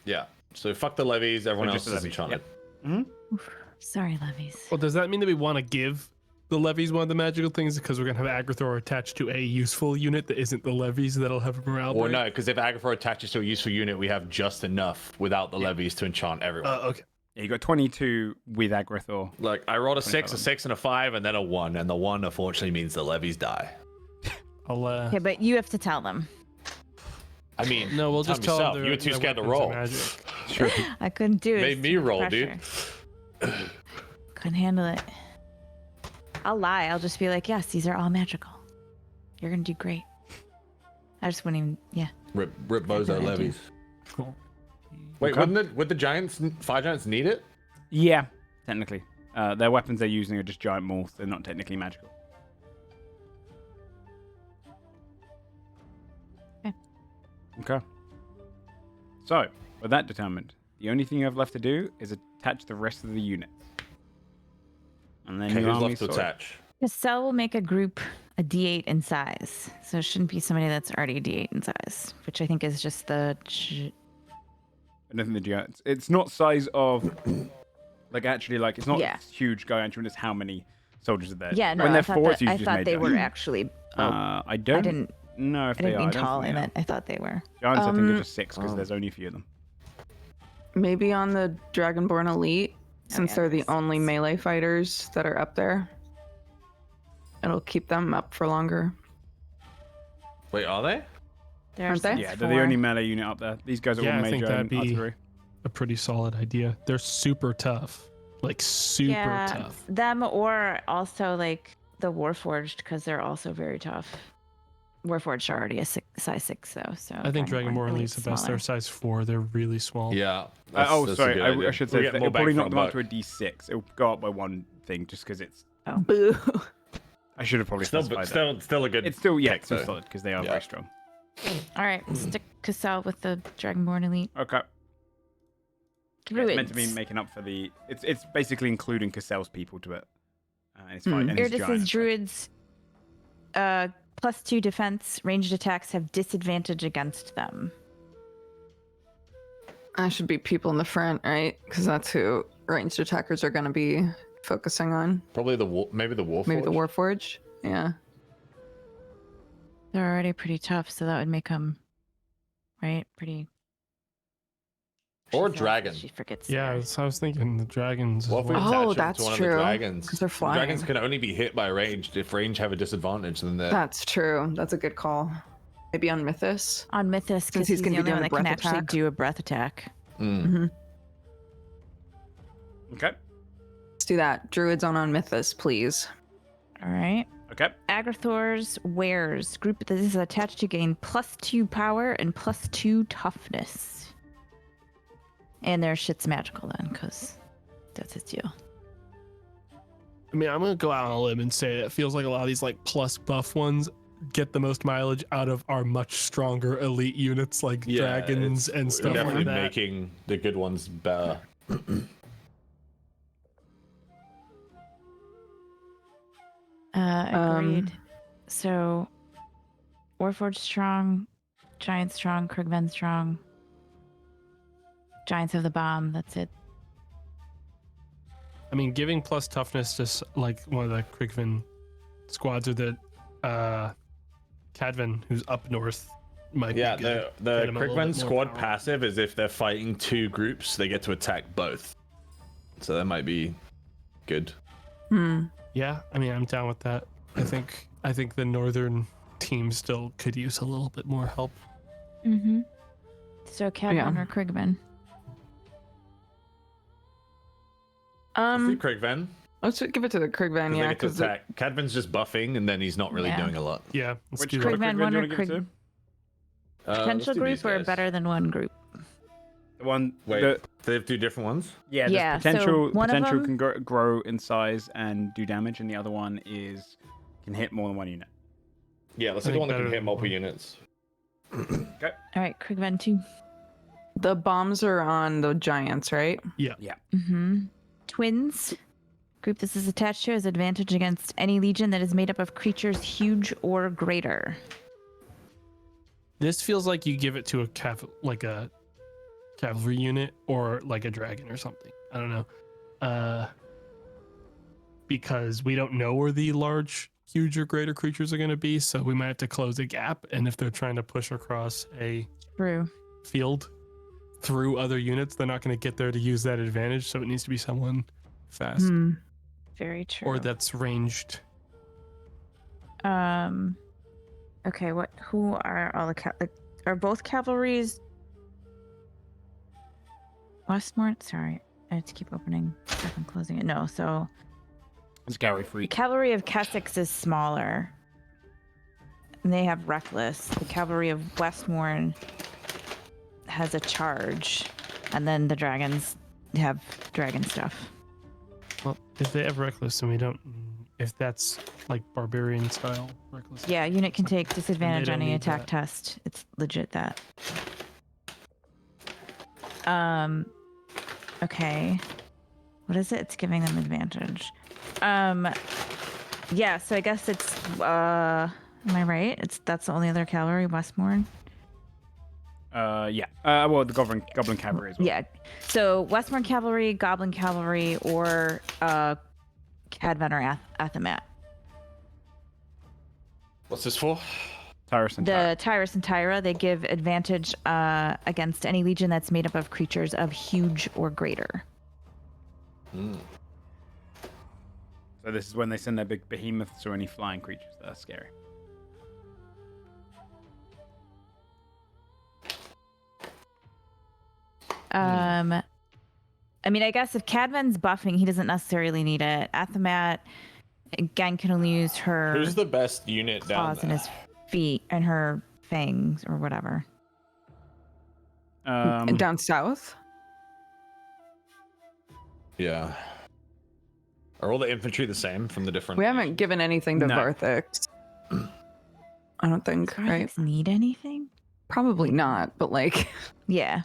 Yeah. So fuck the levies. Everyone So else just the is levies, enchanted. yep. Sorry, levies. Well, does that mean that we want to give the levies one of the magical things because we're gonna have Agrathor attached to a useful unit that isn't the levies that'll have a morale Well, break? no, because if Agrathor attaches to a useful unit, we have just enough without the levies to enchant everyone. Okay. Yeah, you got 22 with Agrathor. Like I rolled a 6, a 27. 6, and a 5, and then a 1, and the 1 unfortunately means the levies die. I'll Okay, but you have to tell them. I mean, no, we'll just tell yourself. them You were too their scared to weapons are roll. magic. Sure. I couldn't do it. Made It's me too much roll, dude. pressure. Couldn't handle it. I'll lie. I'll just be like, yes, these are all magical. You're gonna do great. I just wouldn't even. Yeah. Rip bozo That's what I do. levies. Cool. Wait, Okay. would the fire giants need it? Yeah, technically. Their weapons they're using are just giant morphs. They're not technically magical. Okay. So, with that determined, the only thing you have left to do is attach the rest of the units. And then Okay, you who's army left to sort. attach? Cassell will make a group a D8 in size, so it shouldn't be somebody that's already a D8 in size, which I think is just the. I don't think the giants. It's not size of, like actually, like it's not Yeah. huge gargantuan. It's how many soldiers are there. Yeah, no, when I they're thought, four, that, it's I usually thought just they made were giant. actually. I don't I didn't know if I they didn't are. mean I don't tall. think I they meant I thought they were. Giants, I think, are Um, just 6 because there's only a few of them. Maybe on the Dragonborn Elite, since yeah, they're the there's only 6. melee fighters that are up there. It'll keep them up for longer. Wait, are they? There's Aren't they? Yeah, they're the only melee unit up there. These guys are Yeah, all I think major that'd and be- artillery. A pretty solid idea. They're super tough. Like super tough. Them or also like the Warforged because they're also very tough. Warforged are already a size 6 though, so I think Dragonborn Dragonborn Elite's Elite's the best. smaller. They're size 4. They're really small. Yeah. Sorry, a good I idea. should We'll say get it'll more probably bang knock for them our up to a buck. D6. It'll go up by one thing just because it's. Boo. I should have probably specified that. Still a good. It's still pick, still though. solid because they are Yeah. very strong. All right, stick Cassell with the Dragonborn Elite. Okay. Yeah, Druids. it's meant to be making up for the. It's basically including Cassell's people to it. And it's fine. And Here his it giant says as well. druids +2 defense, ranged attacks have disadvantage against them. That should be people in the front, right? Because that's who ranged attackers are going to be focusing on. Probably maybe the Warforged. Maybe the Warforged. Yeah. They're already pretty tough, so that would make them, right? Pretty. Or She said dragon. She forgets. Yeah, their- so I was thinking the dragons. What if we Oh, attach them that's to one true, of the dragons? 'cause they're The dragons flying. can only be hit by ranged. If range have a disadvantage, then they're. That's true. That's a good call. Maybe on Mythos. On Mythos, because he's he's gonna the be only one doing that a can breath actually attack. do a breath attack. Mm. Okay. Let's do that. Druids on Mythos, please. All right. Okay. Agrathor's wares group that is attached to gain +2 power and +2 toughness. And their shit's magical then, because that's its deal. I mean, I'm gonna go out on a limb and say it feels like a lot of these like plus buff ones get the most mileage out of our much stronger elite units like dragons and we're stuff definitely like that. making the good ones better. Agreed. So, Warforged strong, Giant strong, Krigven strong. Giants have the bomb. That's it. I mean, giving plus toughness to like one of the Krigven squads or the Cadvan who's up north might Yeah, be good. the Get 'em a little Krigven bit more squad power. passive is if they're fighting two groups, they get to attack both. So that might be good. Yeah, I mean, I'm down with that. I think the northern team still could use a little bit more help. Mm-hmm. So, Cadvan Yeah. or Krigven? See Krigven, Let's give it to the Krigvan, 'cause yeah, they get to because attack. Cadvan's just buffing, and then he's not really Yeah. doing a lot. Yeah, let's Which do Krigven that. Krigvan do one you or want to give it Krig- to? Let's Potential do group these or guys. better than one group? The one. Wait, The, they have two different ones? yeah. Yeah, There's so potential. one of Potential them- can grow in size and do damage, and the other one is can hit more than one unit. Yeah, let's I do the think one that can better hit than multiple one. units. All right, Krigven 2. the bombs are on the giants, right? Mm-hmm. Twins. Group this is attached to has advantage against any legion that is made up of creatures huge or greater. This feels like you give it to a cavalry unit or like a dragon or something. I don't know. Because we don't know where the large, huge or greater creatures are going to be, so we might have to close a gap. And if they're trying to push across a True. field through other units, they're not going to get there to use that advantage. So it needs to be someone fast Very true. or that's ranged. Okay, what? Who are all the are both cavalries? Westmore? Sorry, I have to keep opening stuff and closing it. No, so It's Gary the Freak. cavalry of Kessex is smaller, and they have reckless. The cavalry of Westmorn has a charge, and then the dragons have dragon stuff. Well, if they have reckless and we don't, if that's like barbarian style reckless. Yeah, unit can take disadvantage don't on any need attack that. test. It's legit that. Okay. What is it? It's giving them advantage. Yeah, so I guess it's am I right? That's the only other cavalry, Westmorn? Yeah. Well, the Goblin Cavalry as well. Yeah. So Westmorn Cavalry, Goblin Cavalry, or Cadvan or Athamat. What's this for? Tyrus and The Tyrus and Tyra, they give advantage against any legion that's made up of creatures of huge or greater. So this is when they send their big behemoths or any flying creatures that are scary. I mean, I guess if Cadvan's buffing, he doesn't necessarily need it. Athamat, again, can only use her Who's the best unit down claws and there? his feet and her fangs or whatever. Down south? Yeah. Are all the infantry the same from the different? We haven't given anything to No. Varthix. I don't think, Does right? Varthix need anything? Probably not, but like, Yeah.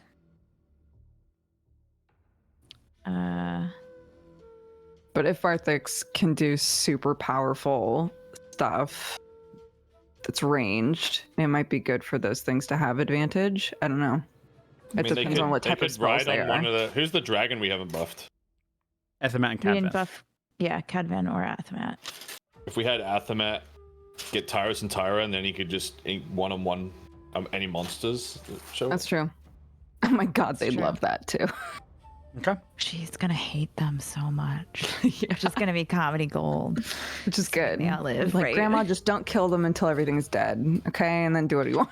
but if Varthix can do super powerful stuff that's ranged, it might be good for those things to have advantage. I don't know. I It mean, depends on what type of spells they on one are. of the. Who's the dragon we haven't buffed? Ethermat and We didn't Cadvan. buff. Yeah, Cadvan or Athamat. If we had Athamat get Tyrus and Tyra, and then he could just one-on-one any monsters. Show That's true. Oh my god, they'd true. love that too. Okay. She's gonna hate them so much. Yeah, Which is gonna be comedy gold. which is good. They outlive, Like, right? Grandma, just don't kill them until everything's dead, okay? And then do what you want.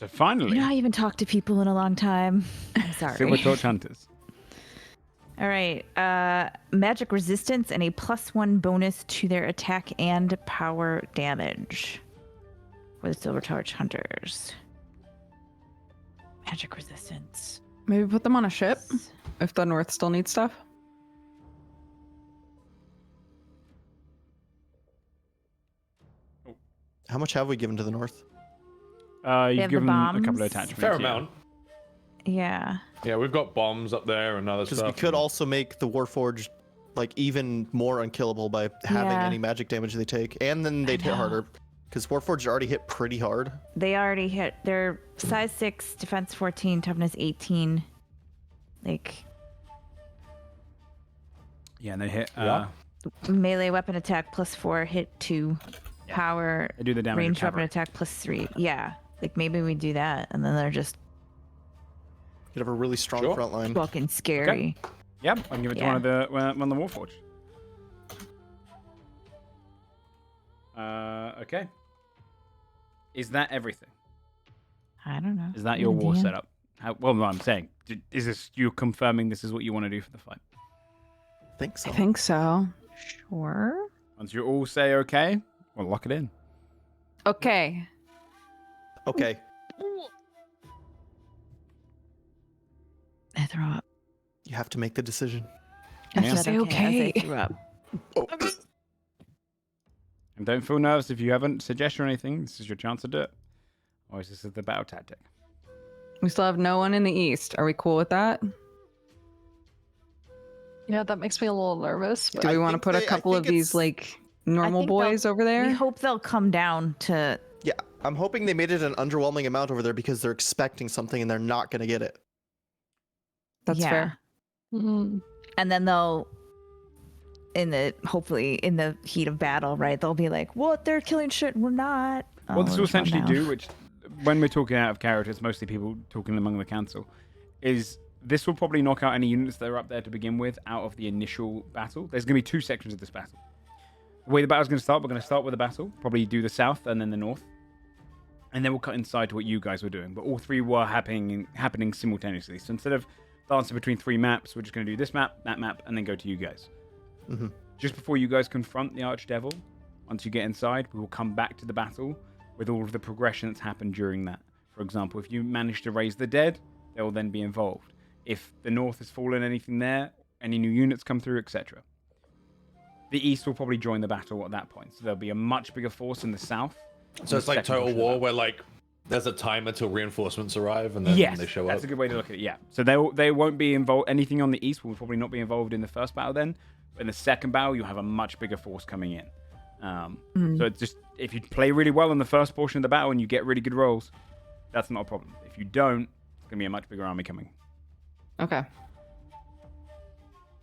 So finally, You know, I haven't talked to people in a long time. I'm sorry. Silver Torch Hunters. All right. Magic resistance and a +1 bonus to their attack and power damage for the Silver Torch Hunters. Magic resistance. Maybe put them on a ship if the North still needs stuff. How much have we given to the north? have You've the given them a couple bombs. of attachments. Fair yeah. amount. Yeah. Yeah, we've got bombs up there and other Because stuff. we could also make the Warforged like even more unkillable by having Yeah. any magic damage they take, and then they'd hit know. harder. Because Warforged already hit pretty hard. They already hit. They're size 6, defense 14, toughness 18. Like, Yeah, and they hit. Yeah. melee weapon attack +4, hit 2. Yeah. Power, They do the damage. ranged of weapon cavalry. attack +3. Yeah. Like, maybe we do that, and then they're just You'd have a really strong Sure. front line. fucking scary. Yep, I can give it to Yeah. one of the Warforged. Okay. Is that everything? I don't know. Is that your war Yeah. setup? Well, no, I'm saying, is this you confirming this is what you want to do for the fight? think so. I think so. Sure. Once you all say okay, we'll lock it in. Okay. Okay. I throw up. You have to make the decision. I have Yeah. to Said say as okay. I threw up. And don't feel nervous if you haven't suggestion or anything. This is your chance to do it. Or is this the battle tactic? We still have no one in the east. Are we cool with that? Yeah, that makes me a little nervous. But Do we I want to think put a they- I couple of think these it's- like normal think they'll- boys over there? We hope they'll come down to. Yeah, I'm hoping they made it an underwhelming amount over there because they're expecting something and they're not going to get it. That's Yeah. fair. Mhm. And then they'll, hopefully in the heat of battle, right? They'll be like, "What? They're killing shit. We're not." What this will let's run essentially down. do, which when we're talking out of character, it's mostly people talking among the council, is this will probably knock out any units that are up there to begin with out of the initial battle. There's going to be two sections of this battle. The way the battle's going to start, we're going to start with the battle, probably do the south and then the north. and then we'll cut inside to what you guys were doing. But all three were happening simultaneously. So instead of dancing between 3 maps, we're just going to do this map, that map, and then go to you guys. Mm-hmm. Just before you guys confront the Archdevil, once you get inside, we will come back to the battle with all of the progression that's happened during that. For example, if you manage to raise the dead, they will then be involved. If the north has fallen, anything there, any new units come through, etc. The east will probably join the battle at that point. So there'll be a much bigger force in the south. So it's like Total War, where like there's a time until reinforcements arrive and then they show up. That's a good way to look at it. Yeah. So they won't be involved. Anything on the east will probably not be involved in the first battle. Then, but in the second battle, you'll have a much bigger force coming in. So it's just if you play really well in the first portion of the battle and you get really good rolls, that's not a problem. If you don't, it's gonna be a much bigger army coming. Okay.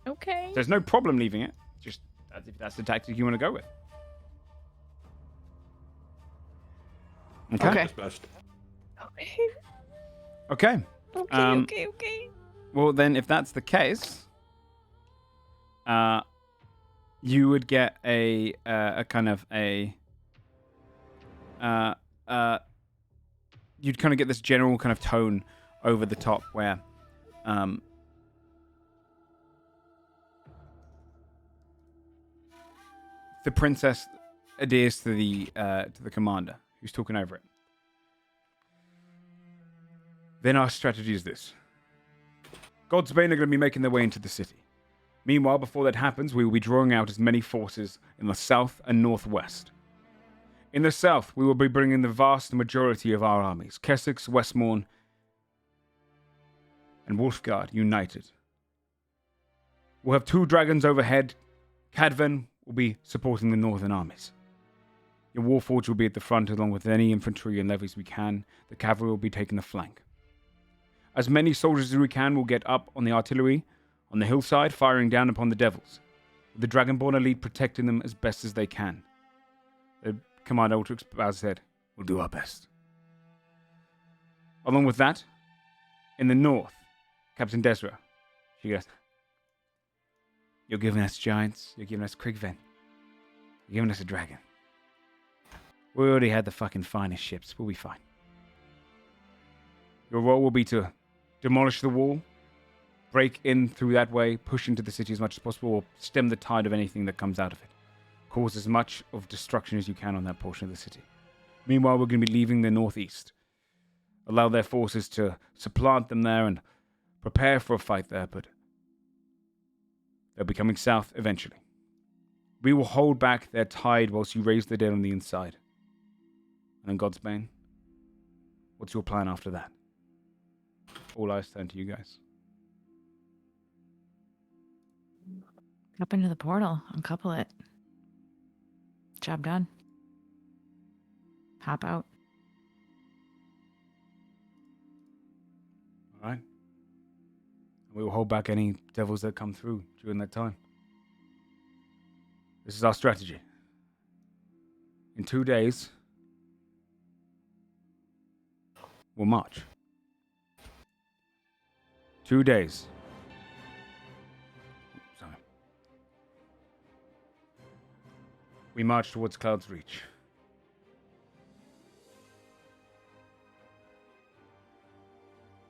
Okay. There's no problem leaving it. Just if that's the tactic you want to go with. Okay. Okay. Okay. Well, then, if that's the case, you would get a kind of a you'd kind of get this general kind of tone over the top where the princess adheres to the commander who's talking over it. Then our strategy is this. Godsbane are going to be making their way into the city. Meanwhile, before that happens, we will be drawing out as many forces in the south and northwest. In the south, we will be bringing the vast majority of our armies, Kessex, Westmorn, and Wolfguard united. We'll have 2 dragons overhead. Cadven will be supporting the northern armies. Your Warforged will be at the front along with any infantry and levies we can. The cavalry will be taking the flank. As many soldiers as we can will get up on the artillery on the hillside, firing down upon the devils, with the Dragonborn elite protecting them as best as they can. The Commander Ultrix said, "We'll do our best." Along with that, in the north, Captain Desra, she goes, "You're giving us giants, you're giving us Krigven, you're giving us a dragon. We already had the fucking finest ships, we'll be fine. Your role will be to demolish the wall, break in through that way, push into the city as much as possible, or stem the tide of anything that comes out of it. Cause as much of destruction as you can on that portion of the city. Meanwhile, we're going to be leaving the northeast. Allow their forces to supplant them there and prepare for a fight there, but they'll be coming south eventually. We will hold back their tide whilst you raise the dead on the inside. And in Godsbane, what's your plan after that?" All eyes turn to you guys. Up into the portal, uncouple it. Job done. Hop out. All right. We will hold back any devils that come through during that time. This is our strategy. In 2 days, we'll march. 2 days. Sorry. We march towards Cloud's Reach.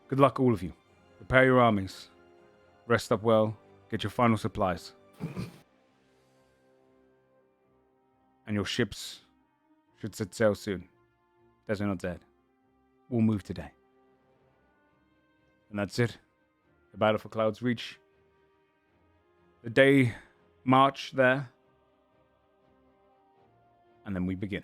Good luck, all of you. Prepare your armies. Rest up well. Get your final supplies. And your ships should set sail soon. They're not dead. We'll move today. And that's it. The battle for Cloud's Reach. The day march there. And then we begin.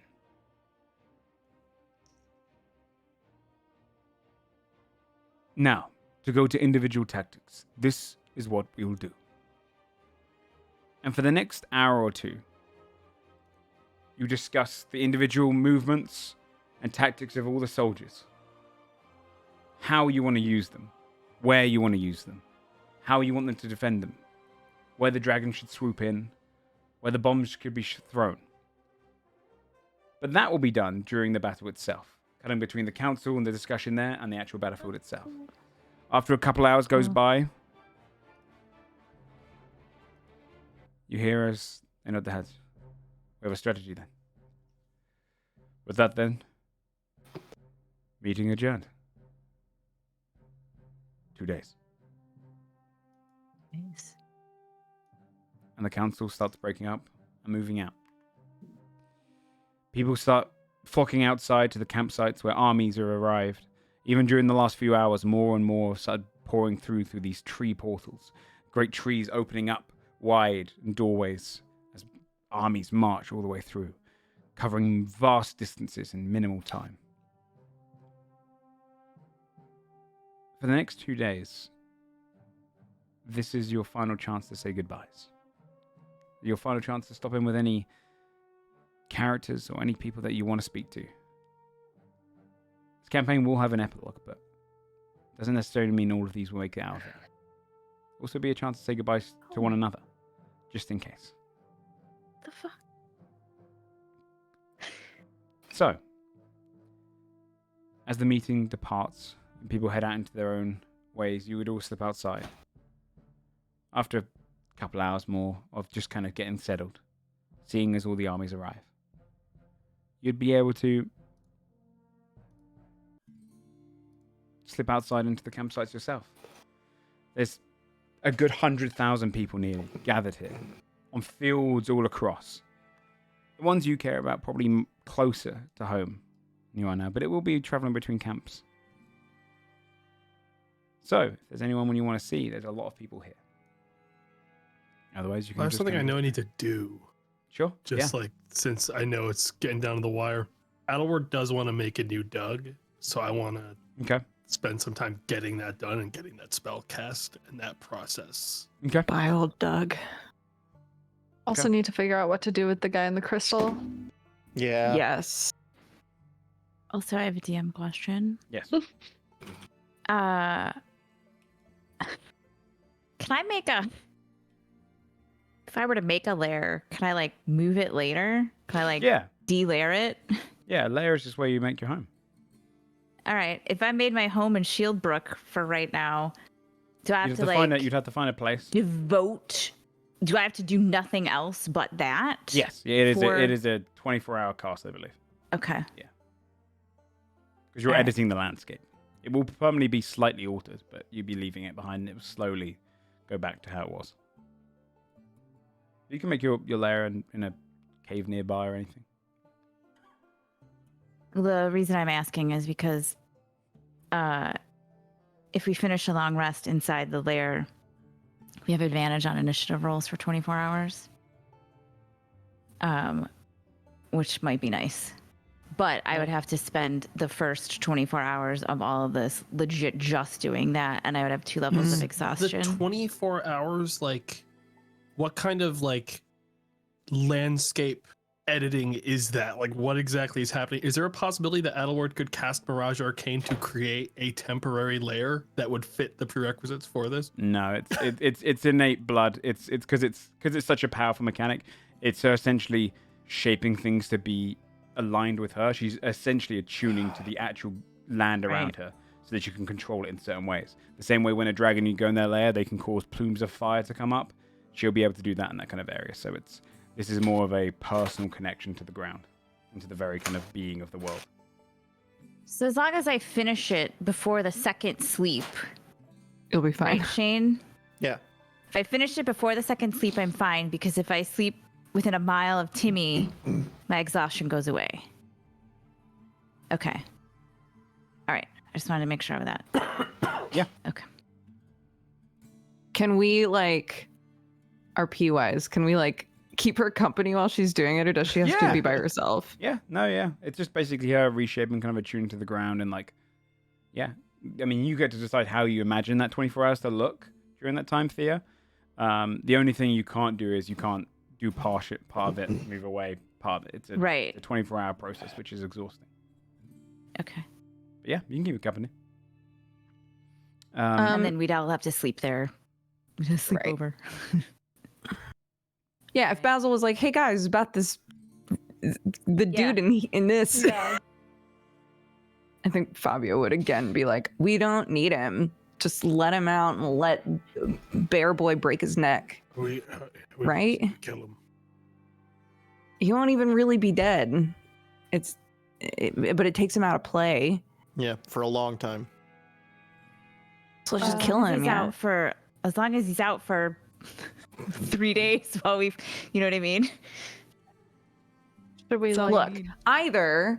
Now, to go to individual tactics. This is what we will do. And for the next hour or two, you discuss the individual movements and tactics of all the soldiers. How you want to use them. Where you want to use them. How you want them to defend them. Where the dragon should swoop in. Where the bombs could be thrown. But that will be done during the battle itself. Cutting between the council and the discussion there and the actual battlefield itself. After a couple hours goes by, you hear us they nod their heads. We have a strategy then. With that then, Meeting adjourned. 2 days. Nice. And the council starts breaking up and moving out. People start flocking outside to the campsites where armies have arrived. Even during the last few hours, more and more started pouring through these tree portals. Great trees opening up wide in doorways as armies march all the way through, covering vast distances in minimal time. For the next 2 days, this is your final chance to say goodbyes. Your final chance to stop in with any characters or any people that you want to speak to. This campaign will have an epilogue, but doesn't necessarily mean all of these will make it out of it. Also be a chance to say goodbyes to one another, just in case. The fuck? So, as the meeting departs and people head out into their own ways, you would all slip outside. After a couple hours more of just kind of getting settled, seeing as all the armies arrive, you'd be able to slip outside into the campsites yourself. There's a good 100,000 people nearly gathered here on fields all across. The ones you care about probably closer to home than you are now, but it will be traveling between camps. So, if there's anyone you want to see, there's a lot of people here. Otherwise, you can There's just something I kind of- know I need to do. Sure. Just like, since I know it's getting down to the wire, Adelward does want to make a new Doug, so I want to Okay. spend some time getting that done and getting that spell cast and that process. Okay. Bye, old Doug. Also need to figure out what to do with the guy in the crystal. Yeah. Yes. Also, I have a DM question. Yes. Can I make a... If I were to make a lair, can I, like, move it later? Can I, like, Yeah. de-layer it? Yeah. Lair is just where you make your home. All right. If I made my home in Shieldbrook for right now, do I have You'd to, have to like, find it. You'd have to find a place. devote... Do I have to do nothing else but that? Yes. Yeah, it is. For- It is a 24-hour cast, I believe, Okay. because you're Alright. editing the landscape. It will probably be slightly altered, but you'd be leaving it behind, and it will slowly go back to how it was. You can make your lair in a cave nearby or anything. The reason I'm asking is because if we finish a long rest inside the lair, we have advantage on initiative rolls for 24 hours. Which might be nice. But I would have to spend the first 24 hours of all of this legit just doing that, and I would have 2 levels of exhaustion. The 24 hours, like, what kind of, like, landscape editing is that? Like, what exactly is happening? Is there a possibility that Adelward could cast Mirage Arcane to create a temporary layer that would fit the prerequisites for this? No, it's innate blood. It's because it's such a powerful mechanic. It's her essentially shaping things to be aligned with her. She's essentially attuning to the actual land around her so that you can control it in certain ways. The same way when a dragon, you go in their lair, they can cause plumes of fire to come up. She'll be able to do that in that kind of area. So this is more of a personal connection to the ground, and to the very kind of being of the world. So as long as I finish it before the second sleep, You'll be fine. right, Shane? Yeah. If I finish it before the second sleep, I'm fine, because if I sleep within a mile of Timmy, my exhaustion goes away. Okay. All right. I just wanted to make sure of that. Yeah. Okay. Can we, like, RP wise, can we, like, keep her company while she's doing it, or does she have to Yeah. be by herself? Yeah, no, yeah. It's just basically her reshaping, kind of attuning to the ground, and like, yeah. I mean, you get to decide how you imagine that 24 hours to look during that time, Thea. The only thing you can't do is you can't do part of it, move away part of it. It's a, Right. a 24-hour process, which is exhausting. Okay. But yeah, you can keep it company. And then we'd all have to sleep there. We'd have to sleep Right. over. Yeah, if Basil was like, "Hey guys, about this, the Yeah. dude in this," I think Fabio would again be like, "We don't need him. Just let him out and let Bear Boy break his neck. We Right? kill him. He won't even really be dead. But it takes him out of play, Yeah, for a long time. So let's just As kill long as him. he's Yeah. out for as long as he's out for 3 days while we've, you know what I mean? Should we So like? look, either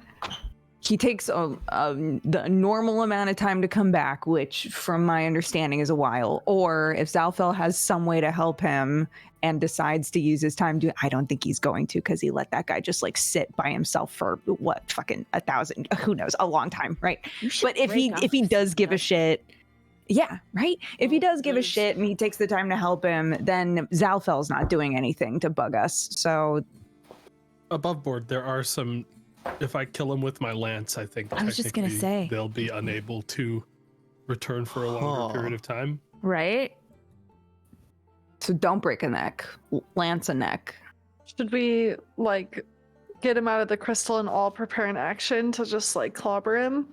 he takes the normal amount of time to come back, which from my understanding is a while, or if Zalfel has some way to help him and decides to use his time to, I don't think he's going to, because he let that guy just like sit by himself for what, fucking 1,000, who knows, a long time, right? But if he does give a shit, yeah, right? If he does give a shit and he takes the time to help him, then Zalfel's not doing anything to bug us. So Above board, there are some. If I kill him with my lance, I think I was just gonna technically say. they'll be unable to return for a longer period of time. Right? So don't break a neck, lance a neck. Should we like get him out of the crystal and all prepare an action to just like clobber him?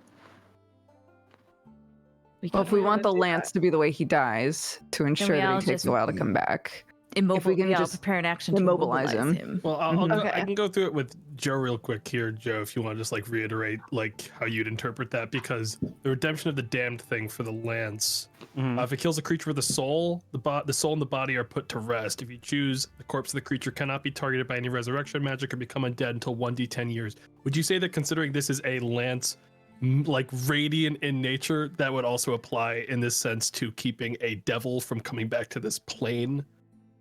Well, if we Yeah, want the do lance to be the way he dies, to ensure we that all he takes just a while to come back. If we can all just prepare an action to immobilize immobilize him. him. Well, I'll go, Okay. I can go through it with Joe real quick here, Joe, if you want to just like reiterate like how you'd interpret that, because the redemption of the damned thing for the lance, if it kills a creature with a soul, the soul and the body are put to rest. If you choose, the corpse of the creature cannot be targeted by any resurrection magic or become undead until 1d10 years. Would you say that considering this is a lance like radiant in nature, that would also apply in this sense to keeping a devil from coming back to this plane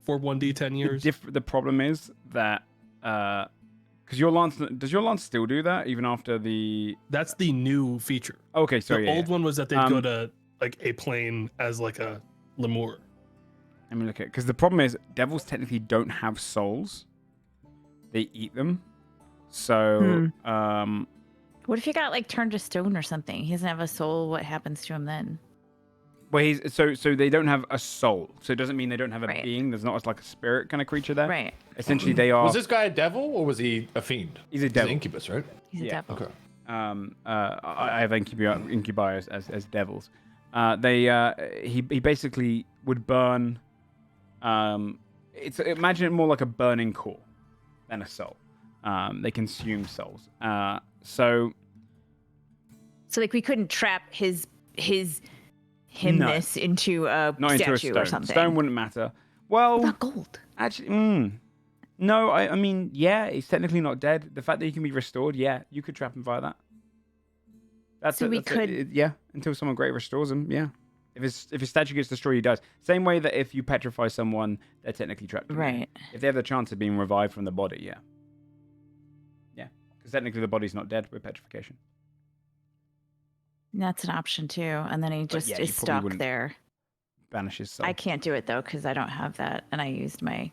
for 1d10 years? The problem is that because your lance, does your lance still do that even after the? That's the new feature. Okay, so The yeah, old yeah. one was that they'd go to like a plane as like a lemur. Let me look at it, because the problem is devils technically don't have souls; they eat them. So What if he got like turned to stone or something? He doesn't have a soul. What happens to him then? well, he's so they don't have a soul. So it doesn't mean they don't have a Right. being. There's not like a spirit kind of creature there. Right. Essentially, they are. Was this guy a devil or was he a fiend? He's a He's devil. an incubus, right? He's a Yeah. devil. Okay. I have incubi as devils. He basically would burn. Imagine it more like a burning core than a soul. They consume souls. So like we couldn't trap himness into a not into a statue stone. or something. Stone wouldn't matter. Well, Not gold. actually, no. I mean, yeah, he's technically not dead. The fact that he can be restored, yeah, you could trap him via that. So we could- yeah, until someone great restores him, yeah. If his statue gets destroyed, he dies. Same way that if you petrify someone, they're technically trapped. Right. If they have the chance of being revived from the body, yeah. Yeah, because technically the body's not dead with petrification. That's an option too. And then he just yeah, you is probably stuck wouldn't there. Banish his soul. I can't do it though because I don't have that, and I used my.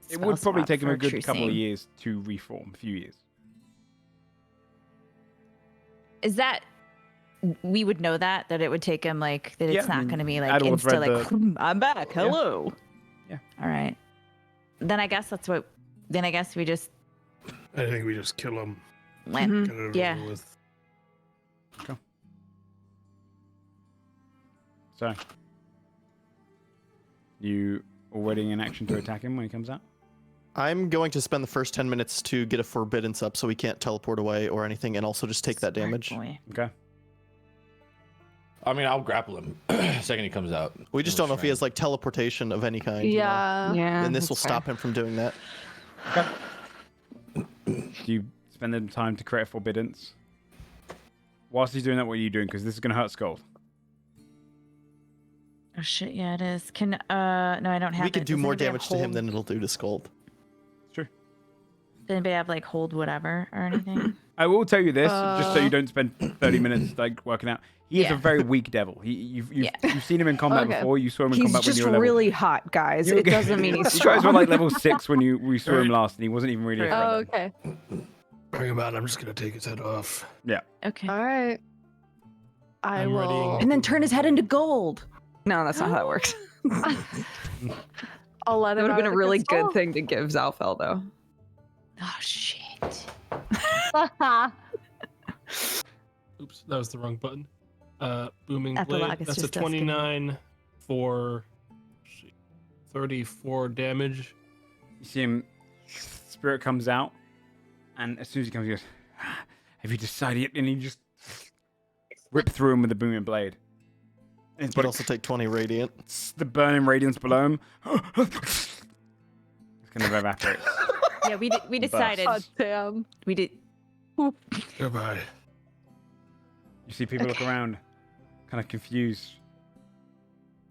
It spell would probably swap take him for a good True couple of Seeing. years to reform. A few years. Is that we would know that it would take him like that? Yeah, It's I not mean, going to be like Adults insta read like I'm back. Hello. Yeah. All right. Then I guess that's what. Then I guess we just I think we just kill him. land. Get it over Yeah. with. So, you already in action to attack him when he comes out? I'm going to spend the first 10 minutes to get a forbiddance up so he can't teleport away or anything, and also just take that Smart damage. boy. Okay. I mean, I'll grapple him second he comes out. We just don't know if he has like teleportation of any kind. Yeah. Yeah. And this will that's stop fair. him from doing that. Do you spend the time to create a forbiddance? Whilst he's doing that, what are you doing? Because this is going to hurt Scold. Oh shit! Yeah, it is. Can no, I don't have. We could it. do Does more anybody have damage to him hold- than it'll do to Scold. Sure. Does anybody have like hold whatever or anything? I will tell you this, just so you don't spend 30 minutes like working out. He is a Yeah. very weak devil. You've seen him in combat Okay. before. You saw him in He's combat when just you were level. really hot, guys. You- It doesn't mean he's You guys were strong. like level 6 when we saw him last, and he wasn't even really a threat. Oh, then. okay. Bring him out. I'm just gonna take his head off. Okay. All right. I I'm will. readying- And then turn his head into gold. No, that's not how that works. I'll let That him. would have out been of a the really crystal. good thing to give Zalfel, though. Oh shit. Oops, that was the wrong button. Booming Epilogue blade. is That's a just us getting- 29 for 34 damage. You see him, spirit comes out, and as soon as he comes, he goes, "Have you decided yet?" And he just rip through him with the booming blade. His But body, also take 20 radiant. the burning radiance below him. It's kind of evaporates. Yeah, we decided. God damn. We did. Goodbye. You see people look around, kind of confused.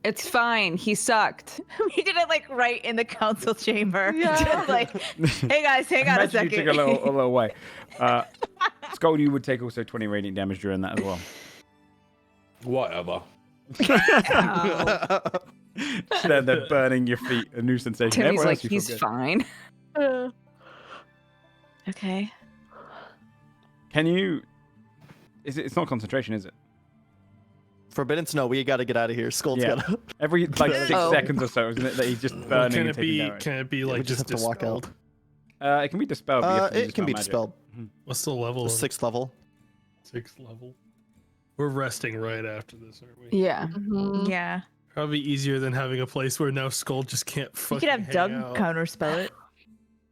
It's fine. He sucked. We did it like right in the council chamber. Yeah. Just like, hey guys, hang on a Imagine second. you took a little way. Skull, you would take also 20 radiant damage during that as well. Whatever. They're burning your feet. A new sensation. Timmy's Everyone like, else you feel he's good. fine. Okay. Can you? It's not concentration, is it? Forbidden Snow, we gotta get out of here. Skull's Yeah. gotta. Every like 6 Oh. seconds or so, isn't it? That he's just burning Can and it taking be? damage. Can it be we like just just have to walk out. dispelled? It can be dispelled. But you have to It use can be magic. dispelled. What's the level? The of it? 6th level. 6th level. We're resting right after this, aren't we? Yeah. Mhm. Yeah. Probably easier than having a place where now Skull just can't You fucking could have hang Doug out. counterspell it.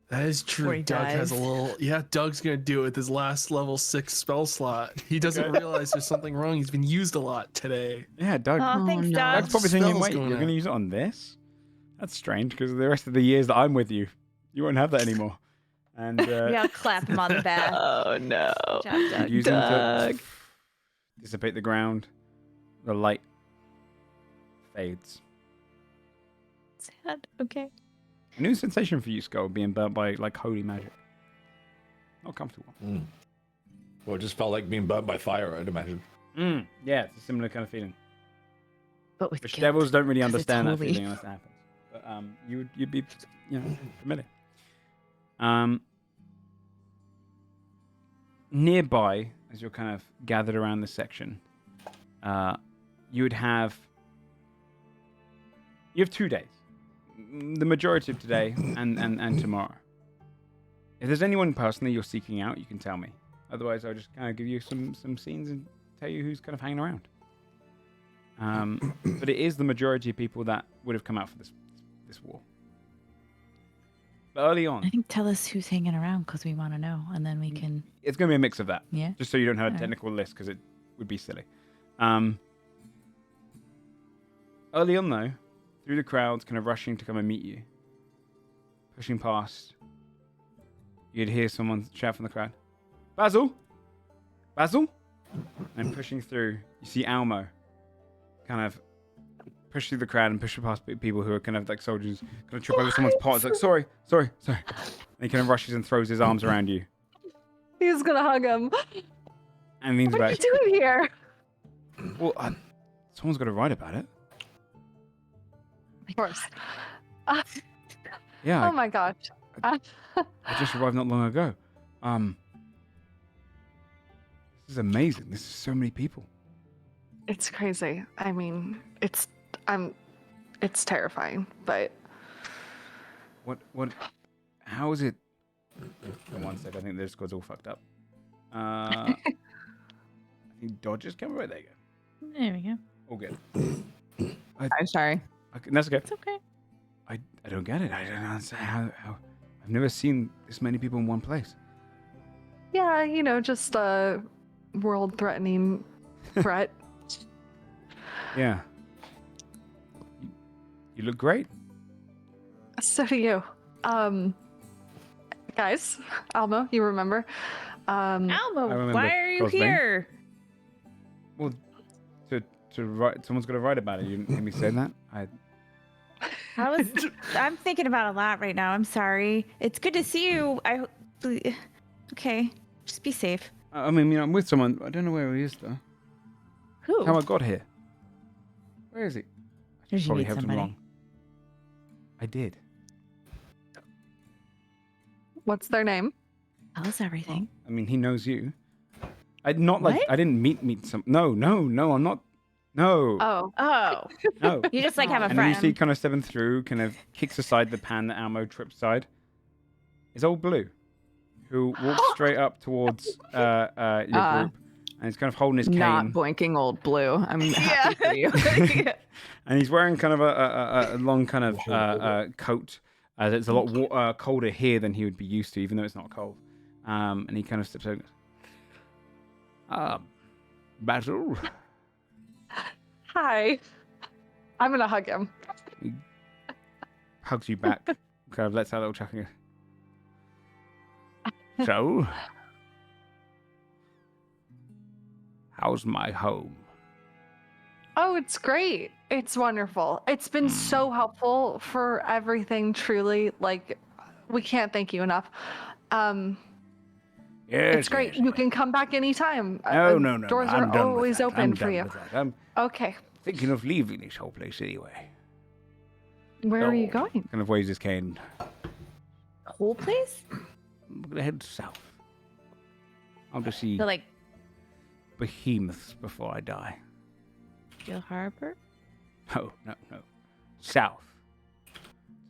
That is Before he true. Doug has a dies. little. Yeah, Doug's gonna do it with his last level 6 spell slot. He doesn't realize there's something wrong. He's been used a lot today. Yeah, Doug. Oh, thanks, no. Doug. Doug's probably thinking, spells wait, you're going going to out. use it on this? That's strange because the rest of the years that I'm with you, you won't have that anymore. And Yeah, I'll clap him on the back. Oh no. Good job, Doug. using to Doug. dissipate the ground, the light fades. Sad. Okay. A new sensation for you, Skull, being burnt by like holy magic. Not comfortable. Well, it just felt like being burnt by fire, I'd imagine. Yeah, it's a similar kind of feeling. But with Which guilt, devils don't really 'cause it's understand that holy. feeling unless it happens. But you'd be familiar. Nearby, as you're kind of gathered around this section, you have 2 days. The majority of today and tomorrow. If there's anyone personally you're seeking out, you can tell me. Otherwise, I'll just kind of give you some scenes and tell you who's kind of hanging around. But it is the majority of people that would have come out for this war. But early I on, think tell us who's hanging around because we want to know, and then we can. it's going to be a mix of that. Yeah. Just so you don't have a Alright. technical list because it would be silly. Early on, though, through the crowds kind of rushing to come and meet you, pushing past, you'd hear someone shout from the crowd, Basil! Basil! And pushing through, you see Almo kind of push through the crowd and push past people who are kind of like soldiers, kind of trip over someone's pot. It's like, sorry. And he kind of rushes and throws his arms around you. He's gonna hug him. And leans What are you back. doing here? Well, someone's got to write about it. Of course. Yeah, Oh my gosh. I just arrived not long ago. This is amazing. This is so many people. It's crazy. I mean, it's terrifying, but What, how is it? For one sec, I think this squad's all fucked up. I think Dodger's coming right there. You go. There we go. All good. I'm sorry. Okay, that's okay. It's okay. I don't get it. I don't understand how I've never seen this many people in one place. yeah, just a world-threatening threat. Yeah. You look great. So do you. Guys, Almo, you remember? Almo, remember why are you Crosby. here? Well, to write, someone's got to write about it. You didn't hear me say that. I'm thinking about a lot right now. I'm sorry. It's good to see you. Okay, just be safe. I mean, I'm with someone. I don't know where he is though. Who? How I got here? Where is he? Did you Probably meet helped him somebody? wrong. I did. What's their name? Tell us everything. I mean, he knows you. I didn't meet some. No, I'm not. No, Oh, Oh, no. you just like have a And then you friend. see kind of stepping through, kind of kicks aside the pan that Almo trips aside. Is old Blue, who walks straight up towards your group, and he's kind of holding his cane. Not boinking old blue. I'm happy for you. And he's wearing kind of a long kind of coat. It's a lot colder here than he would be used to, even though it's not cold. And he kind of steps over. Basil. Hi. I'm gonna hug him. He hugs you back. Kind of lets out a little chuckle. So, how's my home? Oh, it's great. It's wonderful. It's been so helpful for everything, truly. Like, we can't thank you enough. Yes, It's great. yes, You can come back anytime. No. Doors I'm are done with always that. open I'm for done you. with that. I'm Okay. thinking of leaving this whole place anyway. Where are you Oh. going? Kind of waves his cane. Whole place? I'm gonna head south. I'll just see So like behemoths before I die. Steel Harbor? No. South.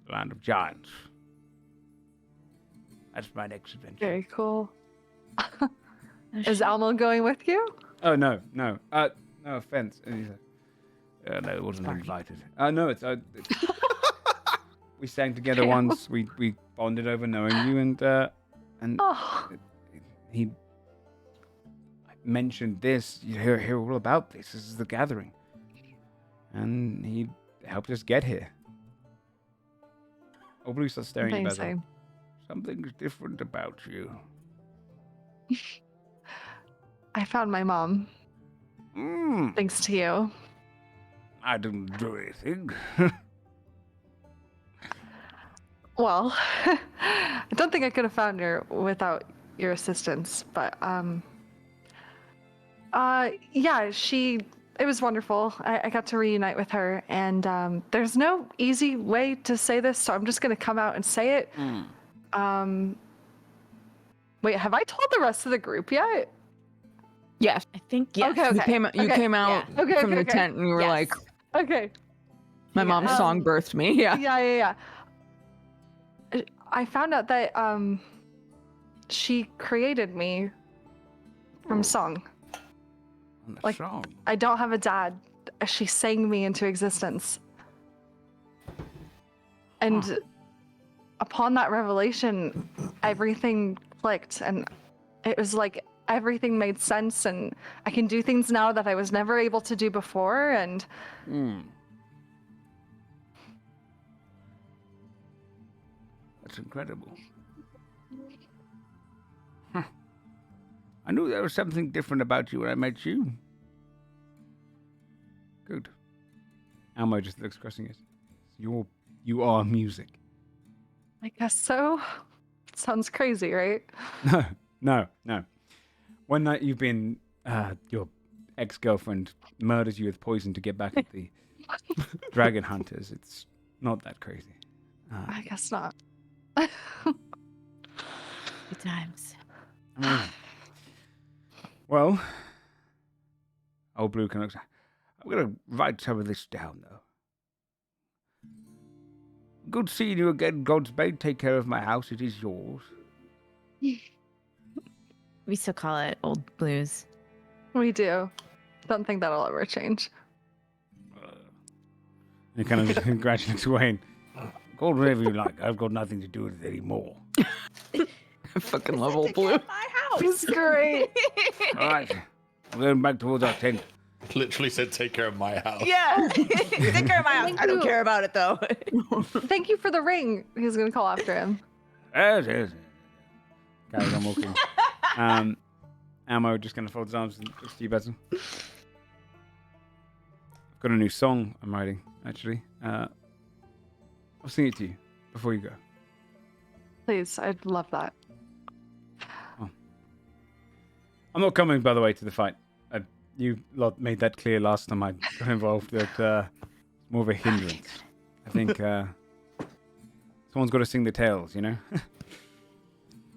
The land of giants. That's my next adventure. Very cool. Oh, Is shit. Almo going with you? Oh, no. No offense. And he's like, no, it wasn't Sorry. invited. No, it's we sang together once. We bonded over knowing you, and Oh, he mentioned this. You hear all about this. This is the gathering, and he helped us get here. Oh, Blue starts staring at you, Basil. amazing. Something's different about you. I found my mom, thanks to you. I didn't do anything. Well, I don't think I could have found her without your assistance, but yeah, it was wonderful. I got to reunite with her, and there's no easy way to say this, so I'm just gonna come out and say it. Wait, have I told the rest of the group yet? Yeah. I think yes. Okay, You came okay, came out yeah. Okay, from okay, the okay. tent and you were Yes. like, Okay. my mom's song birthed me. Yeah. Yeah. I found out that she created me from song. On the Like- song. I don't have a dad. She sang me into existence. And upon that revelation, everything clicked, and it was like everything made sense, and I can do things now that I was never able to do before, and That's incredible. Huh. I knew there was something different about you when I met you. Good. Almo just looks crossing his. You are music. I guess so. Sounds crazy, right? No. One night you've been, your ex-girlfriend murders you with poison to get back at the dragon hunters. It's not that crazy. I guess not. Good times. Amazing. Well, old Blue can look. I'm gonna write some of this down, though. Good seeing you again, Godsbane. Take care of my house. It is yours. We still call it Old Blues. We do. Don't think that'll ever change. He kind of congratulates Wayne. Call it whatever you like. I've got nothing to do with it anymore. I fucking love old blue. My house. It's great. All right. I'm going back towards our tent. Literally said, take care of my house. Yeah. Take care of my house. Thank I don't you. care about it though. Thank you for the ring. He's gonna call after him. Yes. Carries on walking. Ammo just kind of folds his arms and looks to you, Basil. I've got a new song I'm writing, actually. I'll sing it to you before you go. Please, I'd love that. I'm not coming, by the way, to the fight. You lot made that clear last time I got involved that it's more of a hindrance. I think someone's got to sing the tales, you know?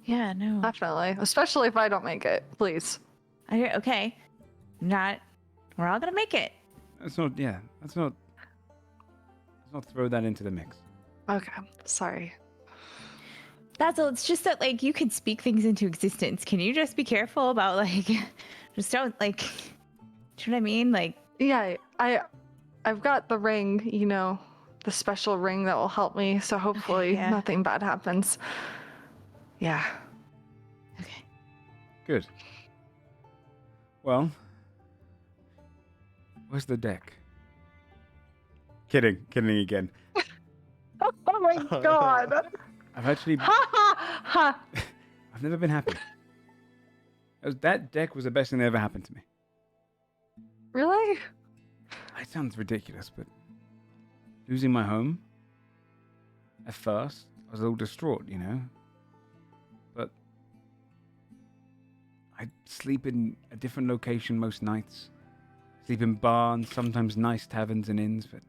Yeah, no. Definitely. Especially if I don't make it. Please. Okay. We're all gonna make it. Let's not throw that into the mix. Okay. Sorry. Basil, it's just that like you can speak things into existence. Can you just be careful about like just don't like do you know what I mean? Like Yeah, I've got the ring, you know, the special ring that will help me, so hopefully yeah. nothing bad happens. Yeah. okay. Good. Well, Where's the deck? Kidding again. Oh my god. I've actually, Ha. I've never been happy. That deck was the best thing that ever happened to me. Really? It sounds ridiculous, but losing my home, at first, I was a little distraught, you know? But I'd sleep in a different location most nights. Sleep in barns, sometimes nice taverns and inns, but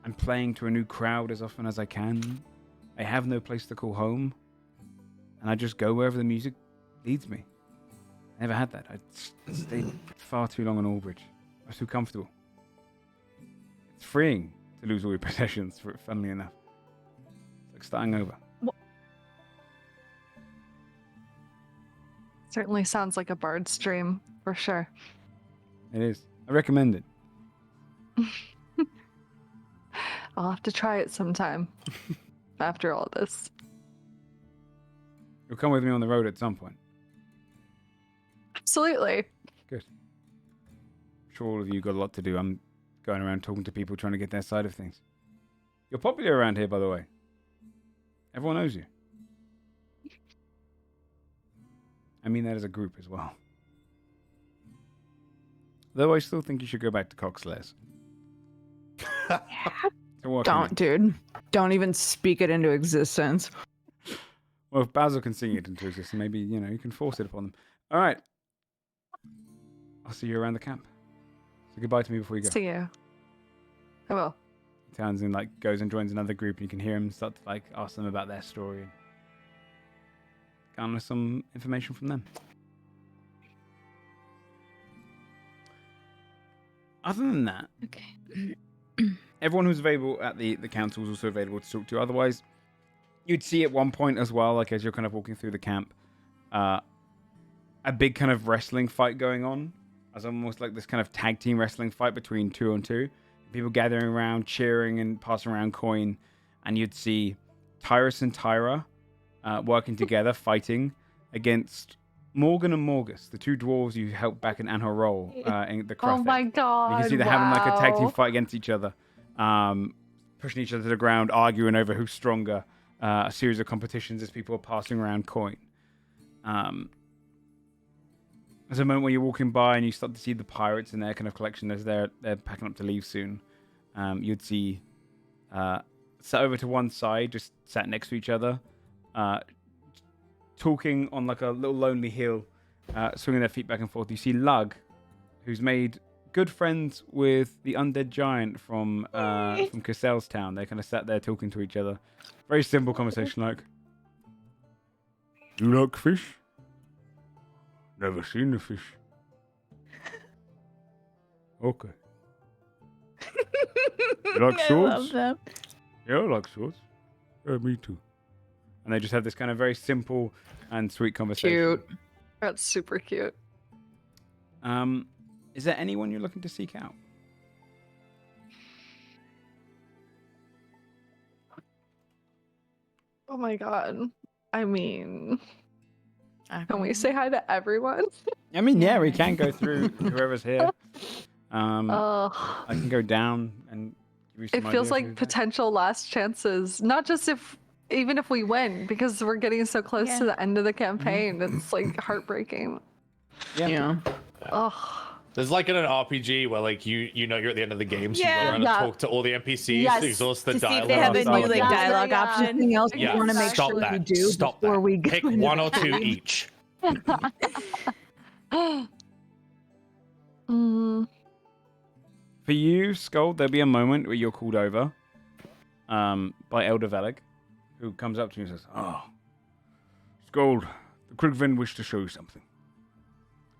I'm playing to a new crowd as often as I can. I have no place to call home, and I just go wherever the music leads me. I never had that. I stayed far too long on Albridge. I was too comfortable. It's freeing to lose all your possessions, funnily enough. It's like starting over. Certainly sounds like a bard's dream, for sure. It is. I recommend it. I'll have to try it sometime after all this. You'll come with me on the road at some point. Absolutely. Good. I'm sure all of you got a lot to do. I'm going around talking to people trying to get their side of things. You're popular around here, by the way. Everyone knows you. I mean that as a group as well. Though I still think you should go back to Coxless. Don't, dude. Don't even speak it into existence. Well, if Basil can sing it into existence, maybe, you know, you can force it upon them. All right. I'll see you around the camp. Say goodbye to me before you go. See you. I will. Townsend goes and joins another group, and you can hear him start to ask them about their story and garner some information from them. Other than that, Okay. everyone who's available at the council is also available to talk to. Otherwise, you'd see at one point as well, as you're kind of walking through the camp, a big kind of wrestling fight going on, as almost like this kind of tag team wrestling fight between 2-on-2. People gathering around, cheering and passing around coin, and you'd see Tyrus and Tyra working together, fighting against Morgan and Morgus, the two dwarves you helped back in Anhorol in the Cruffick. Oh my god. You can see they're having a tag team fight against each other, pushing each other to the ground, arguing over who's stronger. A series of competitions as people are passing around coin. There's a moment where you're walking by and you start to see the pirates in their kind of collection as they're packing up to leave soon. You'd see sat over to one side, just sat next to each other, talking on like a little lonely hill, swinging their feet back and forth. You see Lug, who's made good friends with the undead giant from Cassell's town. They kind of sat there talking to each other. Very simple conversation, like, "You like fish? Never seen a fish. Okay. You like swords? I love them. Yeah, I like swords. Yeah, me too." And they just have this kind of very simple and sweet conversation. Cute. That's super cute. Is there anyone you're looking to seek out? Oh my god. I mean, can we say hi to everyone? I mean, yeah, we can go through whoever's here. Ugh. I can go down and give you some It feels ideas like who's there. potential last chances. Not just even if we win, because we're getting so close to the end of the campaign. It's like heartbreaking. Yeah. Ugh. There's like in an RPG where like you know you're at the end of the game, so you Yeah. go around Yeah. and talk to all the NPCs Yes. to exhaust the To see dialogue. if they have a new like Yeah, dialogue yeah. option. Anything else you Yeah, want to make stop sure that. we do Stop before that. we go Pick into one or the two game? each. For you, Skull, there'll be a moment where you're called over by Elder Veleg, who comes up to you and says, "Oh, Skull, the Krigven wish to show you something.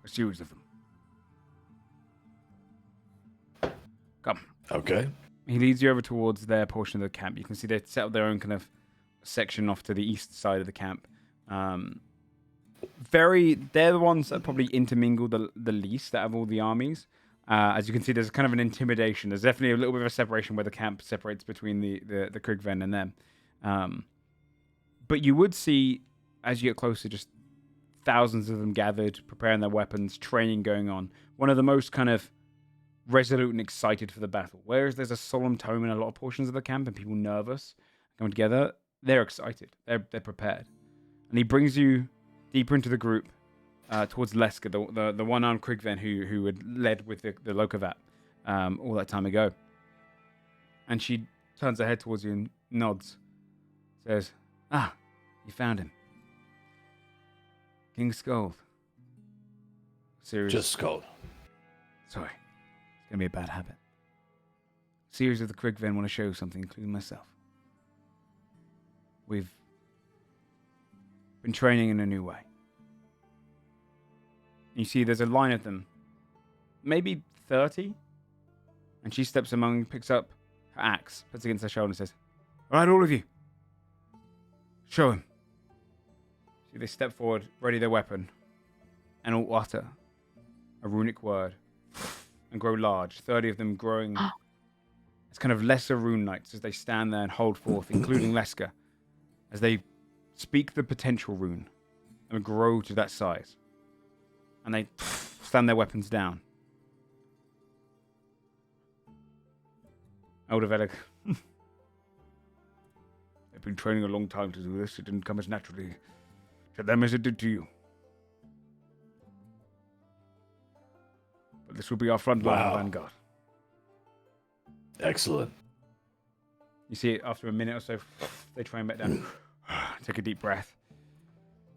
A series of them. Come." Okay. He leads you over towards their portion of the camp. You can see they set up their own kind of section off to the east side of the camp. They're the ones that probably intermingle the least out of all the armies. As you can see, there's kind of an intimidation. There's definitely a little bit of a separation where the camp separates between the Krigven and them. But you would see, as you get closer, just thousands of them gathered, preparing their weapons, training going on. One of the most kind of resolute and excited for the battle. Whereas there's a solemn tone in a lot of portions of the camp and people nervous coming together, they're excited. They're prepared. And he brings you deeper into the group towards Leska, the one-armed Krigven who had led with the Lokovat all that time ago. And she turns her head towards you and nods. Says, "Ah, you found him. King Scold." Series. Just Scold. Sorry. It's going to be a bad habit. Series of the Krigven want to show something, including myself. We've been training in a new way. You see, there's a line of them, maybe 30, and she steps among, picks up her axe, puts it against her shoulder, and says, "All right, all of you, show him." So they step forward, ready their weapon, and all utter a runic word and grow large. 30 of them growing as kind of lesser rune knights as they stand there and hold forth, including Leska, as they speak the potential rune and grow to that size. And they stand their weapons down. Elder Vedic. They've been training a long time to do this. It didn't come as naturally to them as it did to you. But this will be our front line of vanguard. Excellent. You see it after a minute or so, they train back down. Take a deep breath.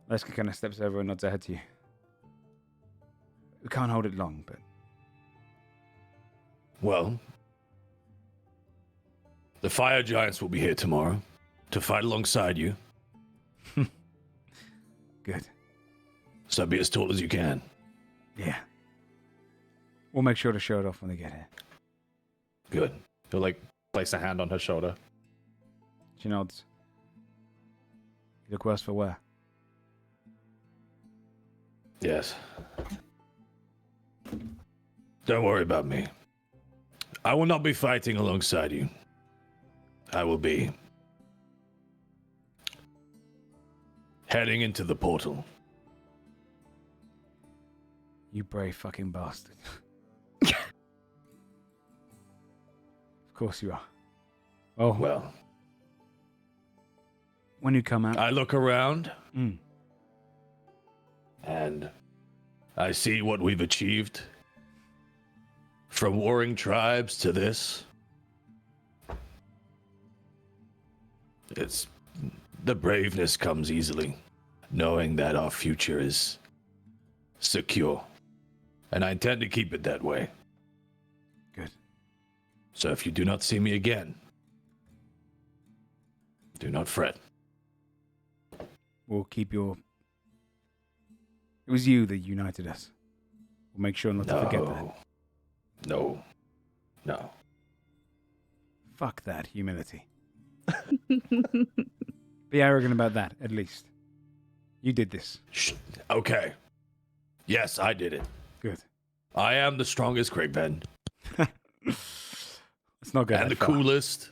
Leska kind of steps over and nods her head to you. We can't hold it long, but... Well, the fire giants will be here tomorrow to fight alongside you. Good. So be as tall as you can. Yeah. We'll make sure to show it off when they get here. Good. He'll like place a hand on her shoulder. She nods. You look worse for wear. Yes. Don't worry about me. I will not be fighting alongside you. I will be heading into the portal. You brave fucking bastard. Of course you are. Oh, Well, when you come out... I look around Mm. and I see what we've achieved. From warring tribes to this. It's the braveness comes easily, knowing that our future is secure. And I intend to keep it that way. Good. So if you do not see me again, do not fret. We'll keep your... It was you that united us. We'll make sure not to forget that. No. Fuck that humility. Be arrogant about that, at least. You did this. Shh. Okay. Yes, I did it. Good. I am the strongest Krigven. Let's not go And that the far. coolest.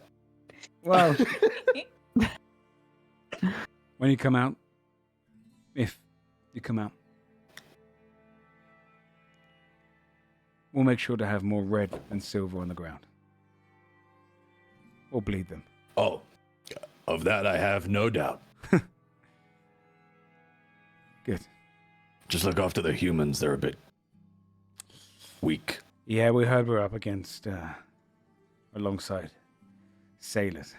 Well, when you come out, if you come out, we'll make sure to have more red than silver on the ground. Or bleed them. Oh, of that I have no doubt. Good. Just look after the humans. They're a bit weak. Yeah, we heard we're up against, alongside sailors.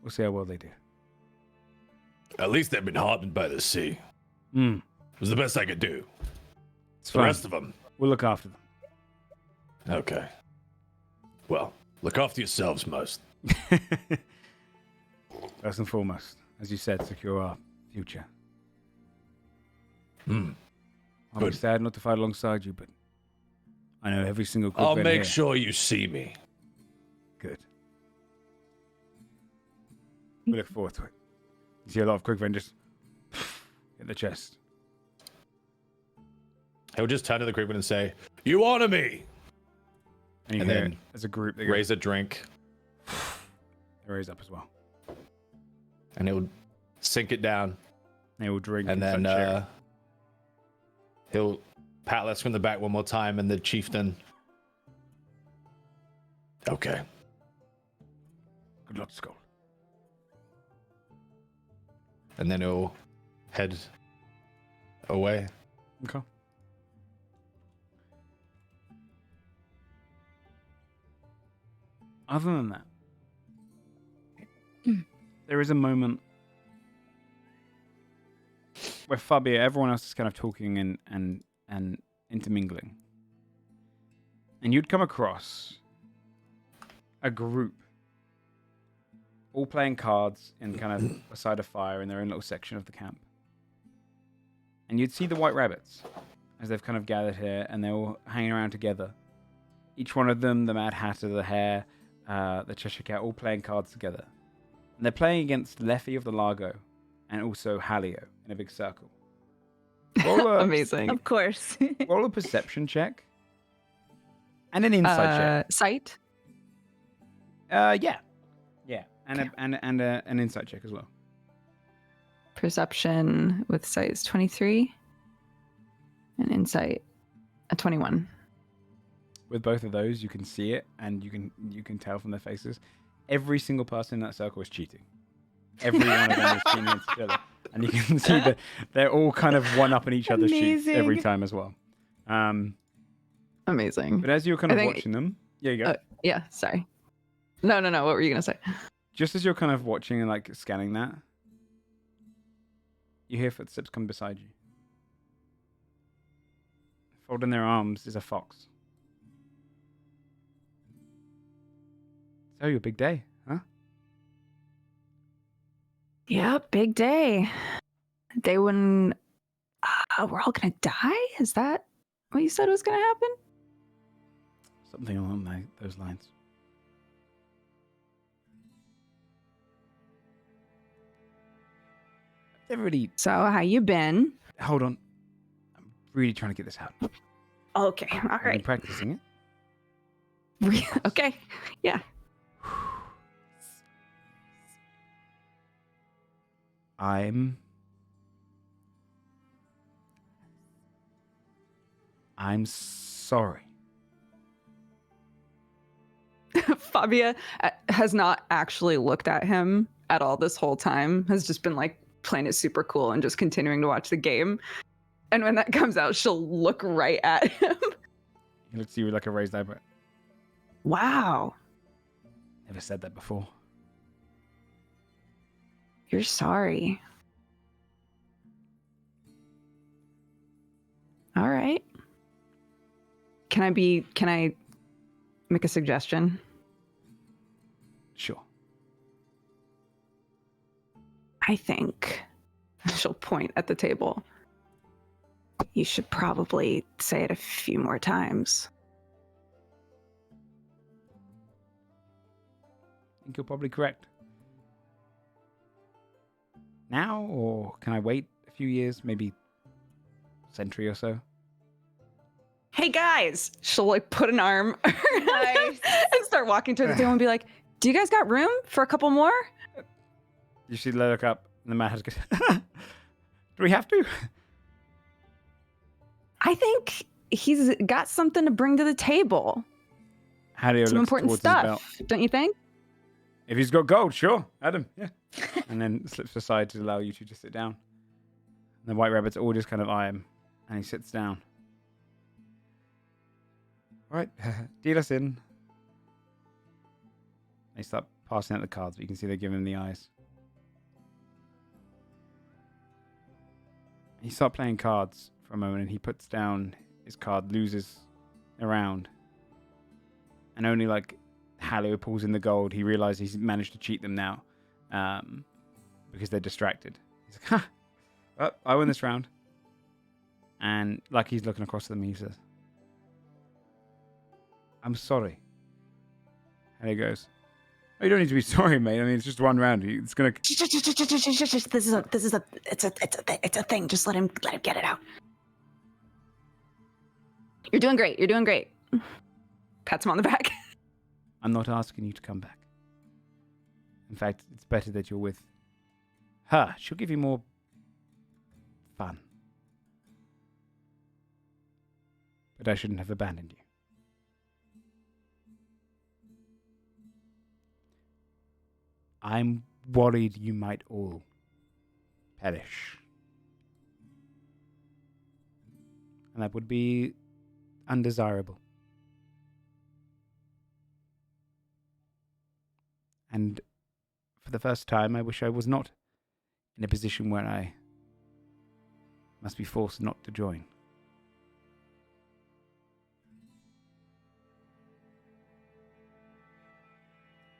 We'll see how well they do. At least they've been hardened by the sea. Mm. It was the best I could do. It's The fine. rest of them. We'll look after them. Okay. Well, look after yourselves most. First and foremost, as you said, secure our future. Hmm. I'll be Good. sad not to fight alongside you, but I know every single I'll Krigven make here. sure you see me. Good. We look forward to it. You see a lot of Krigven just hit the chest. He'll just turn to the Krigman and say, You honor me. And you And hear then it as a group, they go, raise a drink, they raise up as well. and he'll sink it down. They will drink And and then share. He'll pat Les from the back one more time, and the chieftain. Okay. Good luck, Skull. And then he'll head away. Okay. Other than that, there is a moment where Fabio, everyone else is kind of talking and intermingling. And you'd come across a group all playing cards in kind of beside a fire in their own little section of the camp. And you'd see the white rabbits as they've kind of gathered here, and they're all hanging around together. Each one of them, the Mad Hatter, the Hare, the Cheshire Cat, all playing cards together. And they're playing against Leffy of the Largo and also Halio in a big circle. Amazing. Of course. Roll a perception check. And an insight check. Sight? Yeah. And an insight check as well. Perception with sight is 23. And insight, a 21. With both of those, you can see it, and you can tell from their faces. Every single person in that circle is cheating. Every one of them is cheating against each other. And you can see that they're all kind of one-upping each other's sheets every time as well. Amazing. But as you're kind of watching them... Yeah, you go. Yeah, sorry. No. What were you going to say? Just as you're kind of watching and like scanning that, you hear footsteps come beside you. Folding their arms is a fox. So, your big day, huh? Yeah, big day. Day when we're all gonna die? Is that what you said was gonna happen? Something along those lines. Everybody, So, how you been? hold on. I'm really trying to get this out. Okay, all I've been right. practicing it. Okay, yeah. I'm sorry. Fabia has not actually looked at him at all this whole time, has just been like playing it super cool and just continuing to watch the game. And when that comes out, she'll look right at him. He looks at you with like a raised eyebrow. Wow, Never said that before. you're sorry. All right. Can I make a suggestion? Sure. I think she'll point at the table. You should probably say it a few more times. I think you're probably correct. Now, or can I wait a few years, maybe a century or so? Hey guys! She'll like put an arm around him and start walking toward the table and be like, "Do you guys got room for a couple more?" You see, look up, and the man has. Do we have to? I think he's got something to bring to the table. Halio Some looks important towards his belt. stuff, don't you think? If he's got gold, sure, Adam, yeah. And then slips aside to allow you two to sit down. And the white rabbits all just kind of eye him, and he sits down. All right, deal us in. They start passing out the cards, but you can see they're giving him the eyes. You start playing cards for a moment, and he puts down his card, loses a round. And only like Halio pulls in the gold, he realizes he's managed to cheat them now. Because they're distracted. He's like, ha! Oh, I win this round. And like he's looking across at them, he says, I'm sorry. And he goes, oh, you don't need to be sorry, mate. I mean, it's just one round. It's gonna. This is a thing. Just let him get it out. You're doing great. You're doing great. Pats him on the back. I'm not asking you to come back. In fact, it's better that you're with her. She'll give you more fun. but I shouldn't have abandoned you. I'm worried you might all perish. And that would be undesirable. And for the first time, I wish I was not in a position where I must be forced not to join.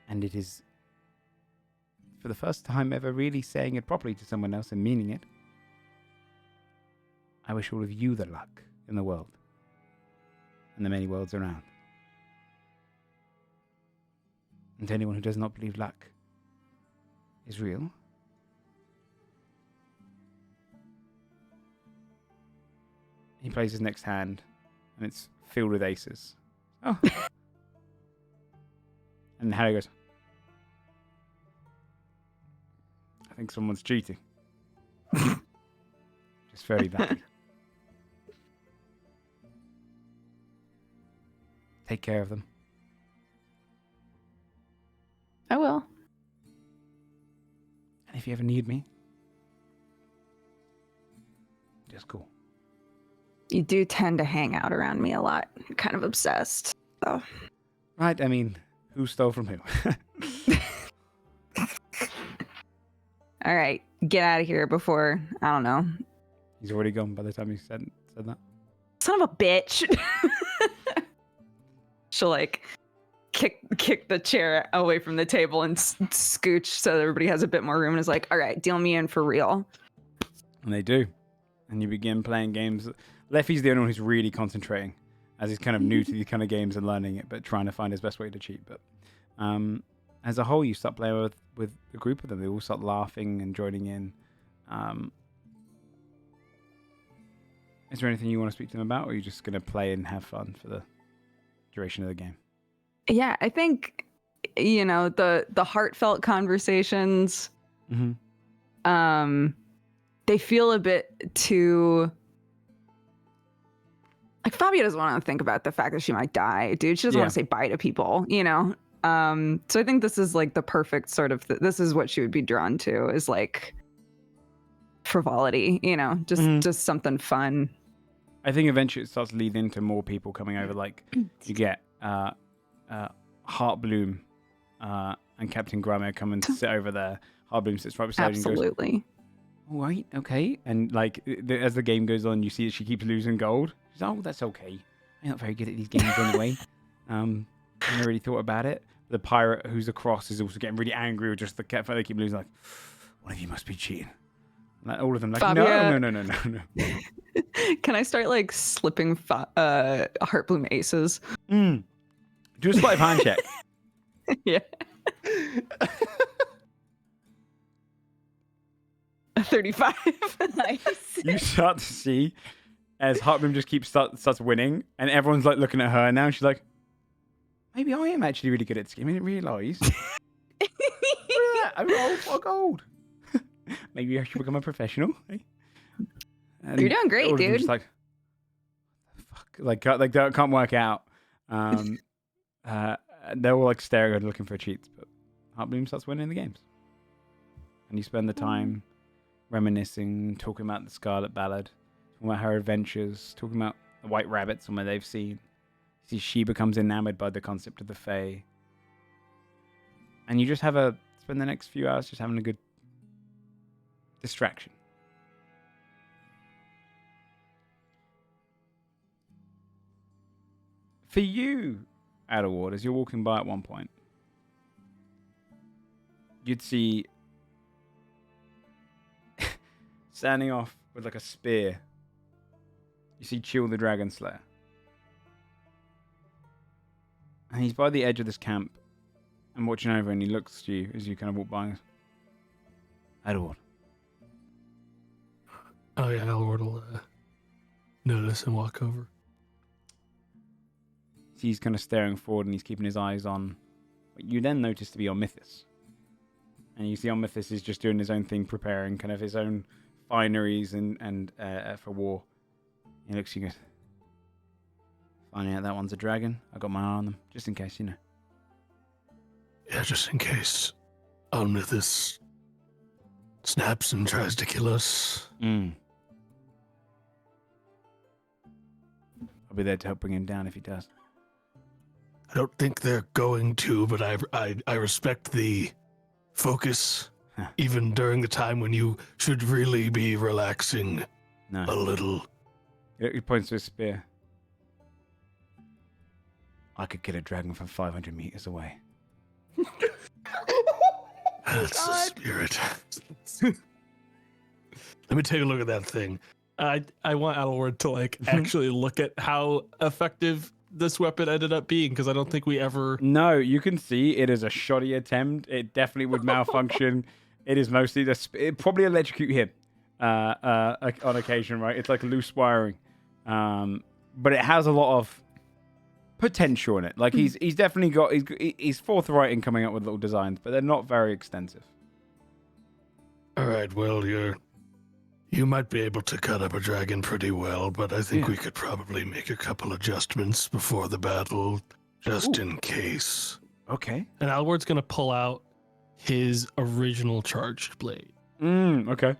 And it is, for the first time ever, really saying it properly to someone else and meaning it. I wish all of you the luck in the world and the many worlds around. And to anyone who does not believe luck is real, he plays his next hand and it's filled with aces. Oh. And Harry goes, I think someone's cheating. Just very lucky. Take care of them. I will. And if you ever need me, just call. You do tend to hang out around me a lot. You're kind of obsessed. So. Right, I mean, who stole from who? All right, get out of here before, I don't know. He's already gone by the time you said that. Son of a bitch. She'll like kick the chair away from the table and scooch so that everybody has a bit more room and is like, all right, deal me in for real. And they do. And you begin playing games. Leffy's the only one who's really concentrating, as he's kind of new to these kind of games and learning it, but trying to find his best way to cheat. But as a whole, you start playing with a group of them. They all start laughing and joining in. Is there anything you want to speak to them about, or are you just going to play and have fun for the duration of the game? Yeah, I think, you know, the heartfelt conversations, they feel a bit too... Like, Fabio doesn't want to think about the fact that she might die, dude. She doesn't want to say bye to people, you know? So I think this is like the perfect sort of... this is what she would be drawn to, is like frivolity, you know? Just something fun. I think eventually it starts to lead into more people coming over. Like, you get Heartbloom and Captain Grummer come and sit over there. Heartbloom sits right beside you and goes, all right, okay. And like, as the game goes on, you see that she keeps losing gold. She's like, oh, that's okay. I'm not very good at these games anyway. I never really thought about it. The pirate who's across is also getting really angry with just the fact they keep losing. Like, one of you must be cheating. Like, all of them, like, Fabia. No. Can I start like slipping Heartbloom aces? Do a sleight of hand check. Yeah. 35. Nice. You start to see as Heartbloom just starts winning, and everyone's like looking at her now. And she's like, maybe I am actually really good at this game. I didn't realise. I rolled for gold. Maybe I should become a professional. And you're doing great, all of them dude. just like, fuck, like they can't work out. They're all like staring and looking for cheats, but Heartbloom starts winning the games, and you spend the time reminiscing, talking about the Scarlet Ballad, talking about her adventures, talking about the White Rabbit, somewhere they've seen. See, she becomes enamored by the concept of the Fae, and you just spend the next few hours just having a good distraction. For you, Adderward, as you're walking by at one point, you'd see standing off with like a spear, you see Chill the Dragon Slayer. And he's by the edge of this camp and watching over, and he looks to you as you kind of walk by and goes, Adderward. Oh yeah, Elward will notice and walk over. He's kind of staring forward and he's keeping his eyes on what you then notice to be Omithus. And you see Omithus is just doing his own thing, preparing kind of his own fineries and for war. He looks at you and goes, Finding out that one's a dragon. I got my eye on them, just in case, you know. Yeah, just in case Omnithus snaps and tries to kill us. I'll be there to help bring him down if he does. I don't think they're going to, but I respect the focus, even during the time when you should really be relaxing a little. He points to his spear. I could kill a dragon from 500 meters away. That's the spirit. Let me take a look at that thing. I want Adelward to like actually look at how effective this weapon ended up being, because I don't think we ever. No, you can see it is a shoddy attempt. It definitely would malfunction. It is mostly it probably electrocute him on occasion, right? It's like loose wiring, but it has a lot of potential in it. Like he's definitely got he's forthright in coming up with little designs, but they're not very extensive. All right, well, you might be able to cut up a dragon pretty well, but I think we could probably make a couple adjustments before the battle, just in case. Okay. And Adelward's gonna pull out his original charged blade. Okay.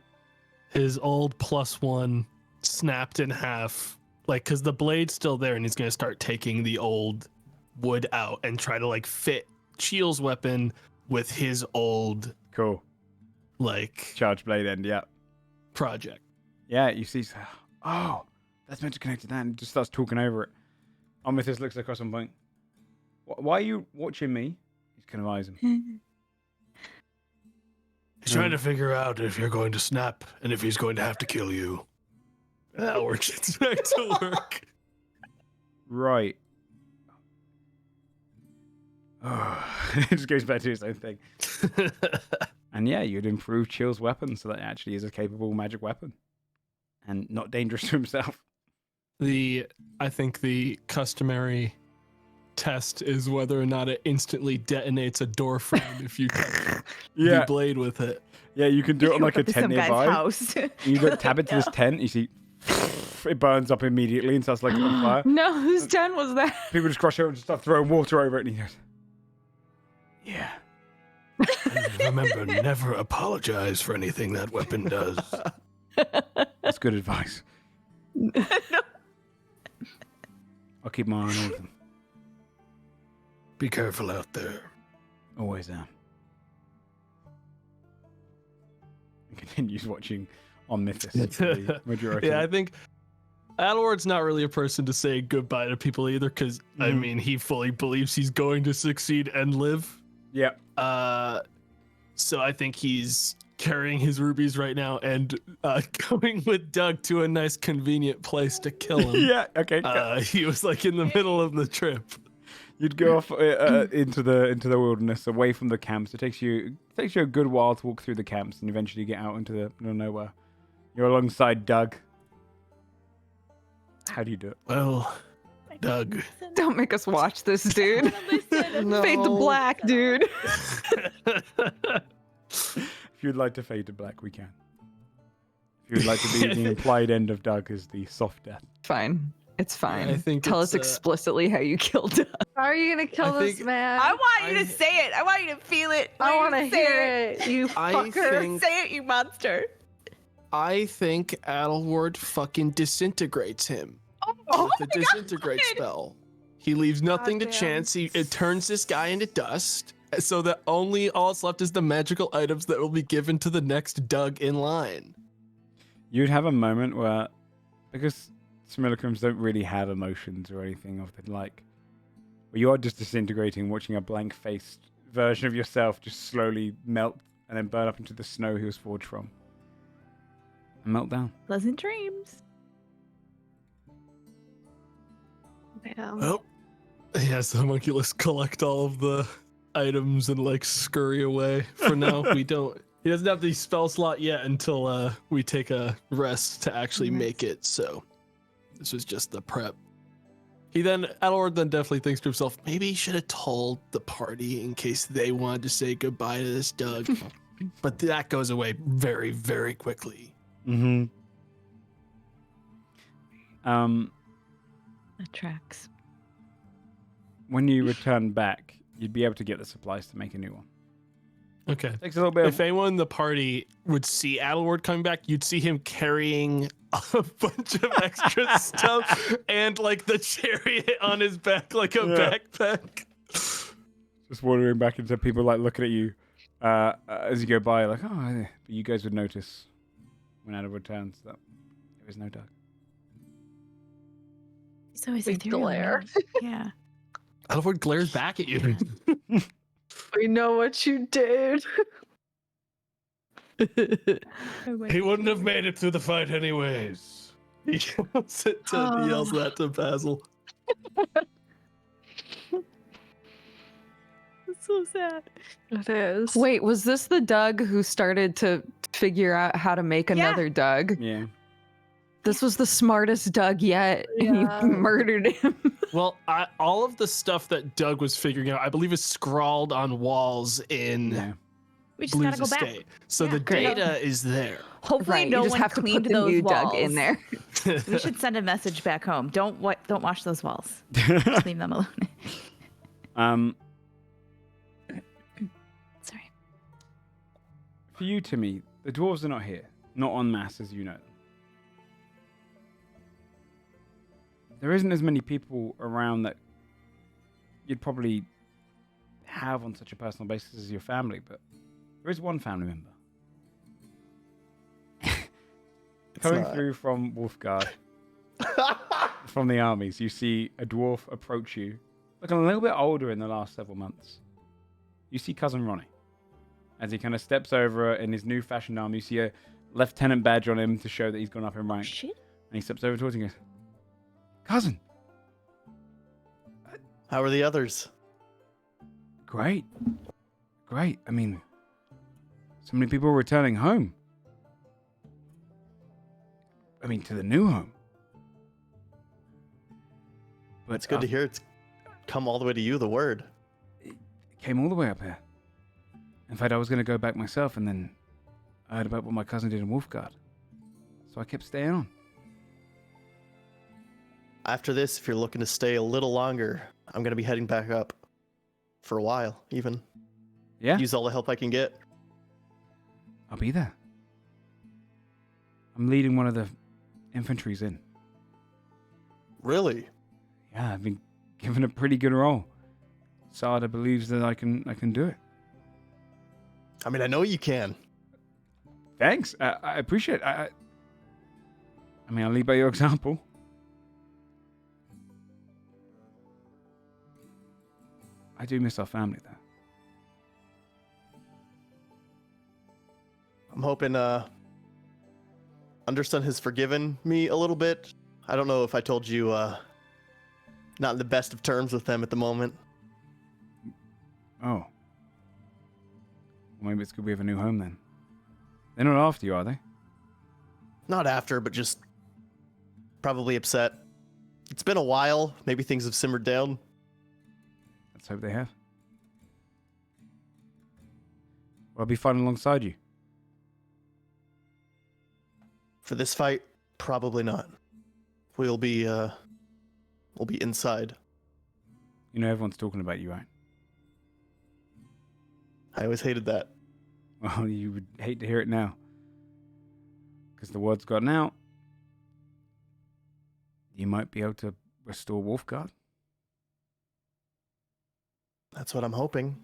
His old +1 snapped in half, like, because the blade's still there, and he's gonna start taking the old wood out and try to like fit Chiel's weapon with his old like charged blade end. Yeah. Project. Yeah, you see. Oh, that's meant to connect to that, and just starts talking over it. Omnithus looks across and point. Why are you watching me? He's kind of eyes him. He's trying to figure out if you're going to snap and if he's going to have to kill you. Adelward gets back to work. Right. Oh, it just goes back to his own thing. And yeah, you'd improve Chiel's weapon so that it actually is a capable magic weapon and not dangerous to himself. I think the customary test is whether or not it instantly detonates a door frame if you touch the blade with it. Yeah, you can do it on like a tent nearby. House. You go tap it to this tent, you see it burns up immediately and starts like on fire. No, whose tent was that? People just crush over and just start throwing water over it, and he goes, yeah. And remember, never apologize for anything that weapon does. That's good advice. I'll keep my eye on all of them. Be careful out there. Always am. He continues watching Omnithus. Yeah, I think Adelward's not really a person to say goodbye to people either, because, I mean, he fully believes he's going to succeed and live. Yeah. So I think he's carrying his rubies right now and going with Doug to a nice convenient place to kill him. Yeah, okay. He was like in the middle of the trip. You'd go off into the wilderness, away from the camps. It takes you a good while to walk through the camps, and eventually get out into the middle of nowhere. You're alongside Doug. How do you do it? Well, Doug. Don't make us watch this, dude. Fade to black, dude. If you'd like to fade to black, we can. If you'd like to be the implied end of Doug as the soft death. Fine. It's fine. I think Tell us explicitly how you killed Doug. How are you gonna kill this man? I want you to say it. I want you to feel it. I want to hear it. You fucker. Say it, you monster. I think Adelward fucking disintegrates him with the disintegrate spell. He leaves nothing to chance. It turns this guy into dust, so that all that's left is the magical items that will be given to the next Doug in line. You'd have a moment where, because simulacrums don't really have emotions or anything of the like, where you are just disintegrating, watching a blank-faced version of yourself just slowly melt and then burn up into the snow he was forged from. And melt down. Pleasant dreams. Well, he has the homunculus collect all of the items and like scurry away. For now, he doesn't have the spell slot yet until we take a rest to actually make it. So this was just the prep. Adelward then definitely thinks to himself, maybe he should have told the party in case they wanted to say goodbye to this Doug. But that goes away very, very quickly. Mm-hmm. That tracks. when you return back, you'd be able to get the supplies to make a new one. Okay. Takes a little bit If of... anyone in the party would see Adelward coming back, you'd see him carrying a bunch of extra stuff and like the chariot on his back like a backpack. Just wandering back into people like looking at you as you go by, like, oh, you guys would notice when Adam returns that there is no dog. He's always Big glare. Yeah. Adelward glares back at you. We know what you did. He wouldn't have made it through the fight anyways. He yells that to Basil. It's so sad. It is. Wait, was this the Doug who started to figure out how to make another Doug? Yeah. This was the smartest Doug yet, and Yeah. you murdered him. Well, all of the stuff that Doug was figuring out, I believe, is scrawled on walls in Yeah. We just Blue's gotta go back. estate. So Yeah. the Great. data is there. Hopefully, Right, no you just one have to cleaned put the those new walls. Doug in there. We should send a message back home. Don't wash those walls. Just leave them alone. Sorry. For you, Timmy, the dwarves are not here. Not en masse as you know them. There isn't as many people around that you'd probably have on such a personal basis as your family, but there is one family member. Coming through from Wolfguard, from the armies, you see a dwarf approach you, looking a little bit older in the last several months. You see Cousin Ronnie. As he kind of steps over in his new fashioned armor, you see a lieutenant badge on him to show that he's gone up in rank. Shit. And he steps over towards you and goes, Cousin! How are the others? Great. Great. I mean, so many people are returning home. I mean, to the new home. But It's good to hear it's come all the way to you, the word. It came all the way up here. In fact, I was going to go back myself, and then I heard about what my cousin did in Wolfguard. So I kept staying on. After this, if you're looking to stay a little longer, I'm going to be heading back up. For a while, even. Yeah? Use all the help I can get. I'll be there. I'm leading one of the infantries in. Really? Yeah, I've been given a pretty good role. Sada believes that I can do it. I mean, I know you can. Thanks. I appreciate it. I mean, I'll lead by your example. I do miss our family, though. I'm hoping Underson has forgiven me a little bit. I don't know if I told you not in the best of terms with them at the moment. Oh. Well, maybe it's good we have a new home then. They're not after you, are they? Not after, but just probably upset. It's been a while. Maybe things have simmered down. Let's hope they have. Well, I'll be fighting alongside you. For this fight, probably not. We'll be inside. You know everyone's talking about you, right? I always hated that. Well, you would hate to hear it now. Because the word's gotten out. You might be able to restore Wolfguard. That's what I'm hoping.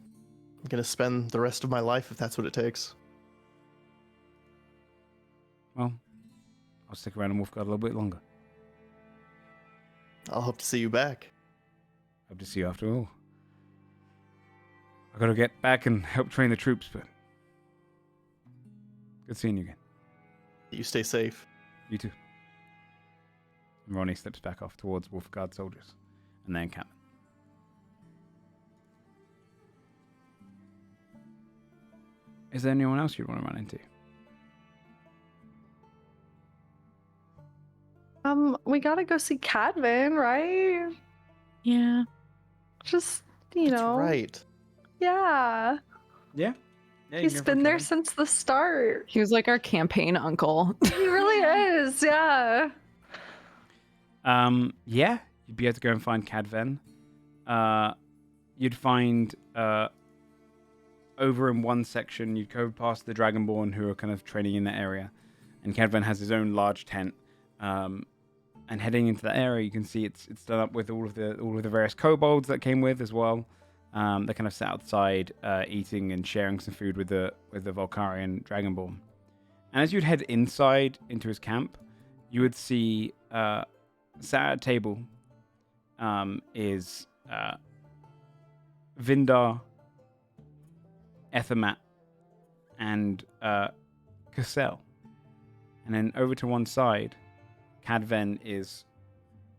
I'm gonna spend the rest of my life if that's what it takes. Well, I'll stick around in Wolfguard a little bit longer. I'll hope to see you back. Hope to see you after all. I gotta get back and help train the troops, but good seeing you again. You stay safe. You too. And Ronnie slips back off towards Wolfguard soldiers and then encampment. Is there anyone else you'd want to run into? We gotta go see Cadvan, right? Yeah. Just, you That's know. right. Yeah. Yeah. He's been there since the start. He was like our campaign uncle. He really is, yeah. Yeah, you'd be able to go and find Cadvan. you'd find over in one section, you'd go past the Dragonborn who are kind of training in that area. And Cadvan has his own large tent. And heading into that area, you can see it's done up with all of the various kobolds that came with as well. They kind of sat outside, eating and sharing some food with the Volcarian Dragonborn. And as you'd head inside into his camp, you would see sat at a table is Vindar, Ethermat, and Cassell. And then over to one side, Cadven is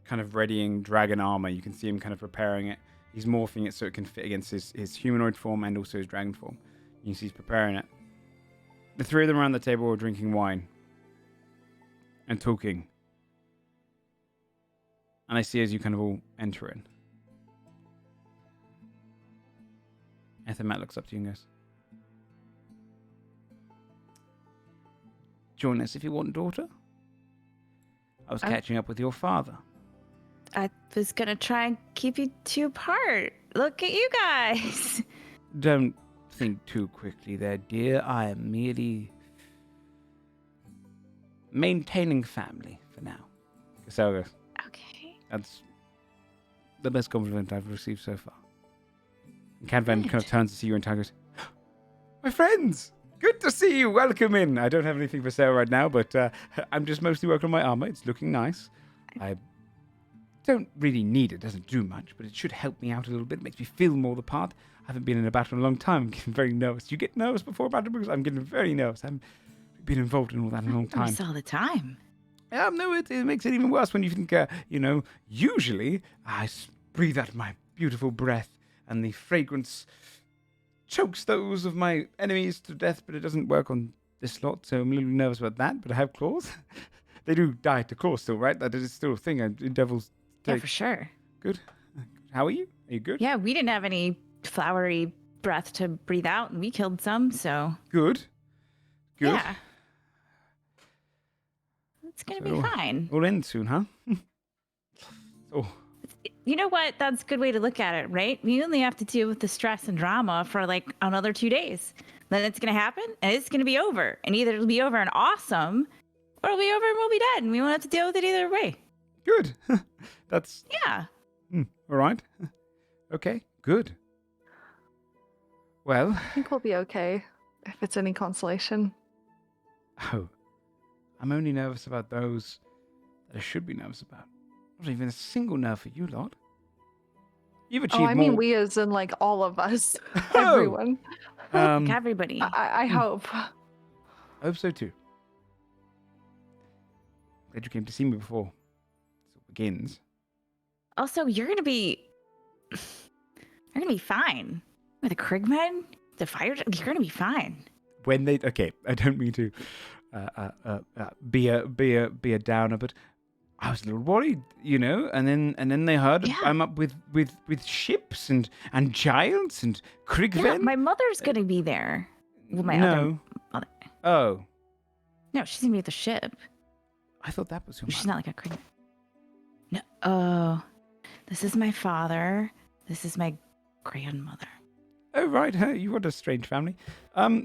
kind of readying dragon armor. You can see him kind of preparing it. He's morphing it so it can fit against his humanoid form and also his dragon form. You can see he's preparing it. The three of them around the table are drinking wine and talking. And I see as you kind of all enter in. Ethermat looks up to you and goes, "Join us if you want, daughter. I was catching up with your father." I was gonna try and keep you two apart. Look at you guys. Don't think too quickly there, dear. I am merely maintaining family for now. Cassell goes, Okay. "That's the best compliment I've received so far." And Cadvan kind of turns to see you and goes, "My friends! Good to see you. Welcome in. I don't have anything for sale right now, but I'm just mostly working on my armor. It's looking nice. I don't really need it. Doesn't do much, but it should help me out a little bit. It makes me feel more the part. I haven't been in a battle in a long time. I'm getting very nervous. You get nervous before a battle? Because I'm getting very nervous. I haven't been involved in all that in a long time. All the time. No, it makes it even worse when you think, usually I breathe out my beautiful breath and the fragrance chokes those of my enemies to death, but it doesn't work on this lot, so I'm a little nervous about that, but I have claws. They do die to claws still, right? That is still a thing. Devils take. Yeah, for sure. Good. How are you? Are you good? Yeah, we didn't have any flowery breath to breathe out, and we killed some, so. Good. Yeah. It's gonna be fine. We'll end soon, huh? Oh. You know what? That's a good way to look at it, right? We only have to deal with the stress and drama for like another 2 days. Then it's going to happen and it's going to be over. And either it'll be over and awesome or it'll be over and we'll be dead and we won't have to deal with it either way. Good. That's... Yeah. All right. Okay, good. Well... I think we'll be okay, if it's any consolation. Oh. I'm only nervous about those that I should be nervous about. Not even a single nerve for you lot. You've achieved more... I mean we as in like all of us. Everyone. Everybody. I hope. I hope so too. Glad you came to see me before it begins. Also, you're gonna be fine. With the Krigmen, the fire, you're gonna be fine. When they... Okay, I don't mean to be a downer, but I was a little worried, and then they heard I'm up with ships and giants and Krigven. Yeah, my mother's gonna be there. Well, my other mother. Oh. No, she's gonna be at the ship. I thought that was who. She's not like a Krigven. No. Oh, this is my father. This is my grandmother. Oh right, you got a strange family.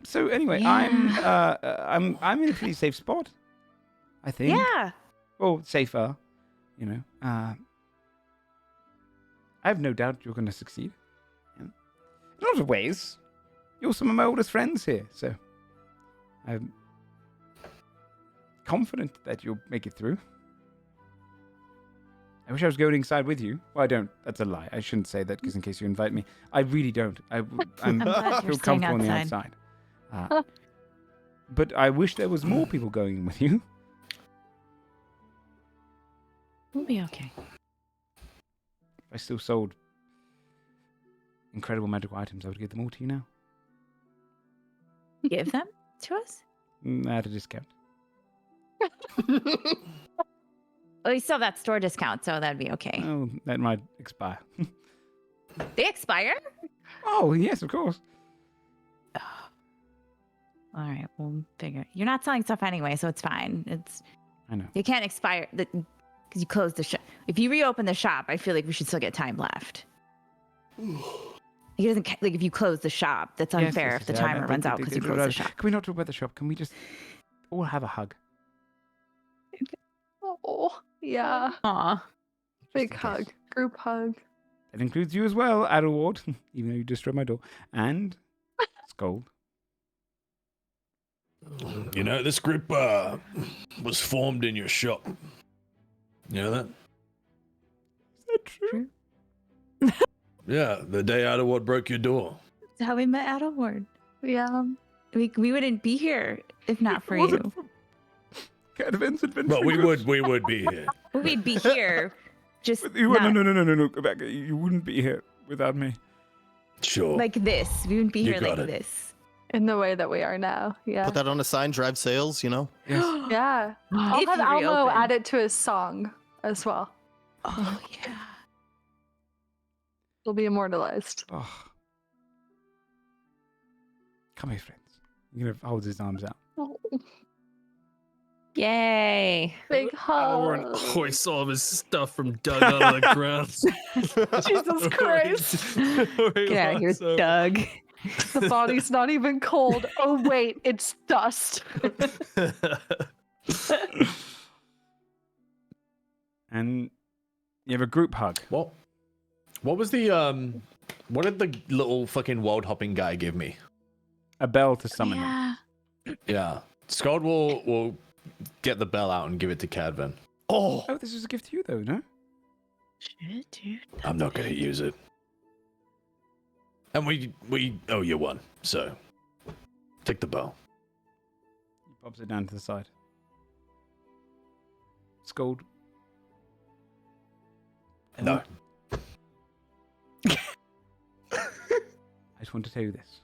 So anyway, Yeah. I'm in a pretty safe spot, I think. Yeah. Well, safer, I have no doubt you're going to succeed. In a lot of ways, you're some of my oldest friends here, so I'm confident that you'll make it through. I wish I was going inside with you. Well, I don't. That's a lie. I shouldn't say that because in case you invite me, I really don't. I feel comfortable on the outside. But I wish there was more people going in with you. We'll be okay. If I still sold incredible magical items, I would give them all to you now. Give them to us? At a discount. Well, you still have that store discount, so that'd be okay. Oh, that might expire. They expire? Oh, yes, of course. All right, we'll figure. You're not selling stuff anyway, so it's fine. I know. You can't expire because you closed the shop. If you reopen the shop, I feel like we should still get time left. He doesn't like if you close the shop. That's Yes, unfair yes, if the yes, timer runs out because you close the shop. Can we not talk about the shop? Can we just all have a hug? Oh, yeah. Aw. Big Just a hug. kiss. Group hug. That includes you as well, Adelward, even though you destroyed my door. And Scold. You know, this group was formed in your shop. You know that? Is that true? Yeah, the day Adderwood broke your door. That's how we met Adelward. Yeah. We wouldn't be here if not for It wasn't you. from Cadvan's adventure. But we would be here. We'd be here. Just You, not no, go back. You wouldn't be here without me. Sure. like this. We wouldn't be You here got like it. this. In the way that we are now. Yeah. Put that on a sign, drive sales, you know? Yes. Yeah. I'll If have you Almo reopen. add it to his song as well. Oh yeah. It'll be immortalized. Oh. Come here, friends. You're gonna hold his arms out. Oh, Yay. big Or hug. hoist all of his stuff from Doug out of the ground. Jesus Christ. Get out of here, Doug. The body's not even cold. Oh, wait, it's dust. And you have a group hug. What was the what did the little fucking world hopping guy give me? A bell to summon him. Yeah. Yeah. Scald will get the bell out and give it to Cadvan. Oh, Oh, this is a gift to you, though, no? Shit, dude. I'm not gonna use it. And we owe you one, so take the bell. He pops it down to the side. Scold. No. I just want to tell you this.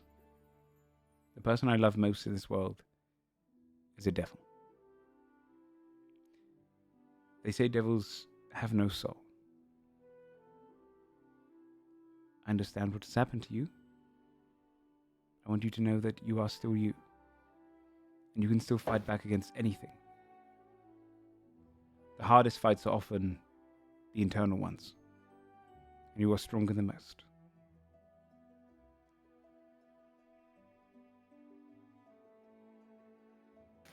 The person I love most in this world is a devil. They say devils have no soul. I understand what has happened to you. I want you to know that you are still you. And you can still fight back against anything. The hardest fights are often the internal ones. And you are stronger than most.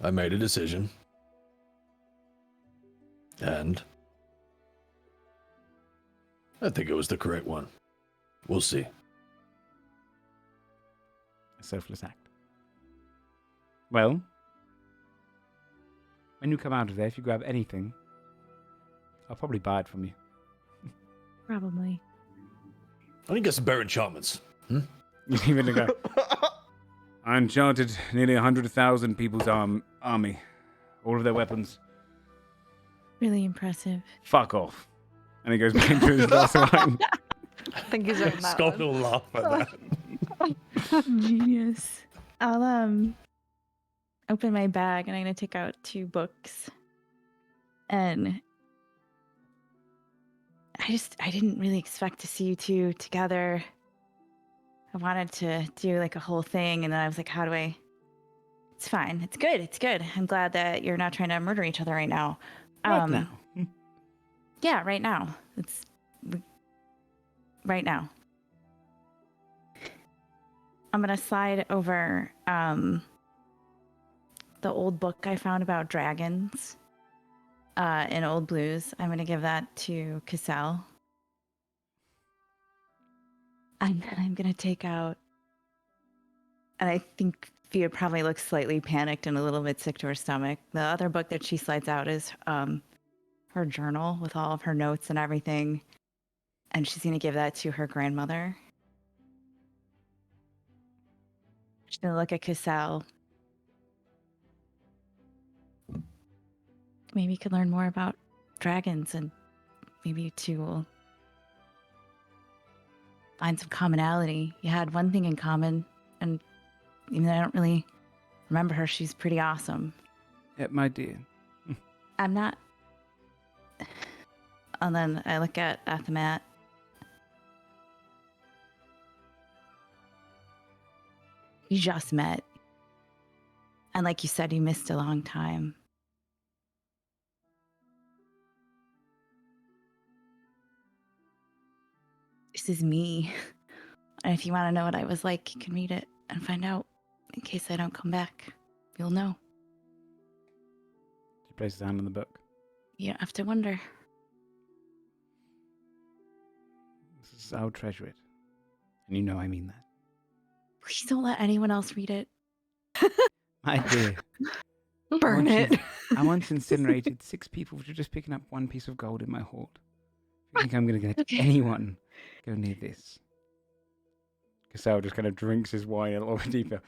I made a decision. And I think it was the correct one. We'll see. A selfless act. Well, when you come out of there, if you grab anything, I'll probably buy it from you. Probably. I think it's some better enchantments. You even go. I enchanted nearly 100,000 people's army. All of their weapons. Really impressive. Fuck off. And he goes back into his glass of wine. I think he's earned that Scott one. will laugh at that. Genius. I'll open my bag and I'm gonna take out 2 books. And I didn't really expect to see you two together. I wanted to do like a whole thing and then I was like, how do I It's fine. It's good. It's good. I'm glad that you're not trying to murder each other right now. Right now. Yeah, right now. It's right now. I'm gonna slide over the old book I found about dragons in Old Blues. I'm gonna give that to Cassell. And then I'm gonna take out, and I think Fia probably looks slightly panicked and a little bit sick to her stomach. The other book that she slides out is her journal with all of her notes and everything. And she's gonna give that to her grandmother. She's gonna look at Cassell. Maybe you could learn more about dragons and maybe you two will find some commonality. You had one thing in common, and even though I don't really remember her, she's pretty awesome. Yeah, my dear. I'm not. And then I look at Athamat. You just met. And like you said, you missed a long time. This is me. And if you want to know what I was like, you can read it and find out. In case I don't come back, you'll know. She places a hand on the book. You don't have to wonder. I'll treasure it. And you know I mean that. Please don't let anyone else read it. My dear. Burn it. I once incinerated 6 people for just picking up 1 piece of gold in my hoard. You think I'm going to let anyone go near this? Cassell just kind of drinks his wine a little bit deeper.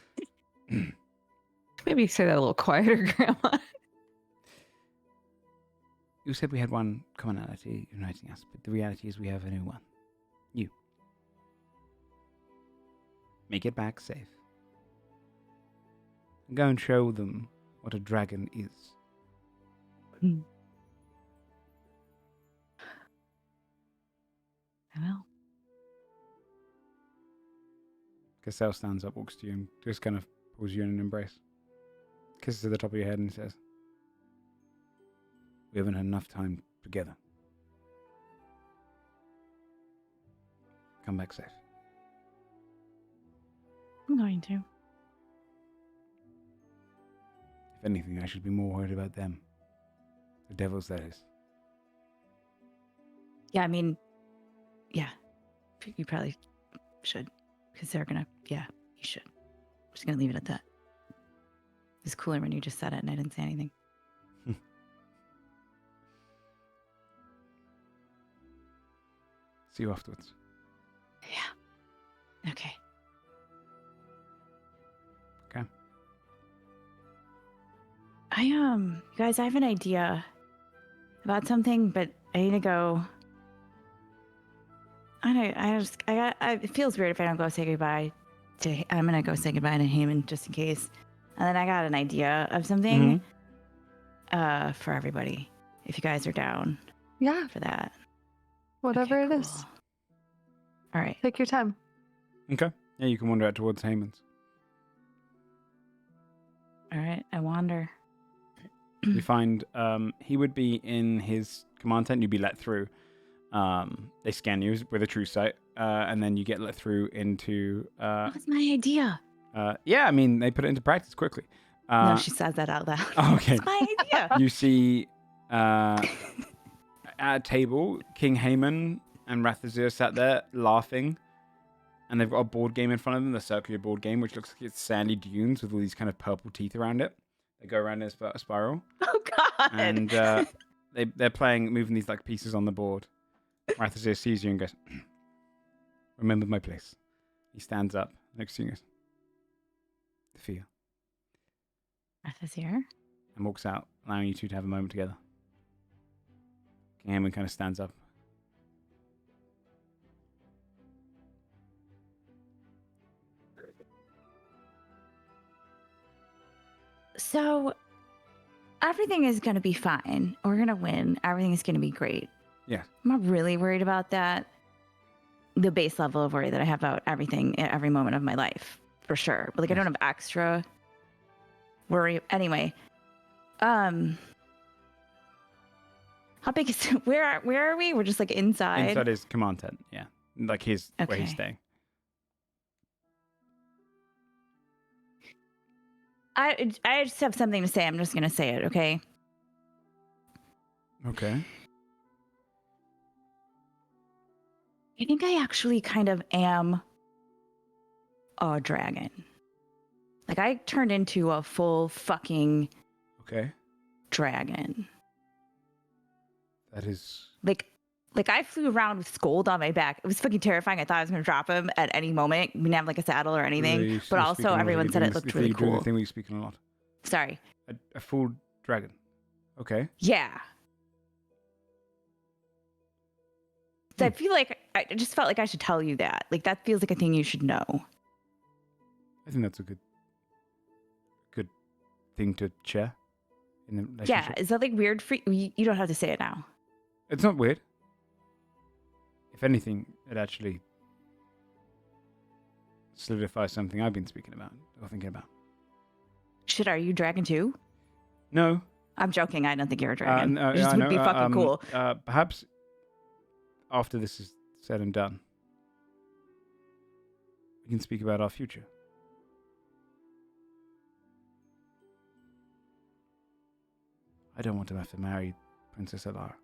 Maybe say that a little quieter, Grandma. You said we had one commonality uniting us, but the reality is we have a new one. You. Make it back safe. And go and show them what a dragon is. I will. Cassell stands up, walks to you, and just kind of pulls you in an embrace. Kisses to the top of your head and says, we haven't had enough time together. Come back safe. I'm going to. If anything, I should be more worried about them. The devils, that is. Yeah, I mean, yeah. You probably should. Because they're gonna, yeah, you should. I'm just gonna leave it at that. It's cooler when you just said it and I didn't say anything. See you afterwards. Yeah. Okay. Okay. You guys, I have an idea about something, but I need to go. It feels weird if I don't go say goodbye to, I'm gonna go say goodbye to Heyman just in case. And then I got an idea of something for everybody, if you guys are down. Yeah. For that. Whatever Okay, it is. cool. All right. Take your time. Okay. Yeah, you can wander out towards Heyman's. All right. I wander. You find he would be in his command tent. You'd be let through. They scan you with a true sight, and then you get let through into. What's my idea? Yeah, I mean they put it into practice quickly. No, she says that out loud. Okay. It's my idea. You see, at a table, King Heyman and Rathazir sat there laughing, and they've got a board game in front of them, the circular board game, which looks like it's sandy dunes with all these kind of purple teeth around it. They go around in a spiral. Oh God! And they're playing, moving these like pieces on the board. Rathazir sees you and goes, "Remember my place." He stands up next to you and goes, "Fear," Rathazir? and walks out, allowing you two to have a moment together. King Heyman kind of stands up. So, everything is going to be fine. We're going to win. Everything is going to be great. Yeah. I'm not really worried about that. The base level of worry that I have about everything at every moment of my life, for sure. But like, I don't have extra worry. Anyway, how big is where are we? We're just like inside. Inside his command tent, yeah, like his where he's Okay. staying. I just have something to say. I'm just gonna say it, okay? Okay. I think I actually kind of am a dragon. Like I turned into a full fucking Okay. dragon. That is. Like I flew around with Scold on my back. It was fucking terrifying. I thought I was gonna drop him at any moment. We didn't have like a saddle or anything. Really, But you're also speaking a lot. everyone You're said doing it looked this- really you're doing cool. the thing where you're speaking a lot. Sorry. A full dragon. Okay. Yeah. So I feel like I just felt like I should tell you that. Like that feels like a thing you should know. I think that's a good thing to share in the relationship. Yeah. Is that like weird for you? You don't have to say it now. It's not weird. If anything, it actually solidifies something I've been speaking about or thinking about. Shit, are you dragon too? No. I'm joking. I don't think you're a dragon. No, it just I would know, be fucking cool. Perhaps after this is said and done, We can speak about our future. I don't want to have to marry Princess Alara.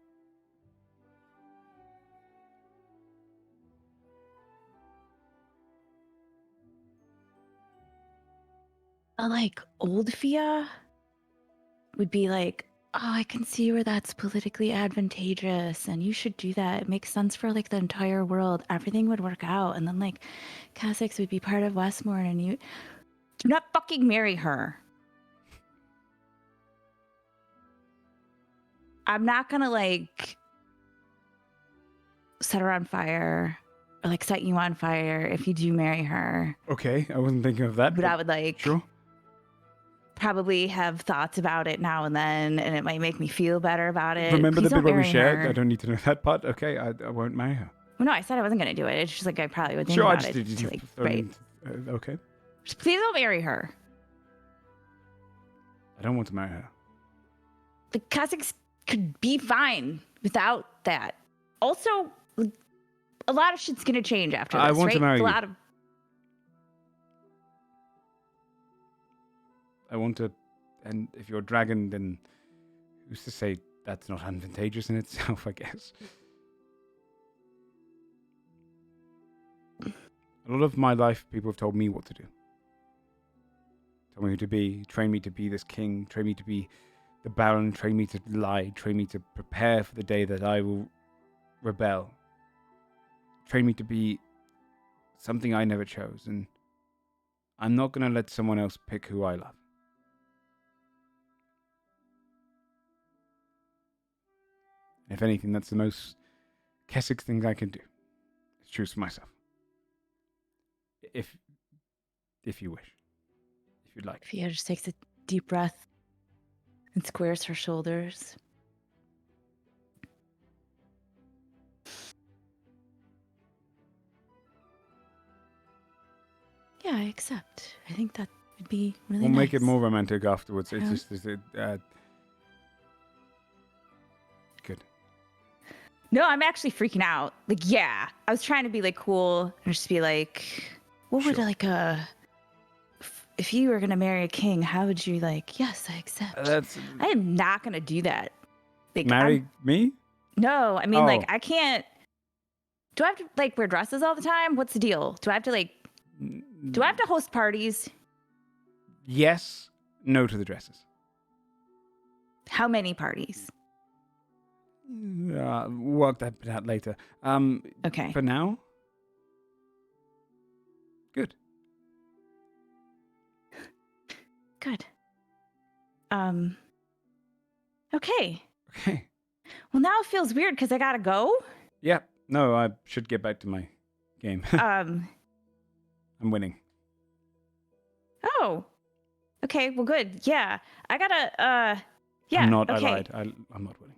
Like old Fia would be like, oh, I can see where that's politically advantageous and you should do that. It makes sense for like the entire world. Everything would work out. And then like Kasich would be part of Westmore and you do not fucking marry her. I'm not gonna like set her on fire or like set you on fire if you do marry her. Okay, I wasn't thinking of that. But I would like sure. Probably have thoughts about it now and then, and it might make me feel better about it. Remember Please the bit don't where we marry shared? her. I don't need to know that part. Okay, I won't marry her. Well, no, I said I wasn't going to do it. It's just like I probably would think Sure, I about just it. did. To, like, right. Okay. Just please don't marry her. I don't want to marry her. The Kazakhs could be fine without that. Also, a lot of shit's going to change after this, I want right? to marry you. I want to, and if you're a dragon, then who's to say that's not advantageous in itself, I guess. A lot of my life, people have told me what to do. Told me who to be, train me to be this king, train me to be the baron, train me to lie, train me to prepare for the day that I will rebel. Train me to be something I never chose, and I'm not going to let someone else pick who I love. If anything, that's the most Keswick thing I can do. Is choose for myself. If you wish. If you'd like. Fia just takes a deep breath and squares her shoulders. Yeah, I accept. I think that would be really We'll nice. make it more romantic afterwards. It's Yeah. just good. No, I'm actually freaking out. Like, yeah, I was trying to be like cool and just be like, what would Sure. like if you were gonna marry a king, how would you like? Yes, I accept. That's I am not gonna do that. Like, marry me? No, I mean, Oh. like, I can't. Do I have to like wear dresses all the time? What's the deal? Do I have to like? Do I have to host parties? Yes. No to the dresses. How many parties? Work that bit out later. Okay. For now. Good. Good. Okay. Okay. Well, now it feels weird because I gotta go. Yeah. No, I should get back to my game. I'm winning. Oh. Okay. Well, good. Yeah. I gotta. Yeah. I'm not. Okay. I lied. I'm not winning.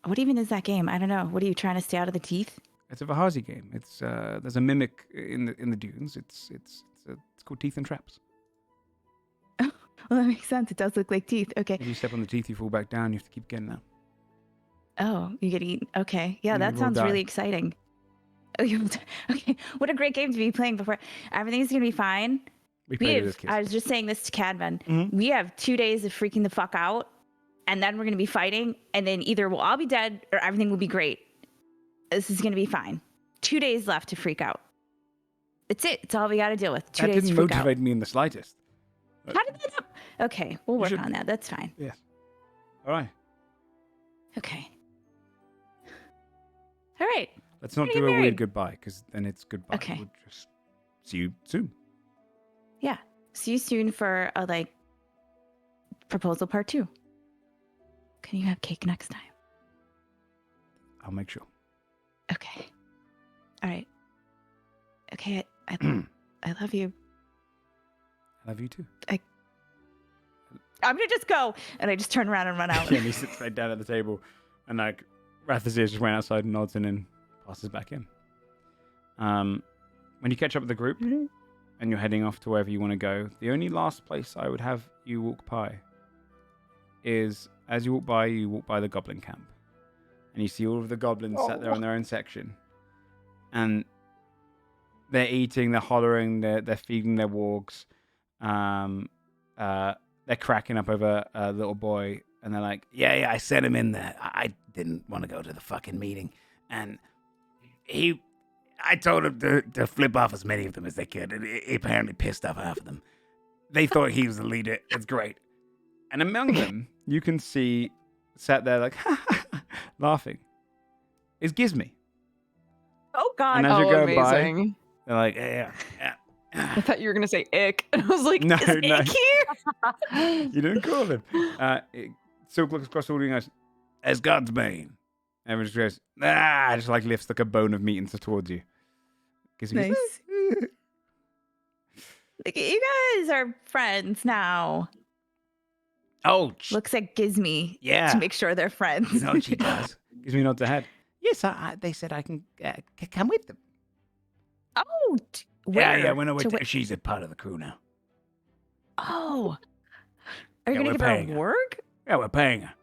What even is that game? I don't know. What are you trying to stay out of the teeth? It's a Vahazi game. It's there's a mimic in the dunes. It's called Teeth and Traps. Well, that makes sense. It does look like teeth. Okay. If you step on the teeth, you fall back down. You have to keep getting out. Oh, you get eaten. Okay. Yeah, You that will sounds die. really exciting. Oh, okay. What a great game to be playing before. Everything's going to be fine. We played it as kids. I was just saying this to Cadman. Mhm. We have 2 days of freaking the fuck out, and then we're going to be fighting, and then either we'll all be dead or everything will be great. This is going to be fine. 2 days left to freak out. That's it. It's all we got to deal with. 2 That days to didn't freak out. motivate me in the slightest. How did that happen? Okay, we'll work should- on that. That's fine. Yes. All right. Okay. All right. Let's not We're do a gonna get weird married. goodbye, because then it's goodbye. Okay. We'll just see you soon. Yeah. See you soon for a like proposal part 2. Can you have cake next time? I'll make sure. Okay. All right. Okay. I love you. I love you too. I'm gonna just go, and I just turn around and run out. Yeah, and he sits right down at the table, and like Rathazir just went outside and nods and then passes back in. When you catch up with the group Mhm. and you're heading off to wherever you want to go, the only last place I would have you walk by is as you walk by the goblin camp, and you see all of the goblins sat there on their own section, and They're eating, they're hollering, they're feeding their wargs. They're cracking up over a little boy, and they're like, yeah, I sent him in there. I didn't want to go to the fucking meeting, and I told him to flip off as many of them as they could, and he apparently pissed off half of them. They thought he was the leader. It's great. And among them, you can see, sat there like, laughing, is Gizmy. Oh, God. And as you're going amazing. by, they're like, yeah. I thought you were gonna say ick. And I was like, No, is no. ick here? You didn't call him. Silk looks across all the goes, as God's bane. Everyone just goes, just like lifts like a bone of meat and towards you. Gizmy goes, Nice. Look, you guys are friends now. oh, Looks at Gizmy yeah. to make sure they're friends. You know what she does. Gives me nods ahead. Yes, they said I can come with them. Oh, where? Yeah, we're To with she's a part of the crew now. Oh. Are you Yeah, going to we're give her a paying her. work? Yeah, we're paying her.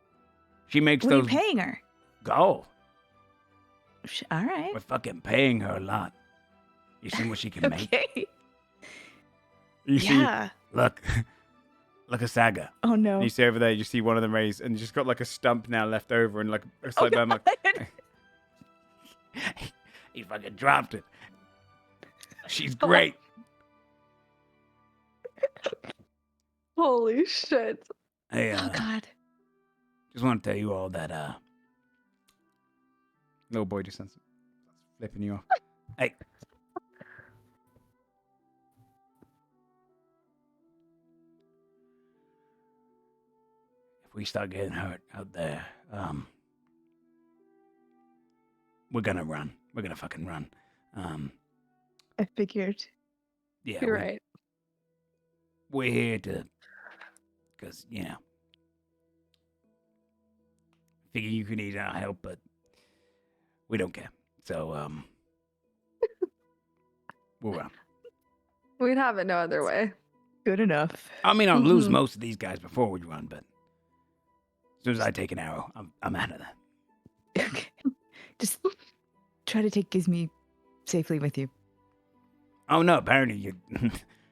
She makes What are you those paying her? go. All right. We're fucking paying her a lot. You see what she can make? Okay. You Yeah. see, look at Saga. Oh, no. And you see over there, you see one of them raised, and just got like a stump now left over, and like a slight bone, like he fucking dropped it. She's great. Holy shit. Hey, Oh, God. just want to tell you all that little boy just starts flipping you off. Hey. If we start getting hurt out there, we're gonna run. We're gonna fucking run. I figured. Yeah, You're right. we're here to, because figure you could need our help, but we don't care. So we'll run. We'd have it no other way. Good enough. I mean, I'll lose Mhm. most of these guys before we run, but as soon as I take an arrow, I'm out of that. Okay. Just try to take Gizmy safely with you. Oh no! Apparently,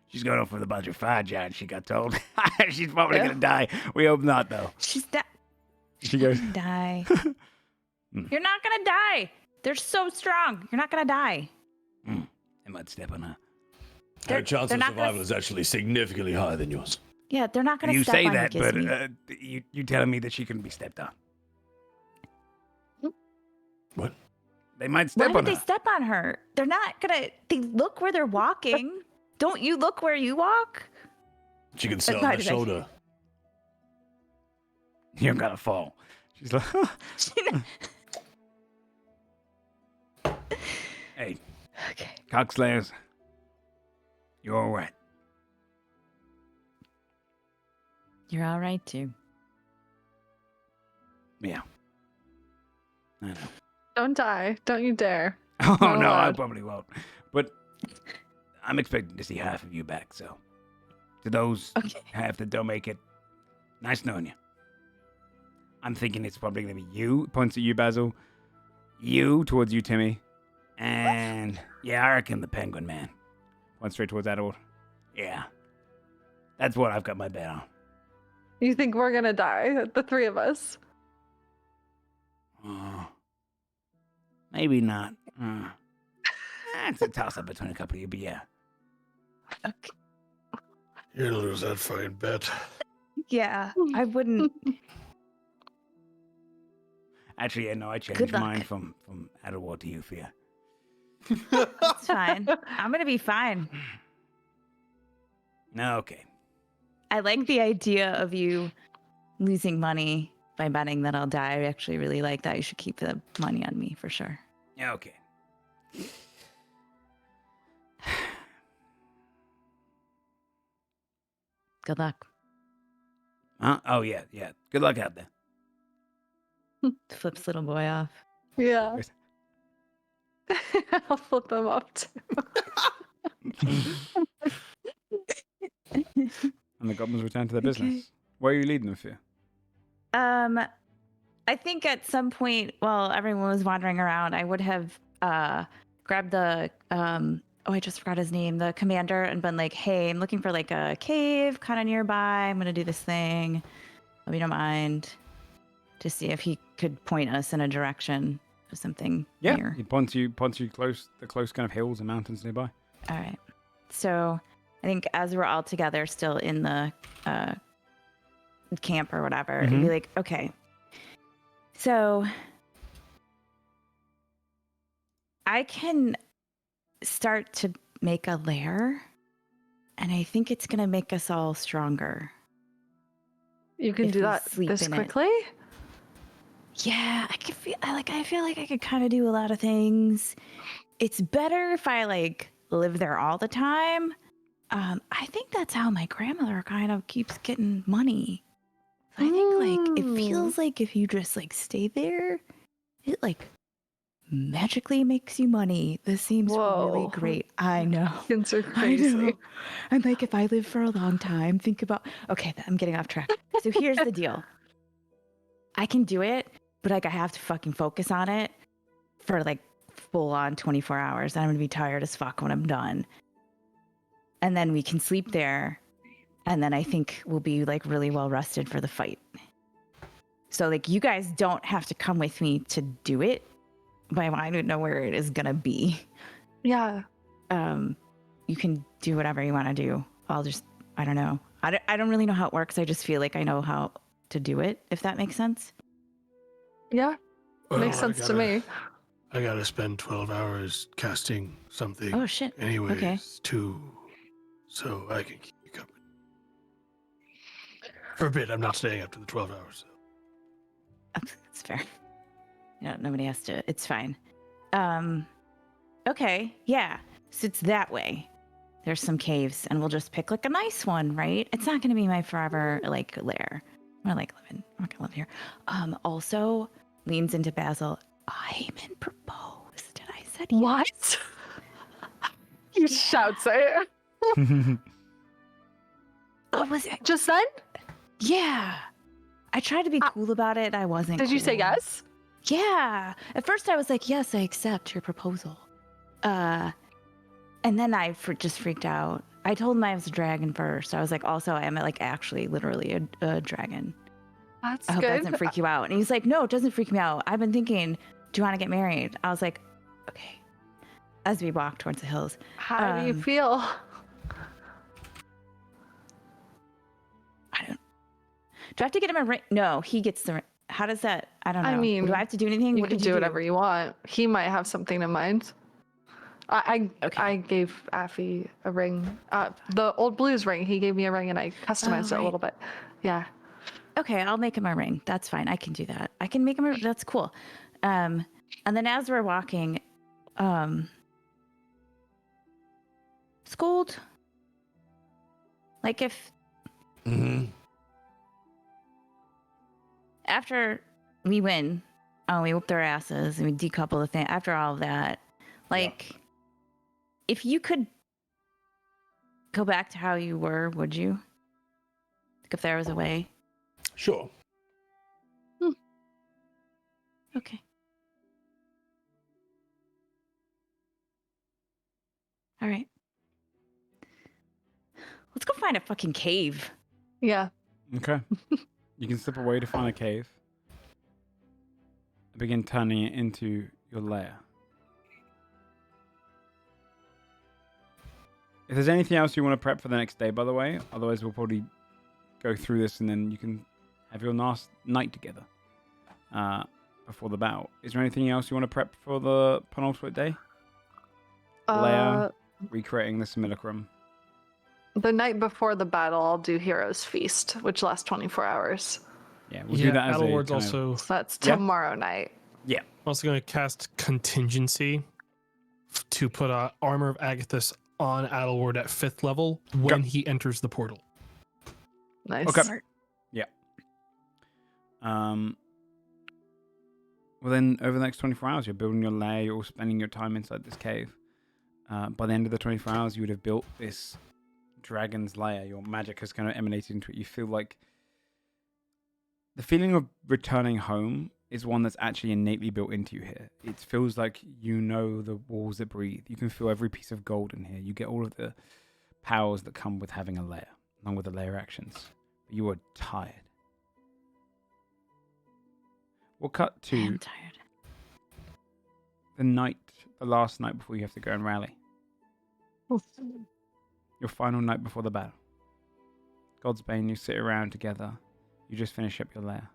she's going off with a bunch of fire giants. She got told she's probably Yeah. gonna die. We hope not, though. She's not She goes, gonna die. You're not gonna die. They're so strong. You're not gonna die. I might step on her. Her chance they're of not gonna survival is actually significantly higher than yours. Yeah, they're not gonna You step say on that, you, but Gizmy. you telling me that she can be stepped on? What? They might Why step would on they her. step on her? They're not gonna. They look where they're walking. Don't you look where you walk? She can sit That's on not the a- shoulder. You're gonna fall. She's like, hey, Okay. Cockslayers, you're all right. You're all right too. Yeah. I know. Don't die. Don't you dare. Oh Not no, I allowed. probably won't. But I'm expecting to see half of you back. So, to those Okay. half that don't make it, nice knowing you. I'm thinking it's probably gonna be you. Points at you, Basil. You towards you, Timmy. And yeah, I reckon the Penguin Man. Points straight towards Adol. Yeah, that's what I've got my bet on. You think we're gonna die? The three of us? Maybe not. It's a toss-up between a couple of you, but yeah. Okay. You're gonna lose that fucking bet. Yeah, I wouldn't. Actually, yeah, no, I changed Good luck. mine from Adderwall to Euphia. It's fine. I'm gonna be fine. No, okay. I like the idea of you losing money by betting that I'll die. I actually really like that. You should keep the money on me for sure. Yeah, okay. Good luck. Huh? Oh, yeah. Good luck out there. Flips little boy off. Yeah. I'll flip them up too. And the goblins return to their business. Where are you leading them, Fear? I think at some point while everyone was wandering around, I would have grabbed the I just forgot his name, the commander, and been like, hey, I'm looking for like a cave kind of nearby. I'm gonna do this thing. Hope you don't mind. To see if he could point us in a direction of something Yeah, near. he points you close, the close kind of hills and mountains nearby. All right. So I think as we're all together still in the camp or whatever, it'd be like, okay, so I can start to make a lair, and I think it's going to make us all stronger. You can if do we that sleep this in it. quickly? Yeah, I feel like I could kind of do a lot of things. It's better if I like live there all the time. I think that's how my grandmother kind of keeps getting money. So I think like it feels like if you just like stay there, it like magically makes you money. This seems really great. I know. Kids are I crazy. know. I'm like, if I live for a long time, think about. Okay, I'm getting off track. So here's the deal. I can do it, but like I have to fucking focus on it for like full on 24 hours. And I'm gonna be tired as fuck when I'm done. And then we can sleep there. And then I think we'll be like really well rested for the fight. So like you guys don't have to come with me to do it, but I don't know where it is gonna be. Yeah. You can do whatever you want to do. I don't know. I don't really know how it works. I just feel like I know how to do it, if that makes sense. Yeah. Well, Makes sense to me. I gotta spend 12 hours casting something. Oh, shit. Anyways, Okay. too, so I can keep you company. For a bit, I'm not staying up to the 12 hours. That's fair. No, nobody has to. It's fine. Okay, yeah. So it's that way. There's some caves, and we'll just pick like a nice one, right? It's not going to be my forever like lair. I'm not gonna live here. Also leans into Basil. Hyman proposed, and I said yes. What? You shouts it. What was it? Just then? Yeah. I tried to be cool about it. I wasn't. Did you say cool. yes? Yeah. At first I was like, yes, I accept your proposal. And then I just freaked out. I told him I was a dragon first. I was like, also, I am like actually literally a dragon. That's I hope good. that doesn't freak you out. And he's like, no, it doesn't freak me out. I've been thinking, do you want to get married? I was like, okay. As we walk towards the hills. How do you feel? Do I have to get him a ring? No, he gets the ring. How does that? I don't know. I mean, do I have to do anything? You What can did do you whatever you want. He might have something in mind. I gave Affy a ring. The old blues ring. He gave me a ring, and I customized it a little bit. Yeah. Okay, I'll make him a ring. That's fine. I can do that. I can make him a. That's cool. And then as we're walking, Scold. Like if. After we win, we whoop their asses and we decouple the thing. After all of that, like, if you could go back to how you were, would you? Like, if there was a way. Sure. Okay. All right. Let's go find a fucking cave. Yeah. Okay. You can slip away to find a cave and begin turning it into your lair. If there's anything else you want to prep for the next day, by the way, otherwise we'll probably go through this and then you can have your last night together before the battle. Is there anything else you want to prep for the penultimate day? Lair, recreating the simulacrum. The night before the battle, I'll do Heroes Feast, which lasts 24 hours. Yeah, we'll do that as Adelward's a also. So that's tomorrow night. Yeah. Also going to cast Contingency to put Armor of Agathis on Adelward at 5th level when he enters the portal. Nice. Okay. Yeah. Well, then over the next 24 hours, you're building your lair. You're all spending your time inside this cave. By the end of the 24 hours, you would have built this dragon's lair. Your magic has kind of emanated into it. You feel like the feeling of returning home is one that's actually innately built into you here. It feels like you know the walls that breathe. You can feel every piece of gold in here. You get all of the powers that come with having a lair, along with the lair actions. But you are tired. We'll cut to I'm tired. the last night before you have to go and rally. Your final night before the battle. Godsbane, you sit around together. You just finish up your lair.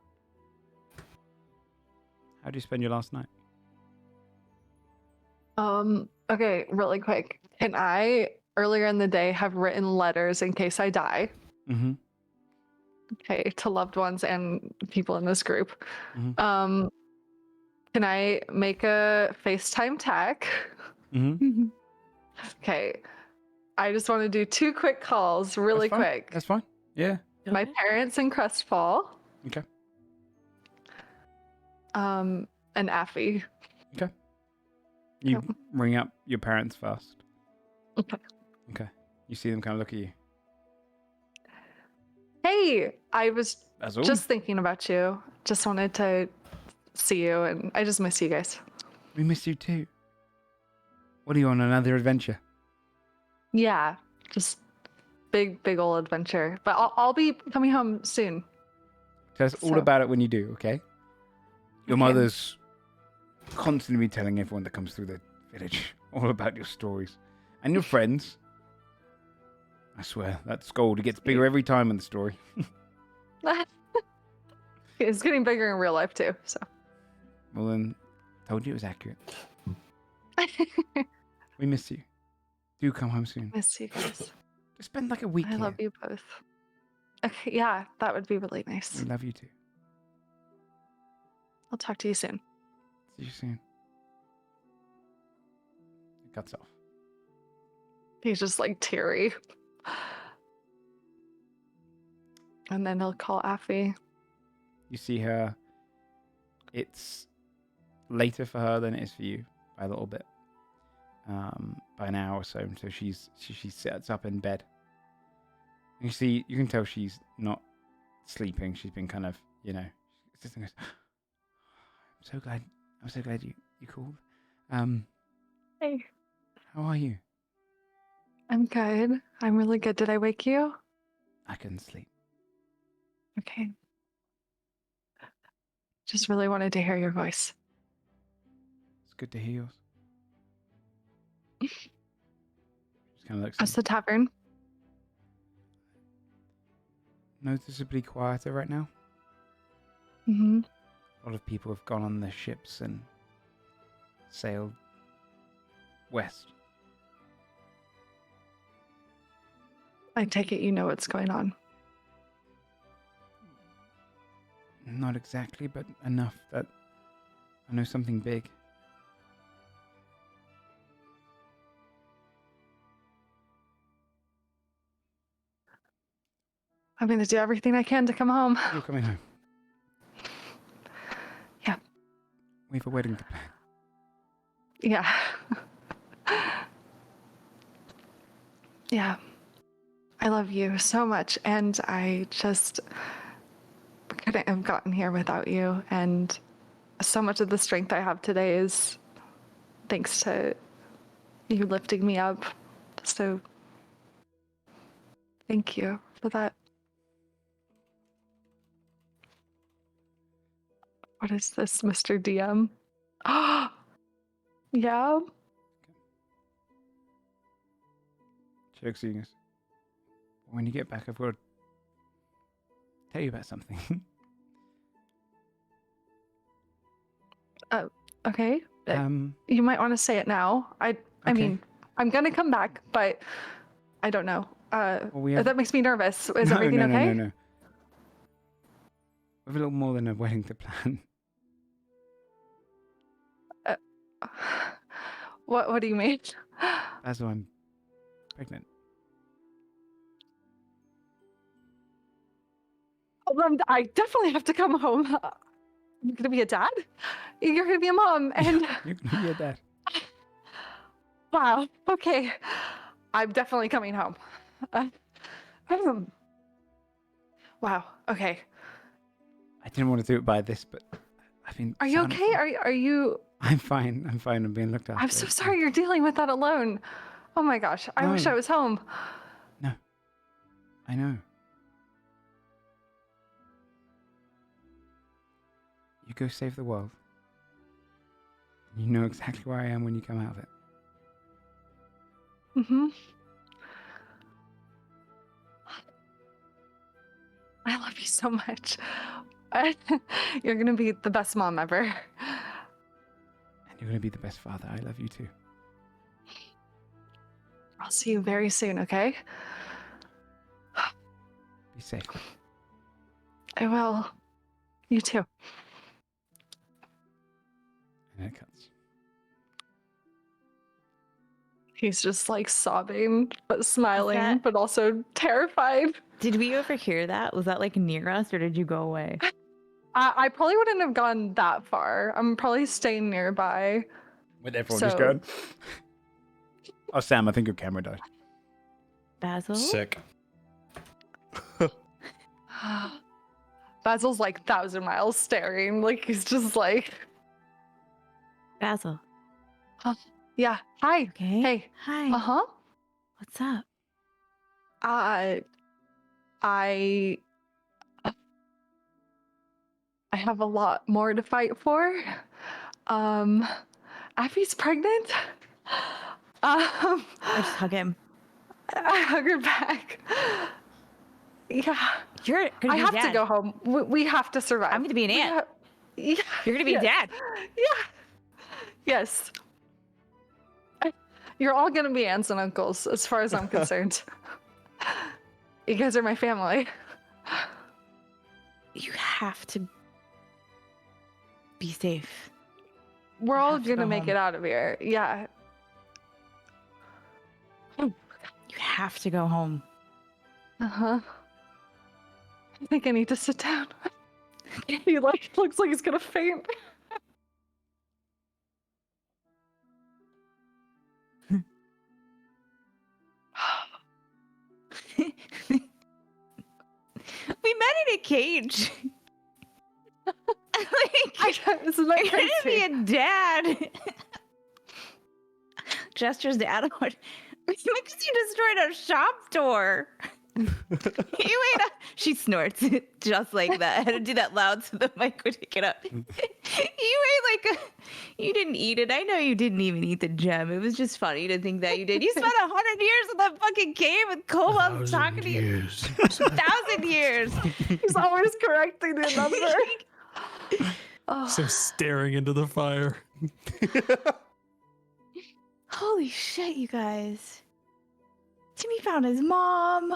How do you spend your last night? Okay, really quick. Can I, earlier in the day, have written letters in case I die? Mm-hmm. Okay, to loved ones and people in this group. Mhm. Can I make a FaceTime tag? Mm-hmm. Okay, I just want to do 2 quick calls really quick. That's fine. Yeah. My parents in Crestfall. Okay. And Affy. Okay. You ring up your parents first. Okay. Okay. You see them kind of look at you. Hey, I was That's all. just thinking about you. Just wanted to see you, and I just miss you guys. We miss you too. What are you on, another adventure? Yeah, just big old adventure. But I'll be coming home soon. Tell us all So- about it when you do, okay? Your Okay. mother's constantly telling everyone that comes through the village all about your stories. And your friends. I swear, that scold gets bigger every time in the story. It's getting bigger in real life too. So. Well then, told you it was accurate. We miss you. Do come home soon. Miss you guys. Just spend like a week I here. love you both. Okay, yeah, that would be really nice. We love you too. I'll talk to you soon. See you soon. It cuts off. He's just like teary. And then he'll call Affy. You see her. It's later for her than it is for you by a little bit. By an hour or so. So she sits up in bed. And you can tell she's not sleeping. She's been kind of, sits and goes, I'm so glad you called. Hey. How are you? I'm good. I'm really good. Did I wake you? I couldn't sleep. Okay. Just really wanted to hear your voice. It's good to hear yours. Just kind of looks How's the tavern? noticeably quieter right now. Mm-hmm. A lot of people have gone on their ships and sailed west. I take it you know what's going on. Not exactly, but enough that I know something big. I'm going to do everything I can to come home. You're coming home. Yeah. We have a wedding to plan. Yeah. Yeah. I love you so much, and I just couldn't have gotten here without you. And so much of the strength I have today is thanks to you lifting me up. So thank you for that. What is this, Mr. DM? Ah, yeah. She looks at you and goes, when you get back, I've got to tell you about something. Okay. Um, You might want to say it now. I Okay. mean, I'm gonna come back, but I don't know. we have- That makes me nervous. Is no, everything no, okay? No. We have a little more than a wedding to plan. What do you mean? That's why I'm pregnant. I definitely have to come home. I'm gonna be a dad. You're gonna be a mom, and You're going to be a dad. wow. Okay, I'm definitely coming home. Wow. Okay. I didn't want to do it by this, but I've been. Are you sounding okay? fine. Are you? I'm fine. I'm fine. I'm being looked after. I'm so sorry you're dealing with that alone. Oh my gosh, I wish No. I was home. No. I know. You go save the world. You know exactly where I am when you come out of it. Mm-hmm. I love you so much. You're gonna be the best mom ever. And you're going to be the best father. I love you too. I'll see you very soon, okay? Be safe. I will. You too. And it cuts. He's just like sobbing, but smiling, that- but also terrified. Did we overhear that? Was that like near us, or did you go away? I probably wouldn't have gone that far. I'm probably staying nearby. With everyone So- just going. Oh, Sam, I think your camera died. Basil? Sick. Basil's like 1,000 miles staring. Like he's just like, Basil. yeah. Hi. Okay. Hey. Hi. Uh-huh. What's up? I have a lot more to fight for. Abby's pregnant. I just hug him. I hug her back. Yeah. You're gonna I be have dad. to go home. We have to survive. I'm gonna be an We aunt. yeah. You're gonna be Yes. a dad. Yeah. Yes. You're all gonna be aunts and uncles, as far as I'm concerned. You guys are my family. You have to be safe. We're all have to gonna go make home. it out of here. Yeah. You have to go home. Uh-huh. I think I need to sit down. He like looks like he's gonna faint. We met in a cage. Isn't that You're gonna be crazy? a dad. Gestures down. Because you destroyed a shop door. You ate a... She snorts just like that. I had to do that loud so the mic would pick it up. You ate like a... You didn't eat it. I know you didn't even eat the gem. It was just funny to think that you did. You spent 100 years in that fucking cave with Cobalt talking to you. 1,000 years. He's always correcting the number. Oh, So staring into the fire. Holy shit, you guys. Timmy found his mom.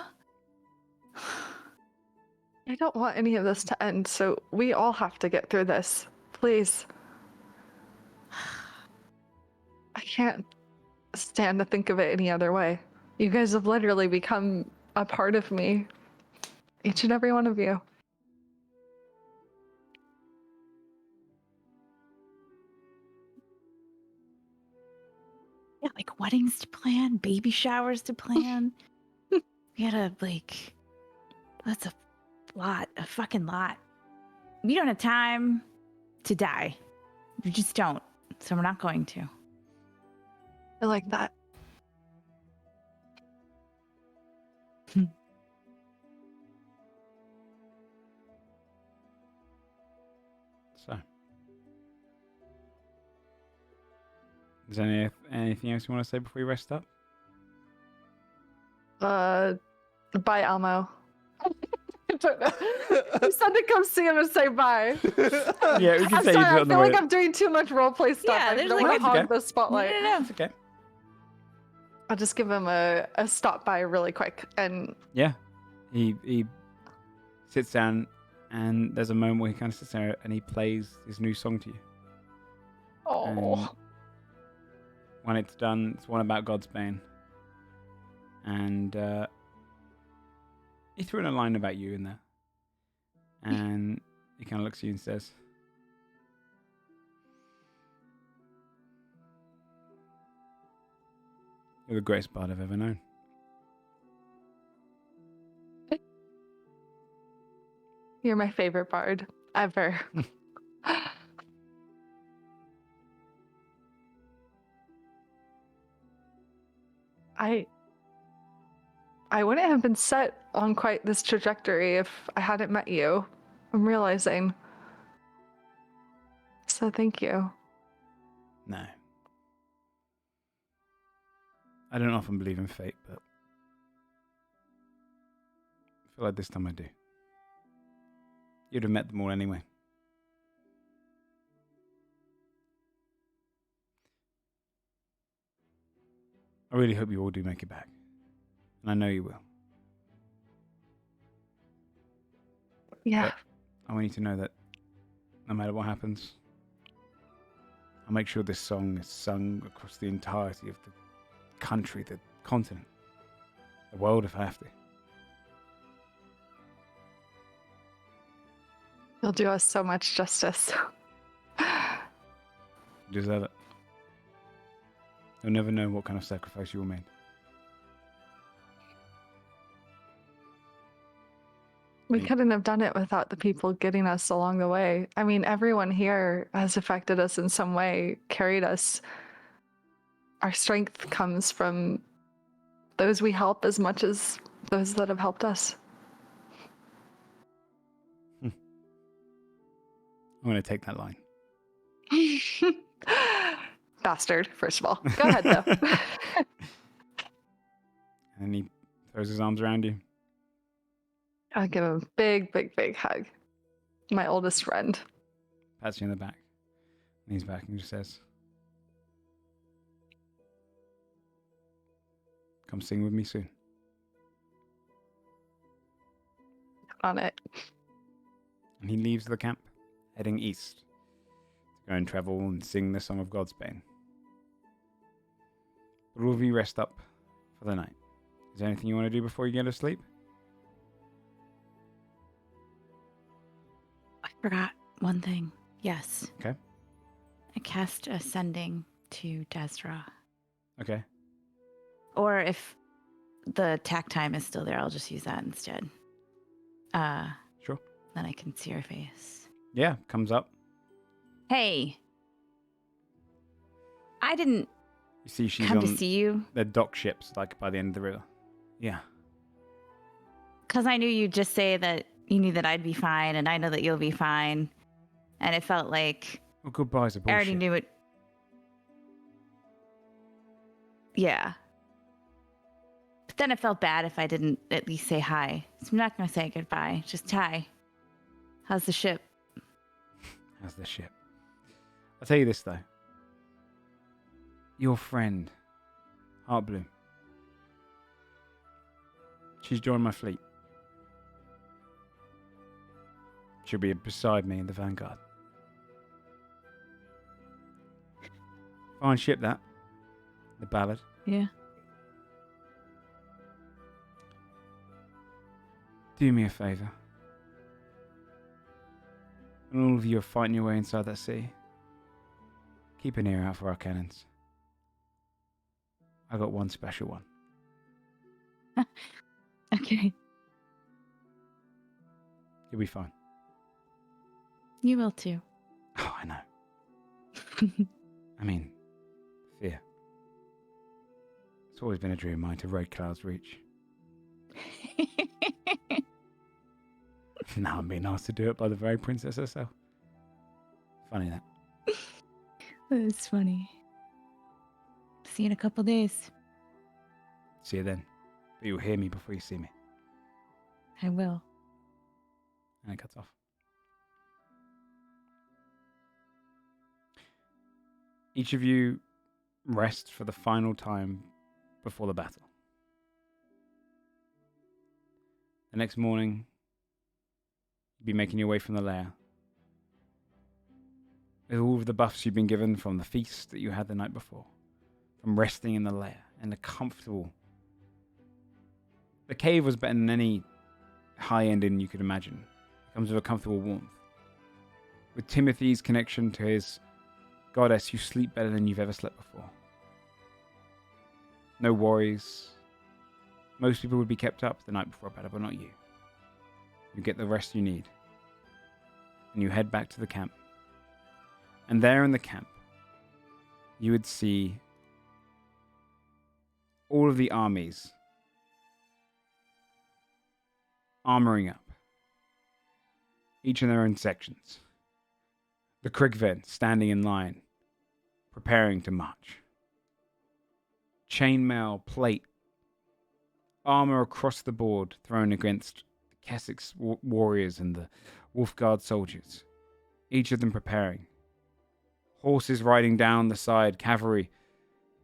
I don't want any of this to end, so we all have to get through this. Please. I can't stand to think of it any other way. You guys have literally become a part of me. Each and every one of you. Yeah, like weddings to plan, baby showers to plan. We gotta like, that's a lot, a fucking lot. We don't have time to die. We just don't. So we're not going to. I like that. So. Is there anything else you want to say before you rest up? Bye, Elmo. I don't know. You said to come see him and say bye. Yeah, we can I'm say sorry, I you on the feel way. like I'm doing too much roleplay stuff. Yeah, I there's don't like want to a- hog the spotlight. No. It's okay. I'll just give him a stop by really quick. And Yeah. He sits down, and there's a moment where he kind of sits there and he plays his new song to you. oh, When it's done, it's one about God's Bane. And he threw in a line about you in there. And he kind of looks at you and says, "You're the greatest bard I've ever known." you're my favorite bard ever. I wouldn't have been set on quite this trajectory if I hadn't met you. I'm realizing. So thank you. No. I don't often believe in fate, but I feel like this time I do. You'd have met them all anyway. I really hope you all do make it back. And I know you will. Yeah. But I want you to know that no matter what happens, I'll make sure this song is sung across the entirety of the country, the continent, the world if I have to. You'll do us so much justice. You deserve it. You'll never know what kind of sacrifice you all made. We couldn't have done it without the people getting us along the way. I mean, everyone here has affected us in some way, carried us. Our strength comes from those we help as much as those that have helped us. I'm going to take that line. Bastard, first of all. Go ahead, though. And he throws his arms around you. I'll give him a big, big, big hug. My oldest friend. Pats you in the back. Leans back and just says, "Come sing with me soon." On it. And he leaves the camp, heading east to go and travel and sing the Song of God's Bane. But all of you rest up for the night. Is there anything you want to do before you go to sleep? I forgot one thing. Yes. Okay. I cast Ascending to Desra. Okay. Or if the attack time is still there, I'll just use that instead. Sure. Then I can see her face. Yeah, comes up. Hey. I didn't You see she's come on to see you the dock ships, like by the end of the river. Yeah. because I knew you'd just say that you knew that I'd be fine, and I know that you'll be fine. And it felt like Well, goodbyes are I already bullshit. knew it. Yeah. But then it felt bad if I didn't at least say hi. So I'm not going to say goodbye. Just hi. How's the ship? How's the ship? I'll tell you this, though. Your friend, Heartbloom. She's joined my fleet. She'll be beside me in the Vanguard. Fine ship, that. The Ballad. Yeah. Do me a favour. When all of you are fighting your way inside that sea, keep an ear out for our cannons. I got one special one. Okay. You'll be fine. You will too. Oh, I know. I mean, fear. It's always been a dream of mine to raid Cloud's Reach. Now I'm being asked to do it by the very princess herself. Funny that. That's funny. See you in a couple days. See you then. But you'll hear me before you see me. I will. And it cuts off. Each of you rest for the final time before the battle. The next morning, you'll be making your way from the lair. With all of the buffs you've been given from the feast that you had the night before. From resting in the lair and the comfortable... The cave was better than any high-end inn you could imagine. It comes with a comfortable warmth. With Timothy's connection to his goddess, you sleep better than you've ever slept before. No worries. Most people would be kept up the night before battle, but not you. You get the rest you need. And you head back to the camp. And there in the camp, you would see all of the armies armoring up, each in their own sections. The Krigven standing in line, preparing to march. Chainmail, plate, armor across the board thrown against the Kessex warriors and the Wolfguard soldiers, each of them preparing. Horses riding down the side, cavalry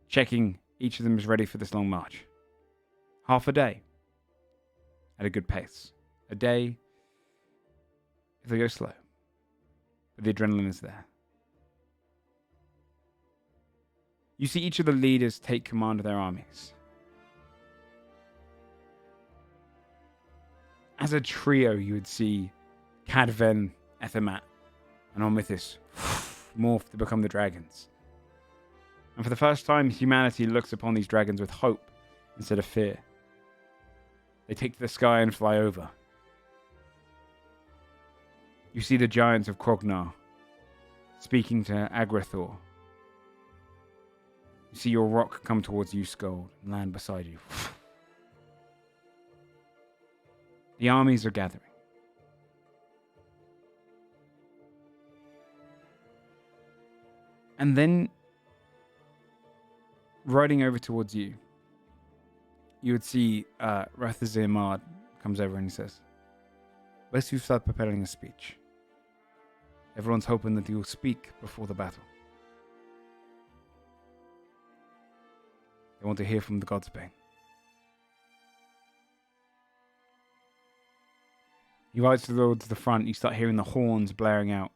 checking each of them is ready for this long march. Half a day at a good pace. A day if they go slow. But the adrenaline is there. You see each of the leaders take command of their armies. As a trio, you would see Cadven, Ethermat, and Ormithis morph to become the dragons. And for the first time, humanity looks upon these dragons with hope instead of fear. They take to the sky and fly over. You see the giants of Krognar speaking to Agrathor. You see your rock come towards you, Skold, and land beside you. The armies are gathering. And then, riding over towards you, you would see Rathazir Mard comes over and he says, "Let's you start preparing a speech. Everyone's hoping that you'll speak before the battle. They want to hear from the Godsbane." He rides towards the front. You start hearing the horns blaring out.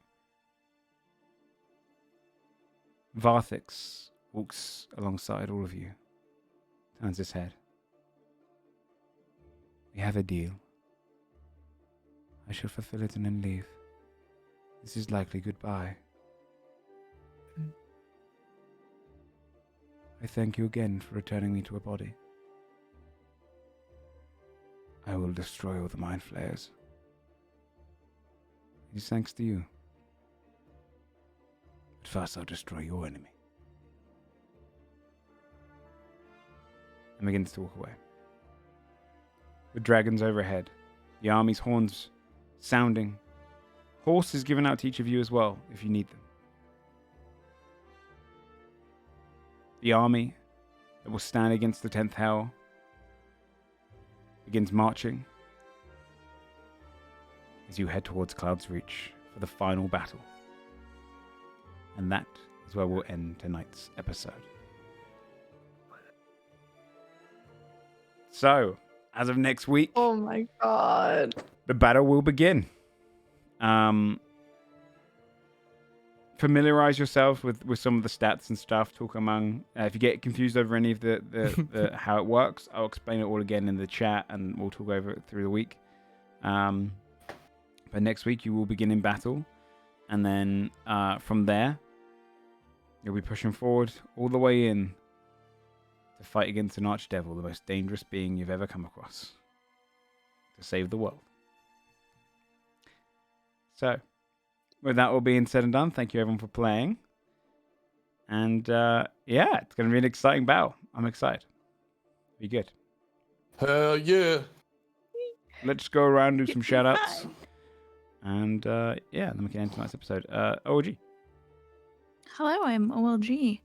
Varthix walks alongside all of you. Turns his head. "We have a deal. I shall fulfill it and then leave. This is likely goodbye. I thank you again for returning me to a body. I will destroy all the mind flayers. It is thanks to you. But first I'll destroy your enemy." And begins to walk away. The dragons overhead, the army's horns sounding, horses given out to each of you as well, if you need them. The army that will stand against the 10th Hell begins marching as you head towards Cloud's Reach for the final battle. And that is where we'll end tonight's episode. So, as of next week, Oh my god. the battle will begin. Familiarize yourself with some of the stats and stuff. Talk among. If you get confused over any of the how it works, I'll explain it all again in the chat, and we'll talk over it through the week. But next week you will begin in battle, and then from there you'll be pushing forward all the way in to fight against an archdevil, the most dangerous being you've ever come across, to save the world. So, with that all being said and done, thank you everyone for playing. And yeah, it's going to be an exciting battle. I'm excited. Be good. Hell yeah. Let's go around and do some shout outs. And yeah, then we can end tonight's episode. OG. Hello, I'm OLG.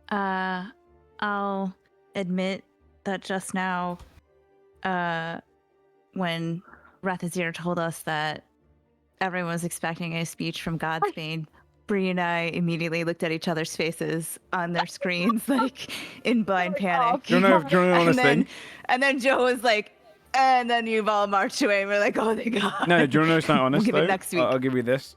I'll admit that just now, when Rathazir told us that everyone was expecting a speech from Godsbane, Bree and I immediately looked at each other's faces on their screens, like in blind panic. Do you want to know honest thing? And then Joe was like, and then you've all marched away. And we're like, oh my god. No, do you want to know something honest? We'll give though? it next week. I'll give you this.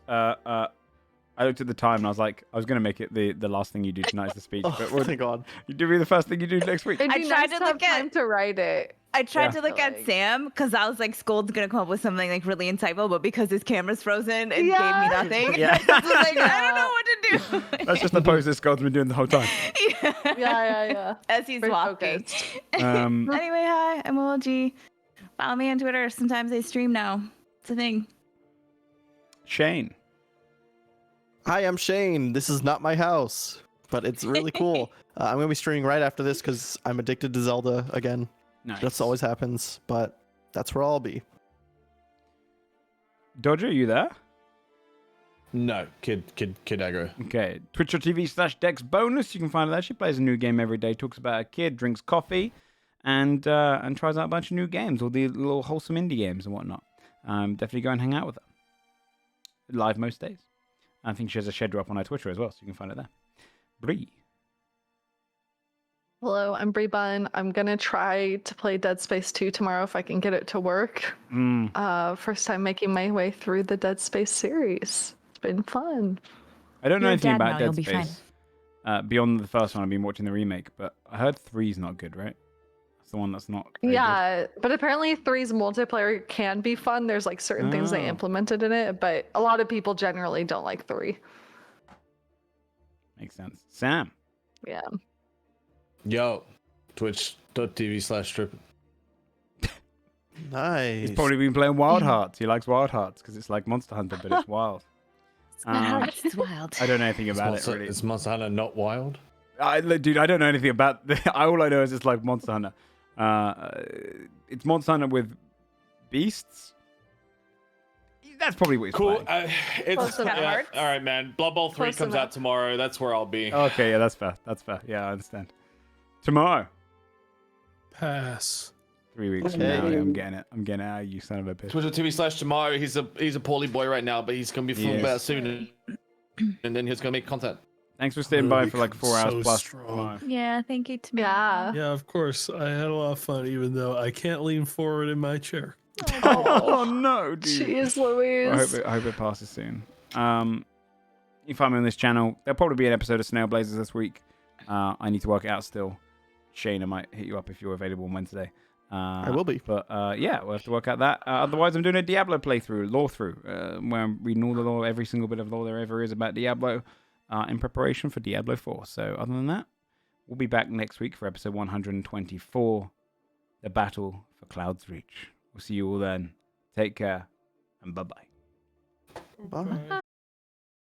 I looked at the time and I was like, I was going to make it the last thing you do tonight is the speech. But Oh my god. You do be the first thing you do next week. It'd I be tried nice to to have look at- time to write it. I tried Yeah. to look at Sam because I was like, Skold's gonna come up with something like really insightful, but because his camera's frozen, it Yeah. gave me nothing. Yeah. I was like, I don't know what to do. That's just the pose this God's been doing the whole time. Yeah. As he's Very walking. focused. Anyway, hi, I'm OLG. Follow me on Twitter. Sometimes I stream now. It's a thing. Shane. Hi, I'm Shane. This is not my house. but it's really cool. I'm gonna be streaming right after this because I'm addicted to Zelda again. Nice. That's always happens, but that's where I'll be. Dodger, are you there? No, kid aggro. Okay. Twitch.tv/Dex bonus. You can find her there. She plays a new game every day, talks about a kid, drinks coffee, and tries out a bunch of new games, all the little wholesome indie games and whatnot. Definitely go and hang out with her. Live most days. I think she has a schedule up on her Twitter as well, so you can find it there. Bree. Hello, I'm Brie Bun. I'm gonna try to play Dead Space 2 tomorrow if I can get it to work. First time making my way through the Dead Space series. It's been fun. I don't know You're a anything dad about now, Dead you'll be Space beyond the first one. I've been watching the remake, but I heard 3's not good, right? That's the one that's not very good. Yeah, but apparently 3's multiplayer can be fun. There's like certain things they Oh. implemented in it, but a lot of people generally don't like 3. Makes sense. Sam. Yeah. Yo, twitch.tv/strip. Nice. He's probably been playing Wild Hearts. He likes Wild Hearts because it's like Monster Hunter, but it's wild. It's wild. I don't know anything about it, really. Is Monster Hunter not wild? Dude, I don't know anything about all I know is it's like Monster Hunter. It's Monster Hunter with beasts. That's probably what he's Cool. playing. It's enough. all right, man. Blood Bowl 3 Close comes enough. out tomorrow. That's where I'll be. Okay, yeah, that's fair. That's fair. Yeah, I understand. Tomorrow. Pass. 3 weeks from Okay. now, yeah, I'm getting it. I'm getting it out of you, son of a bitch. Twitch.tv/tomorrow. He's a poorly boy right now, but he's gonna be full Yes. better soon, and then he's gonna make content. Thanks for staying by Really for like 4 hours so plus. strong. tomorrow. Yeah, thank you to me. Yeah. Yeah, of course. I had a lot of fun, even though I can't lean forward in my chair. Oh no, dude. Jeez Louise. I hope it passes soon. You find me on this channel. There'll probably be an episode of Snail Blazers this week. I need to work it out still. Shane, I might hit you up if you're available on Wednesday. I will be. But yeah, we'll have to work out that. Otherwise, I'm doing a Diablo playthrough, lore through, where I'm reading all the lore, every single bit of lore there ever is about Diablo, in preparation for Diablo 4. So other than that, we'll be back next week for episode 124, The Battle for Cloud's Reach. We'll see you all then. Take care, and bye-bye. Bye.